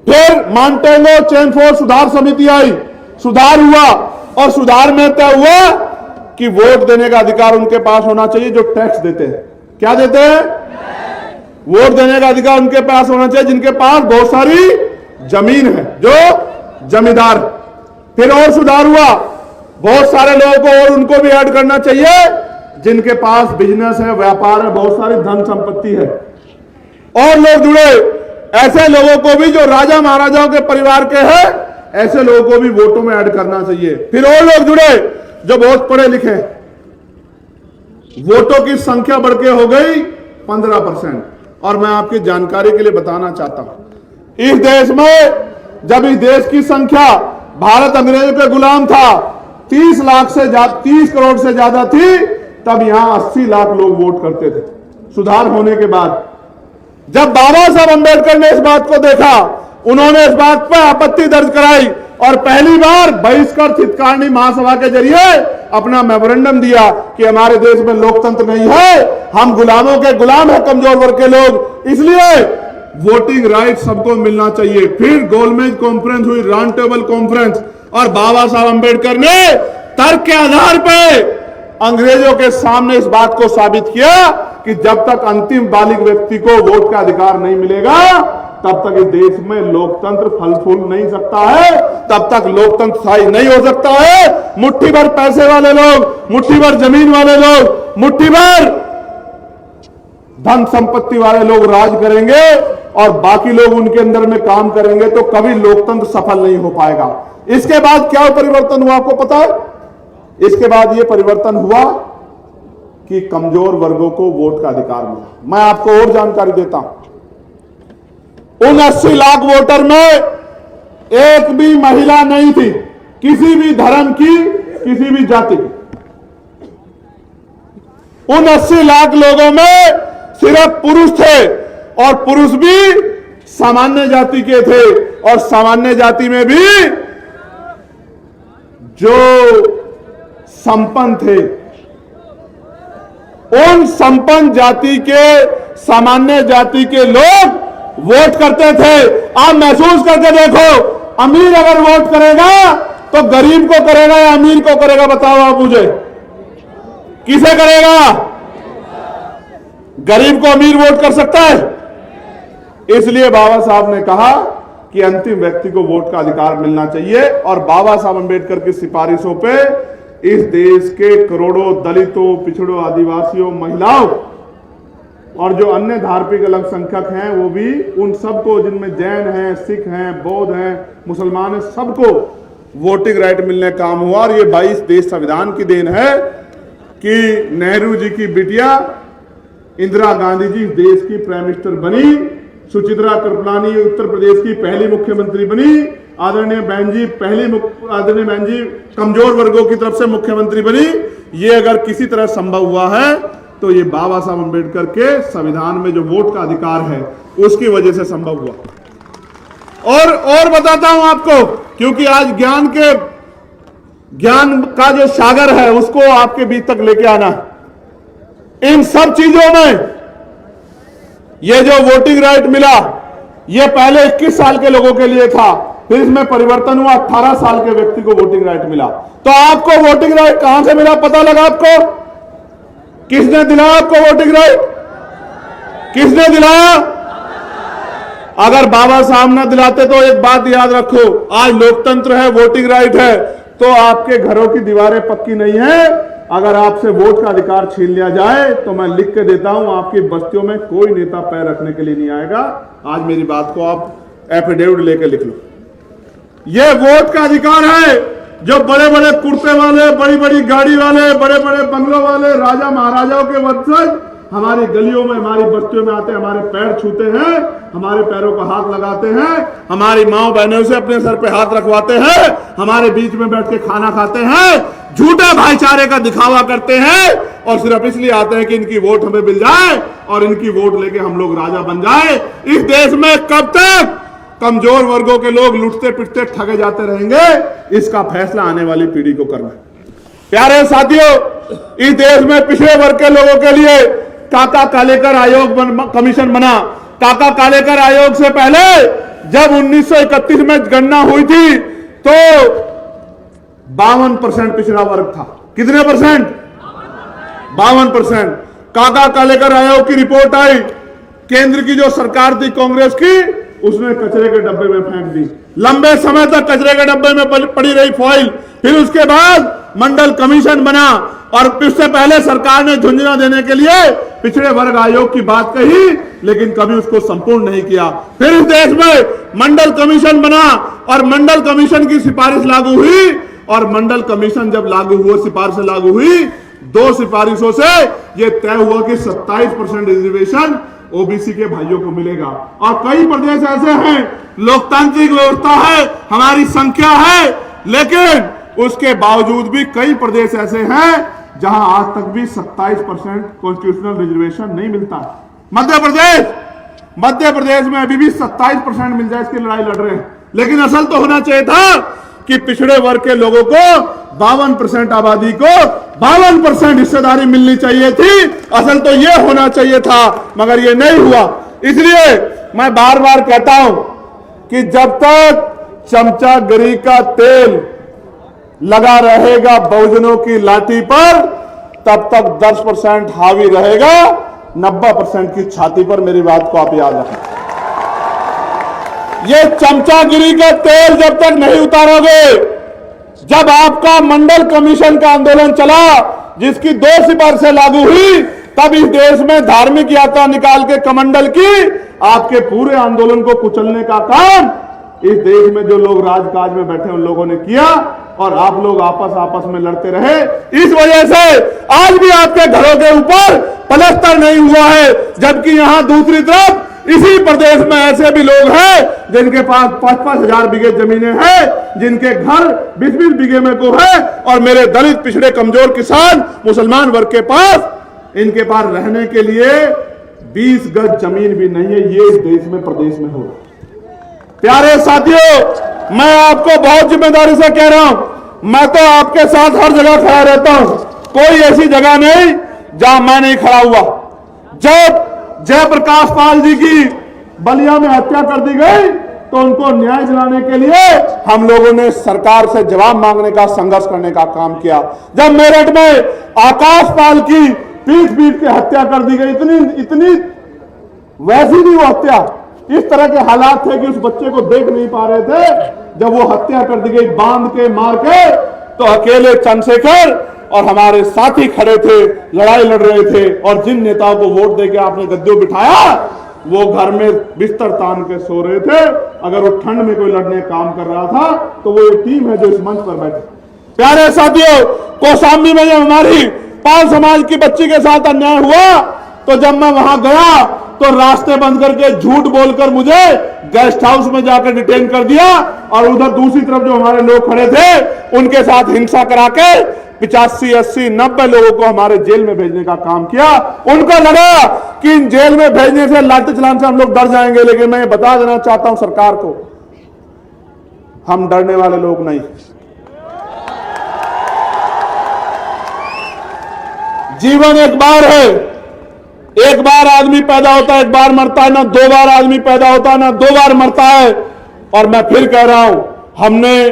फिर मांटेगो चेमफोर्ड सुधार समिति आई, सुधार हुआ और सुधार में तय हुआ कि वोट देने का अधिकार उनके पास होना चाहिए जो टैक्स देते हैं। क्या देते हैं? वोट देने का अधिकार उनके पास होना चाहिए जिनके पास बहुत सारी जमीन है, जो जमींदार। फिर और सुधार हुआ, बहुत सारे लोगों को और उनको भी ऐड करना चाहिए जिनके पास बिजनेस है, व्यापार है, बहुत सारी धन संपत्ति है। और लोग जुड़े, ऐसे लोगों को भी जो राजा महाराजाओं के परिवार के हैं, ऐसे लोगों को भी वोटों में ऐड करना चाहिए। फिर और लोग जुड़े जो बहुत पढ़े लिखे। वोटों की संख्या बढ़ के हो गई 15%। और मैं आपकी जानकारी के लिए बताना चाहता हूं, इस देश में जब इस देश की संख्या, भारत अंग्रेजों के गुलाम था, 30 लाख से 30 करोड़ से ज्यादा थी, तब यहां 80 लाख लोग वोट करते थे। सुधार होने के बाद जब बाबा साहब अंबेडकर ने इस बात को देखा, उन्होंने इस बात पर आपत्ति दर्ज कराई और पहली बार बहिष्कार हितकारिणी महासभा के जरिए अपना मेमोरेंडम दिया कि हमारे देश में लोकतंत्र नहीं है, हम गुलामों के गुलाम है, कमजोर वर्ग के लोग, इसलिए वोटिंग राइट सबको मिलना चाहिए। फिर गोलमेज कॉन्फ्रेंस हुई, राउंड टेबल कॉन्फ्रेंस, और बाबा साहब अंबेडकर ने तर्क के आधार पर अंग्रेजों के सामने इस बात को साबित किया कि जब तक अंतिम बालिग व्यक्ति को वोट का अधिकार नहीं मिलेगा, तब तक इस देश में लोकतंत्र फल फूल नहीं सकता है, तब तक लोकतंत्र स्थायी नहीं हो सकता है। मुट्ठी भर पैसे वाले लोग, मुट्ठी भर जमीन वाले लोग, मुट्ठी भर धन संपत्ति वाले लोग राज करेंगे और बाकी लोग उनके अंदर में काम करेंगे, तो कभी लोकतंत्र सफल नहीं हो पाएगा। इसके बाद क्या परिवर्तन हुआ आपको पता है? इसके बाद यह परिवर्तन हुआ कि कमजोर वर्गों को वोट का अधिकार मिला। मैं आपको और जानकारी देता हूं, उन 80 लाख वोटर में एक भी महिला नहीं थी, किसी भी धर्म की, किसी भी जाति की। उन 80 लाख लोगों में सिर्फ पुरुष थे, और पुरुष भी सामान्य जाति के थे, और सामान्य जाति में भी जो संपन्न थे। उन संपन्न जाति के, सामान्य जाति के लोग वोट करते थे। आप महसूस करके देखो, अमीर अगर वोट करेगा तो गरीब को करेगा या अमीर को करेगा? बताओ आप मुझे, किसे करेगा? गरीब को अमीर वोट कर सकता है? इसलिए बाबा साहब ने कहा कि अंतिम व्यक्ति को वोट का अधिकार मिलना चाहिए, और बाबा साहब अंबेडकर की सिफारिशों पे इस देश के करोड़ों दलितों, पिछड़ों, आदिवासियों, महिलाओं और जो अन्य धार्मिक अल्पसंख्यक हैं, वो भी, उन सबको, जिनमें जैन हैं, सिख हैं, बौद्ध हैं, मुसलमान हैं, सबको वोटिंग राइट मिलने का काम हुआ। और ये 22 देश संविधान की देन है कि नेहरू जी की बिटिया इंदिरा गांधी जी देश की प्राइम मिनिस्टर बनी, सुचित्रा कृपलानी उत्तर प्रदेश की पहली मुख्यमंत्री बनी, आदरणीय बहन जी कमजोर वर्गों की तरफ से मुख्यमंत्री बनी। ये अगर किसी तरह संभव हुआ है तो ये बाबा साहब अंबेडकर के संविधान में जो वोट का अधिकार है उसकी वजह से संभव हुआ। और बताता हूं आपको, क्योंकि आज ज्ञान का जो सागर है उसको आपके बीच तक लेके आना। इन सब चीजों में ये जो वोटिंग राइट मिला, ये पहले 21 साल के लोगों के लिए था, फिर इसमें परिवर्तन हुआ, 18 साल के व्यक्ति को वोटिंग राइट मिला। तो आपको वोटिंग राइट कहां से मिला? पता लगा आपको? किसने दिलाया आपको वोटिंग राइट? किसने दिलाया? अगर बाबा साहब ना दिलाते तो एक बात याद रखो, आज लोकतंत्र है, वोटिंग राइट है, तो आपके घरों की दीवारें पक्की नहीं है। अगर आपसे वोट का अधिकार छीन लिया जाए तो मैं लिख के देता हूं, आपकी बस्तियों में कोई नेता पैर रखने के लिए नहीं आएगा। आज मेरी बात को आप एफिडेविट लेके लिख लो। यह वोट का अधिकार है जो बड़े बड़े कुर्ते वाले, बड़ी बड़ी गाड़ी वाले, बड़े बड़े बंगलों वाले, राजा महाराजाओं के वंशज हमारी गलियों में, हमारी बस्तियों में आते हैं, हमारे पैर छूते हैं, हमारे पैरों को हाथ लगाते हैं, हमारी माँ बहनों से अपने सर पे हाथ रखवाते हैं, हमारे बीच में बैठ के खाना खाते हैं, झूठे भाईचारे का दिखावा करते हैं और सिर्फ इसलिए आते हैं कि इनकी वोट हमें मिल जाए और इनकी वोट लेके हम लोग राजा बन जाए। इस देश में कब तक कमजोर वर्गों के लोग लुटते पिटते ठगे जाते रहेंगे, इसका फैसला आने वाली पीढ़ी को करना है। प्यारे साथियों, इस देश में पिछड़े वर्ग के लोगों के लिए काका कालेकर आयोग कमीशन बना। काका कालेकर आयोग से पहले जब 1931 में गणना हुई थी तो 52% पिछड़ा वर्ग था। कितने परसेंट? 52%। काका कालेकर आयोग की रिपोर्ट आई, केंद्र की जो सरकार थी कांग्रेस की, उसने कचरे के डब्बे में फेंक दी। लंबे समय तक कचरे के डब्बे में पड़ी रही फाइल। फिर उसके बाद मंडल कमीशन बना और उससे पहले सरकार ने झुंझुनू देने के लिए पिछड़े वर्ग आयोग की बात कही, लेकिन कभी उसको संपूर्ण नहीं किया। फिर इस देश में मंडल कमीशन बना और मंडल कमीशन की सिफारिश लागू हुई और मंडल कमीशन जब लागू हुआ, सिफारिश लागू हुई, 2 सिफारिशों से यह तय हुआ कि 27% रिजर्वेशन ओबीसी के भाइयों को मिलेगा। और कई प्रदेश ऐसे हैं, लोकतांत्रिक व्यवस्था है, हमारी संख्या है, लेकिन उसके बावजूद भी कई प्रदेश ऐसे हैं जहां आज तक भी 27% कॉन्स्टिट्यूशनल रिजर्वेशन नहीं मिलता। मध्य प्रदेश में अभी भी 27% मिल जाए, इसकी लड़ाई लड़ रहे हैं। लेकिन असल तो होना चाहिए था कि पिछड़े वर्ग के लोगों को 52% आबादी को 52% हिस्सेदारी मिलनी चाहिए थी। असल तो यह होना चाहिए था, मगर यह नहीं हुआ। इसलिए मैं बार बार कहता हूं कि जब तक चमचागिरी का तेल लगा रहेगा बहुजनों की लाठी पर, तब तक 10% हावी रहेगा 90% की छाती पर। मेरी बात को आप याद रखें। ये चमचागिरी का तेल जब तक नहीं उतारोगे, जब आपका मंडल कमीशन का आंदोलन चला जिसकी 2 सिफारिशें लागू हुई, तब इस देश में धार्मिक यात्रा निकाल के कमंडल की आपके पूरे आंदोलन को कुचलने का काम इस देश में जो लोग राजकाज में बैठे उन लोगों ने किया और आप लोग आपस में लड़ते रहे। इस वजह से आज भी आपके घरों के ऊपर पलस्तर नहीं हुआ है, जबकि यहां दूसरी तरफ इसी प्रदेश में ऐसे भी लोग हैं जिनके पास 5-5 हजार बीघे जमीनें हैं, जिनके घर 20-20 बीघे में को है, और मेरे दलित पिछड़े कमजोर किसान मुसलमान वर्ग के पास इनके पास रहने के लिए 20 गज जमीन भी नहीं है। ये इस देश में प्रदेश में हो। प्यारे साथियों, मैं आपको बहुत जिम्मेदारी से कह रहा हूं, मैं तो आपके साथ हर जगह खड़ा रहता हूं। कोई ऐसी जगह नहीं जहां मैं नहीं खड़ा हुआ। जब जयप्रकाश पाल जी की बलिया में हत्या कर दी गई तो उनको न्याय दिलाने के लिए हम लोगों ने सरकार से जवाब मांगने का, संघर्ष करने का काम किया। जब मेरठ में आकाश पाल की पीट के हत्या कर दी गई, इतनी वैसी भी वो हत्या, इस तरह के हालात थे कि उस बच्चे को देख नहीं पा रहे थे। जब वो हत्या कर दी गई बांध के मार के, तो अकेले चंद्रशेखर और हमारे साथी खड़े थे, लड़ाई लड़ रहे थे। और जिन नेताओं को वोट देके आपने गद्दियों बिठाया, वो घर में बिस्तर तान के सो रहे थे। अगर वो ठंड में कोई लड़ने काम कर रहा था तो वो एक टीम है जो इस मंच पर बैठे। प्यारे साथियों, कौशाम्बी में जब हमारी पाल समाज की बच्ची के साथ अन्याय हुआ, तो जब मैं वहां गया तो रास्ते बंद करके झूठ बोलकर मुझे गेस्ट हाउस में जाकर डिटेन कर दिया, और उधर दूसरी तरफ जो हमारे लोग खड़े थे उनके साथ हिंसा करा के 85, 80, 90 लोगों को हमारे जेल में भेजने का काम किया। उनको लगा कि इन जेल में भेजने से, लाठी चलाने से हम लोग डर जाएंगे, लेकिन मैं ये बता देना चाहता हूं सरकार को, हम डरने वाले लोग नहीं। जीवन एक बार है, एक बार आदमी पैदा होता है, एक बार मरता है, ना 2 बार आदमी पैदा होता है, ना 2 बार मरता है। और मैं फिर कह रहा हूं, हमने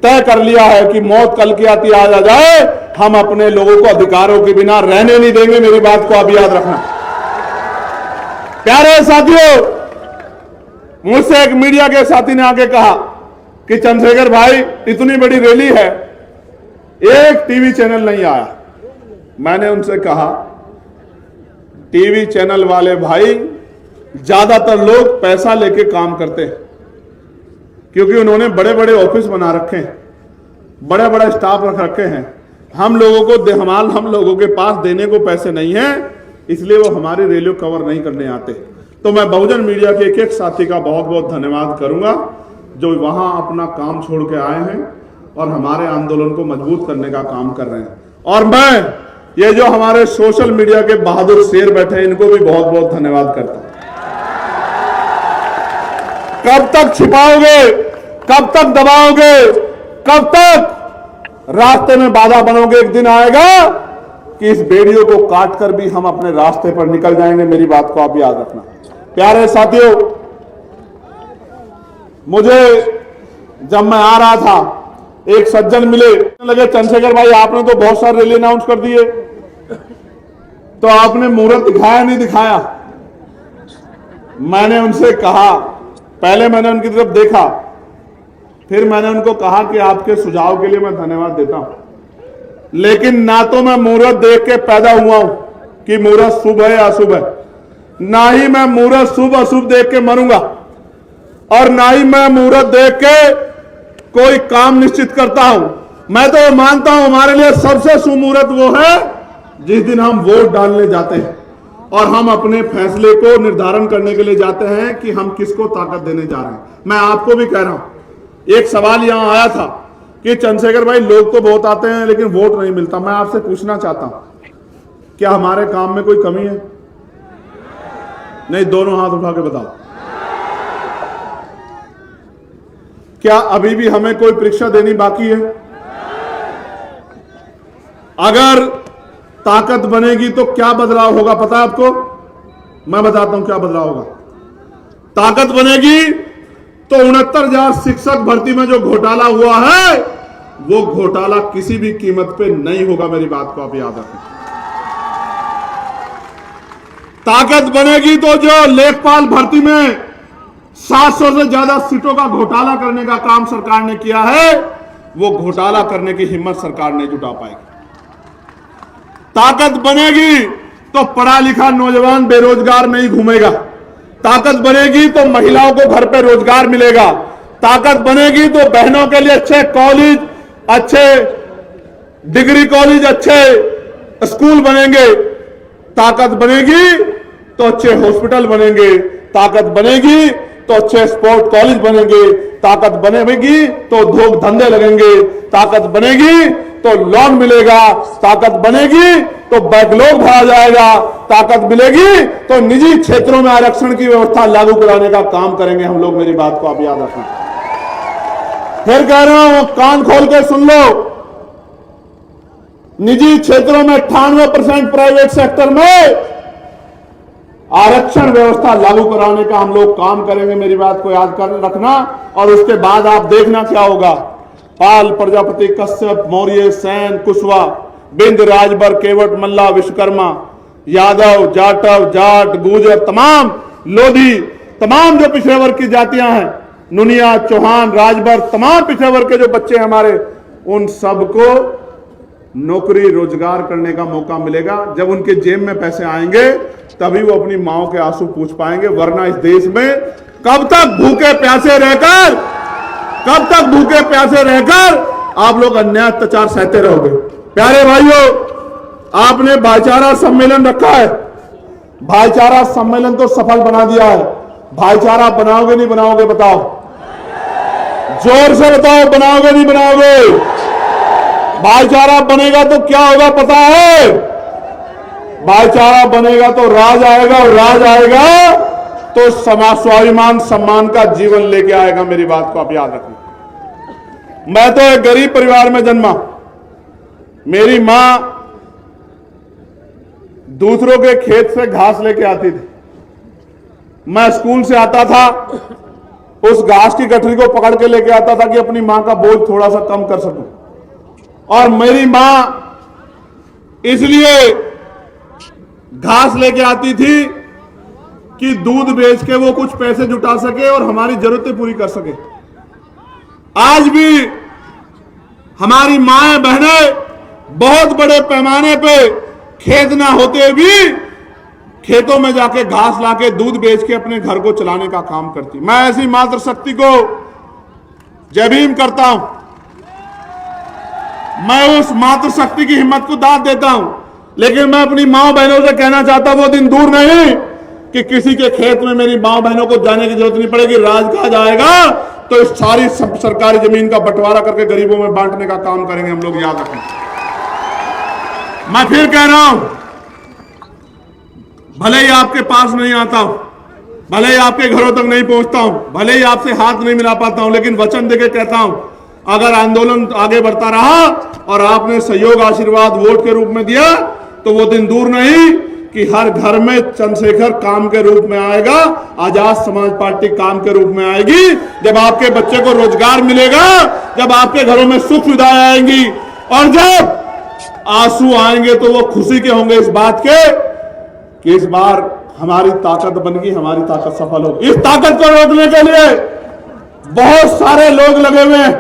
तय कर लिया है कि मौत कल की आती आज आ जाए, हम अपने लोगों को अधिकारों के बिना रहने नहीं देंगे। मेरी बात को आप याद रखना। प्यारे साथियों, मुझसे एक मीडिया के साथी ने आके कहा कि चंद्रशेखर भाई, इतनी बड़ी रैली है, एक टीवी चैनल नहीं आया। मैंने उनसे कहा, टीवी चैनल वाले भाई, ज्यादातर लोग पैसा लेके काम करते हैं, क्योंकि उन्होंने बड़े बड़े ऑफिस बना रखे हैं, बड़े बड़े स्टाफ रख रखे हैं। हम लोगों के पास देने को पैसे नहीं है, इसलिए वो हमारी रैलियों कवर नहीं करने आते। तो मैं बहुजन मीडिया के एक एक साथी का बहुत बहुत धन्यवाद करूंगा जो वहां अपना काम छोड़ के आए हैं और हमारे आंदोलन को मजबूत करने का काम कर रहे हैं। और मैं ये जो हमारे सोशल मीडिया के बहादुर शेर बैठे हैं, इनको भी बहुत बहुत धन्यवाद करता हूं। कब तक छिपाओगे, कब तक दबाओगे, कब तक रास्ते में बाधा बनोगे? एक दिन आएगा कि इस बेड़ियों को काटकर भी हम अपने रास्ते पर निकल जाएंगे। मेरी बात को आप याद रखना। प्यारे साथियों, मुझे जब मैं आ रहा था एक सज्जन मिले, लगे चंद्रशेखर भाई आपने तो बहुत सारे रैली अनाउंस कर दिए, तो आपने मुहूर्त दिखाया नहीं दिखाया। मैंने उनसे कहा, पहले मैंने उनकी तरफ देखा, फिर मैंने उनको कहा कि आपके सुझाव के लिए मैं धन्यवाद देता हूं, लेकिन ना तो मैं मुहूर्त देख के पैदा हुआ हूं कि मुहूर्त शुभ है या अशुभ है, ना ही मैं मुहूर्त शुभ अशुभ देख के मरूंगा, और ना ही मैं मुहूर्त देख के कोई काम निश्चित करता हूं। मैं तो मानता हूं हमारे लिए सबसे शुभ मुहूर्त वो है जिस दिन हम वोट डालने जाते हैं और हम अपने फैसले को निर्धारण करने के लिए जाते हैं कि हम किसको ताकत देने जा रहे हैं। मैं आपको भी कह रहा हूं, एक सवाल यहां आया था कि चंद्रशेखर भाई लोग तो बहुत आते हैं लेकिन वोट नहीं मिलता। मैं आपसे पूछना चाहता हूं, क्या हमारे काम में कोई कमी है? नहीं, दोनों हाथ उठा के बताओ। क्या अभी भी हमें कोई परीक्षा देनी बाकी है? अगर ताकत बनेगी तो क्या बदलाव होगा पता है आपको? मैं बताता हूं क्या बदलाव होगा। ताकत बनेगी तो 69,000 शिक्षक भर्ती में जो घोटाला हुआ है वो घोटाला किसी भी कीमत पे नहीं होगा। मेरी बात को आप याद रखें। ताकत बनेगी तो जो लेखपाल भर्ती में 700 से ज्यादा सीटों का घोटाला करने का काम सरकार ने किया है, वो घोटाला करने की हिम्मत सरकार नहीं जुटा पाएगी। ताकत बनेगी तो पढ़ा लिखा नौजवान बेरोजगार नहीं घूमेगा। ताकत बनेगी तो महिलाओं को घर पे रोजगार मिलेगा। ताकत बनेगी तो बहनों के लिए अच्छे कॉलेज, अच्छे डिग्री कॉलेज, अच्छे स्कूल बनेंगे। ताकत बनेगी तो अच्छे हॉस्पिटल बनेंगे। ताकत बनेगी तो अच्छे स्पोर्ट कॉलेज बनेंगे। ताकत बनेगी तो उद्योग धंधे लगेंगे। ताकत बनेगी तो लोन मिलेगा। ताकत बनेगी तो बैकलॉग भरा जाएगा। ताकत मिलेगी तो निजी क्षेत्रों में आरक्षण की व्यवस्था लागू कराने का काम करेंगे हम लोग। मेरी बात को आप याद रखना। फिर कह रहा हूं, कान खोल के सुन लो, निजी क्षेत्रों में 98%, प्राइवेट सेक्टर में आरक्षण व्यवस्था लागू कराने का हम लोग काम करेंगे। मेरी बात को याद कर रखना। और उसके बाद आप देखना क्या होगा। पाल, प्रजापति, कश्यप, मौर्य, सेन, कुशवाहा, बिंद, राजभर, केवट, मल्ला, विश्वकर्मा, यादव, जाटव, जाट, गुर्जर, तमाम लोधी, तमाम जो पिछड़े वर्ग की जातियां हैं, नुनिया, चौहान, राजभर, तमाम पिछड़े वर्ग के जो बच्चे हमारे, उन सबको नौकरी रोजगार करने का मौका मिलेगा। जब उनके जेब में पैसे आएंगे तभी वो अपनी माओ के आंसू पूछ पाएंगे। वरना इस देश में कब तक भूखे प्यासे रहकर आप लोग अन्याय अत्याचार सहते रहोगे? प्यारे भाइयों, आपने भाईचारा सम्मेलन रखा है। भाईचारा सम्मेलन तो सफल बना दिया है। भाईचारा बनाओगे नहीं बनाओगे? बताओ, जोर से बताओ, बनाओगे नहीं बनाओगे? भाईचारा बनेगा तो क्या होगा पता है? भाईचारा बनेगा तो राज आएगा, और राज आएगा तो स्वाभिमान सम्मान का जीवन लेके आएगा। मेरी बात को आप याद रखना। मैं तो एक गरीब परिवार में जन्मा। मेरी मां दूसरों के खेत से घास लेके आती थी। मैं स्कूल से आता था, उस घास की गठरी को पकड़ के लेके आता था कि अपनी मां का बोझ थोड़ा सा कम कर सकूं। और मेरी मां इसलिए घास लेके आती थी कि दूध बेच के वो कुछ पैसे जुटा सके और हमारी जरूरतें पूरी कर सके। आज भी हमारी माएं बहनें बहुत बड़े पैमाने पे खेत ना होते भी खेतों में जाके घास लाके दूध बेच के अपने घर को चलाने का काम करती। मैं ऐसी मातृशक्ति को जय भीम करता हूं। मैं उस मातृशक्ति की हिम्मत को दाद देता हूं लेकिन मैं अपनी माँ बहनों से कहना चाहता हूं, वो दिन दूर नहीं कि किसी के खेत में मेरी माँ बहनों को जाने की जरूरत नहीं पड़ेगी। राजकाज आएगा तो इस सारी सरकारी जमीन का बंटवारा करके गरीबों में बांटने का काम करेंगे हम लोग, याद रखें। मैं फिर कह रहा हूं, भले ही आपके पास नहीं आता हूं, भले ही आपके घरों तक नहीं पहुंचता हूं, भले ही आपसे हाथ नहीं मिला पाता हूं, लेकिन वचन देके कहता हूं, अगर आंदोलन आगे बढ़ता रहा और आपने सहयोग आशीर्वाद वोट के रूप में दिया तो वो दिन दूर नहीं कि हर घर में चंद्रशेखर काम के रूप में आएगा, आजाद समाज पार्टी काम के रूप में आएगी। जब आपके बच्चे को रोजगार मिलेगा, जब आपके घरों में सुख सुविधाएं आएंगी और जब आंसू आएंगे तो वो खुशी के होंगे इस बात के कि इस बार हमारी ताकत बन गई, हमारी ताकत सफल होगी। इस ताकत को रोकने के लिए बहुत सारे लोग लगे हुए हैं,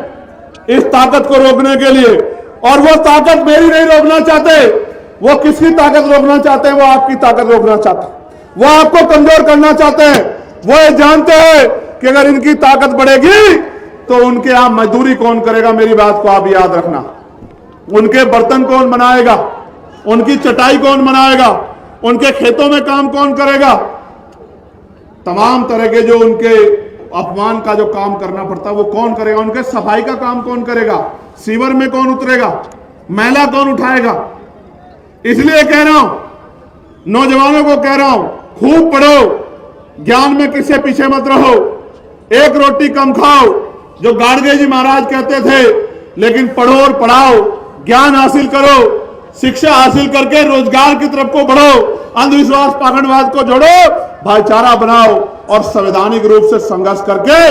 इस ताकत को रोकने के लिए, और वो ताकत मेरी नहीं रोकना चाहते। वो किसकी ताकत रोकना चाहते हैं? वो आपकी ताकत रोकना चाहते हैं, वो आपको कमजोर करना चाहते हैं। वो ये जानते हैं कि अगर इनकी ताकत बढ़ेगी तो उनके यहां मजदूरी कौन करेगा। मेरी बात को आप याद रखना, उनके बर्तन कौन बनाएगा, उनकी चटाई कौन बनाएगा, उनके खेतों में काम कौन करेगा, तमाम तरह के जो उनके अपमान का जो काम करना पड़ता है वो कौन करेगा, उनके सफाई का काम कौन करेगा, सीवर में कौन उतरेगा, मैला कौन उठाएगा। इसलिए कह रहा हूं, नौजवानों को कह रहा हूं, खूब पढ़ो, ज्ञान में किससे पीछे मत रहो, एक रोटी कम खाओ जो गाडगे जी महाराज कहते थे, लेकिन पढ़ो और पढ़ाओ, ज्ञान हासिल करो, शिक्षा हासिल करके रोजगार की तरफ को बढ़ो, अंधविश्वास पाखंडवाद को जोड़ो, भाईचारा बनाओ और संवैधानिक रूप से संघर्ष करके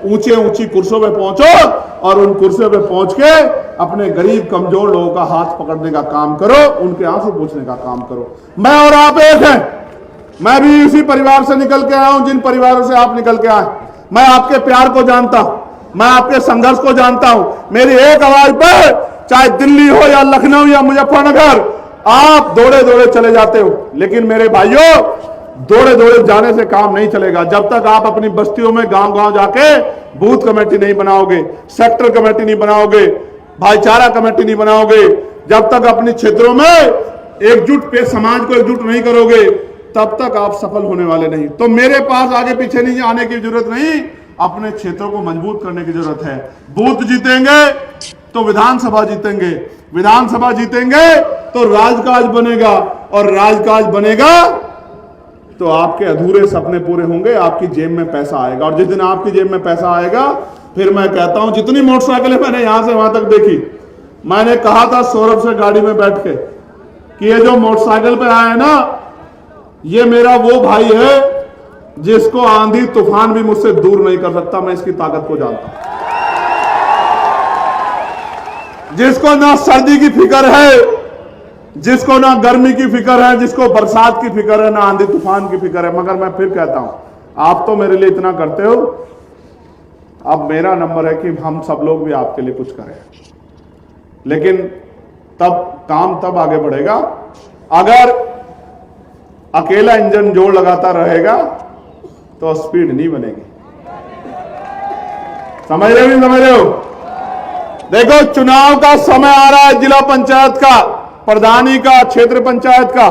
ऊंचे ऊंची कुर्सियों पे पहुंचो और उन कुर्सियों पे पहुंच के अपने गरीब कमजोर लोगों का हाथ पकड़ने का काम करो, उनके आंसू पूछने का काम करो। मैं और आप एक हैं, मैं भी इसी परिवार से निकल के आया हूं जिन परिवारों से आप निकल के आए। मैं आपके प्यार को जानता हूं, मैं आपके संघर्ष को जानता हूं। मेरी एक आवाज पर चाहे दिल्ली हो या लखनऊ या मुजफ्फरनगर, आप दौड़े दौड़े चले जाते हो, लेकिन मेरे भाइयों दौड़े दौड़े जाने से काम नहीं चलेगा। जब तक आप अपनी बस्तियों में गांव गांव जाके बूथ कमेटी नहीं बनाओगे, सेक्टर कमेटी नहीं बनाओगे, भाईचारा कमेटी नहीं बनाओगे, जब तक अपने क्षेत्रों में एकजुट पे समाज को एकजुट नहीं करोगे, तब तक आप सफल होने वाले नहीं। तो मेरे पास आगे पीछे नहीं आने की जरूरत नहीं, अपने क्षेत्रों को मजबूत करने की जरूरत है। बूथ जीतेंगे तो विधानसभा जीतेंगे, विधानसभा जीतेंगे तो राजकाज बनेगा, और राजकाज बनेगा तो आपके अधूरे सपने पूरे होंगे, आपकी जेब में पैसा आएगा। और जिस दिन आपकी जेब में पैसा आएगा, फिर मैं कहता हूं, जितनी मोटरसाइकिलें मैंने यहां से वहां तक देखी, मैंने कहा था सौरभ से गाड़ी में बैठ के कि ये जो मोटरसाइकिल पे आया है ना, ये मेरा वो भाई है जिसको आंधी तूफान भी मुझसे दूर नहीं कर सकता। मैं इसकी ताकत को जानता हूं, जिसको ना सर्दी की फिक्र है, जिसको ना गर्मी की फिक्र है, जिसको बरसात की फिक्र है, ना आंधी तूफान की फिक्र है। मगर मैं फिर कहता हूं, आप तो मेरे लिए इतना करते हो, अब मेरा नंबर है कि हम सब लोग भी आपके लिए कुछ करें। लेकिन तब काम तब आगे बढ़ेगा अगर अकेला इंजन जोर लगाता रहेगा तो स्पीड नहीं बनेगी। समझ रहे हो नहीं समझ रहे हो? देखो, चुनाव का समय आ रहा है, जिला पंचायत का, प्रधानी का, क्षेत्र पंचायत का।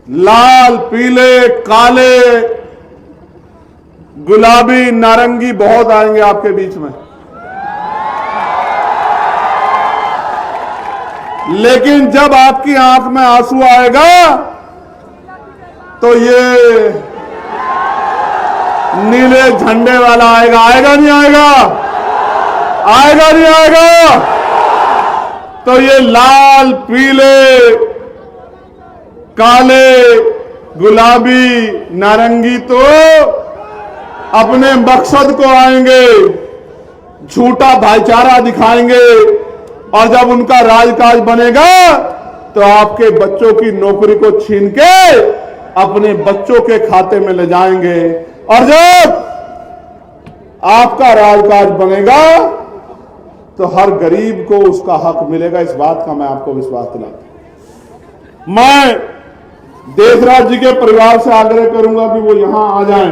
लाल, पीले, काले, गुलाबी, नारंगी बहुत आएंगे आपके बीच में, लेकिन जब आपकी आंख में आंसू आएगा तो ये नीले झंडे वाला आएगा। आएगा नहीं आएगा? आएगा नहीं आएगा? तो ये लाल, पीले, काले, गुलाबी, नारंगी तो अपने मकसद को आएंगे, झूठा भाईचारा दिखाएंगे, और जब उनका राजकाज बनेगा तो आपके बच्चों की नौकरी को छीन के अपने बच्चों के खाते में ले जाएंगे। और जब आपका राजकाज बनेगा तो हर गरीब को उसका हक मिलेगा। इस बात का मैं आपको विश्वास दिलाता हूं। मैं देशराज जी के परिवार से आग्रह करूंगा कि वो यहां आ जाएं।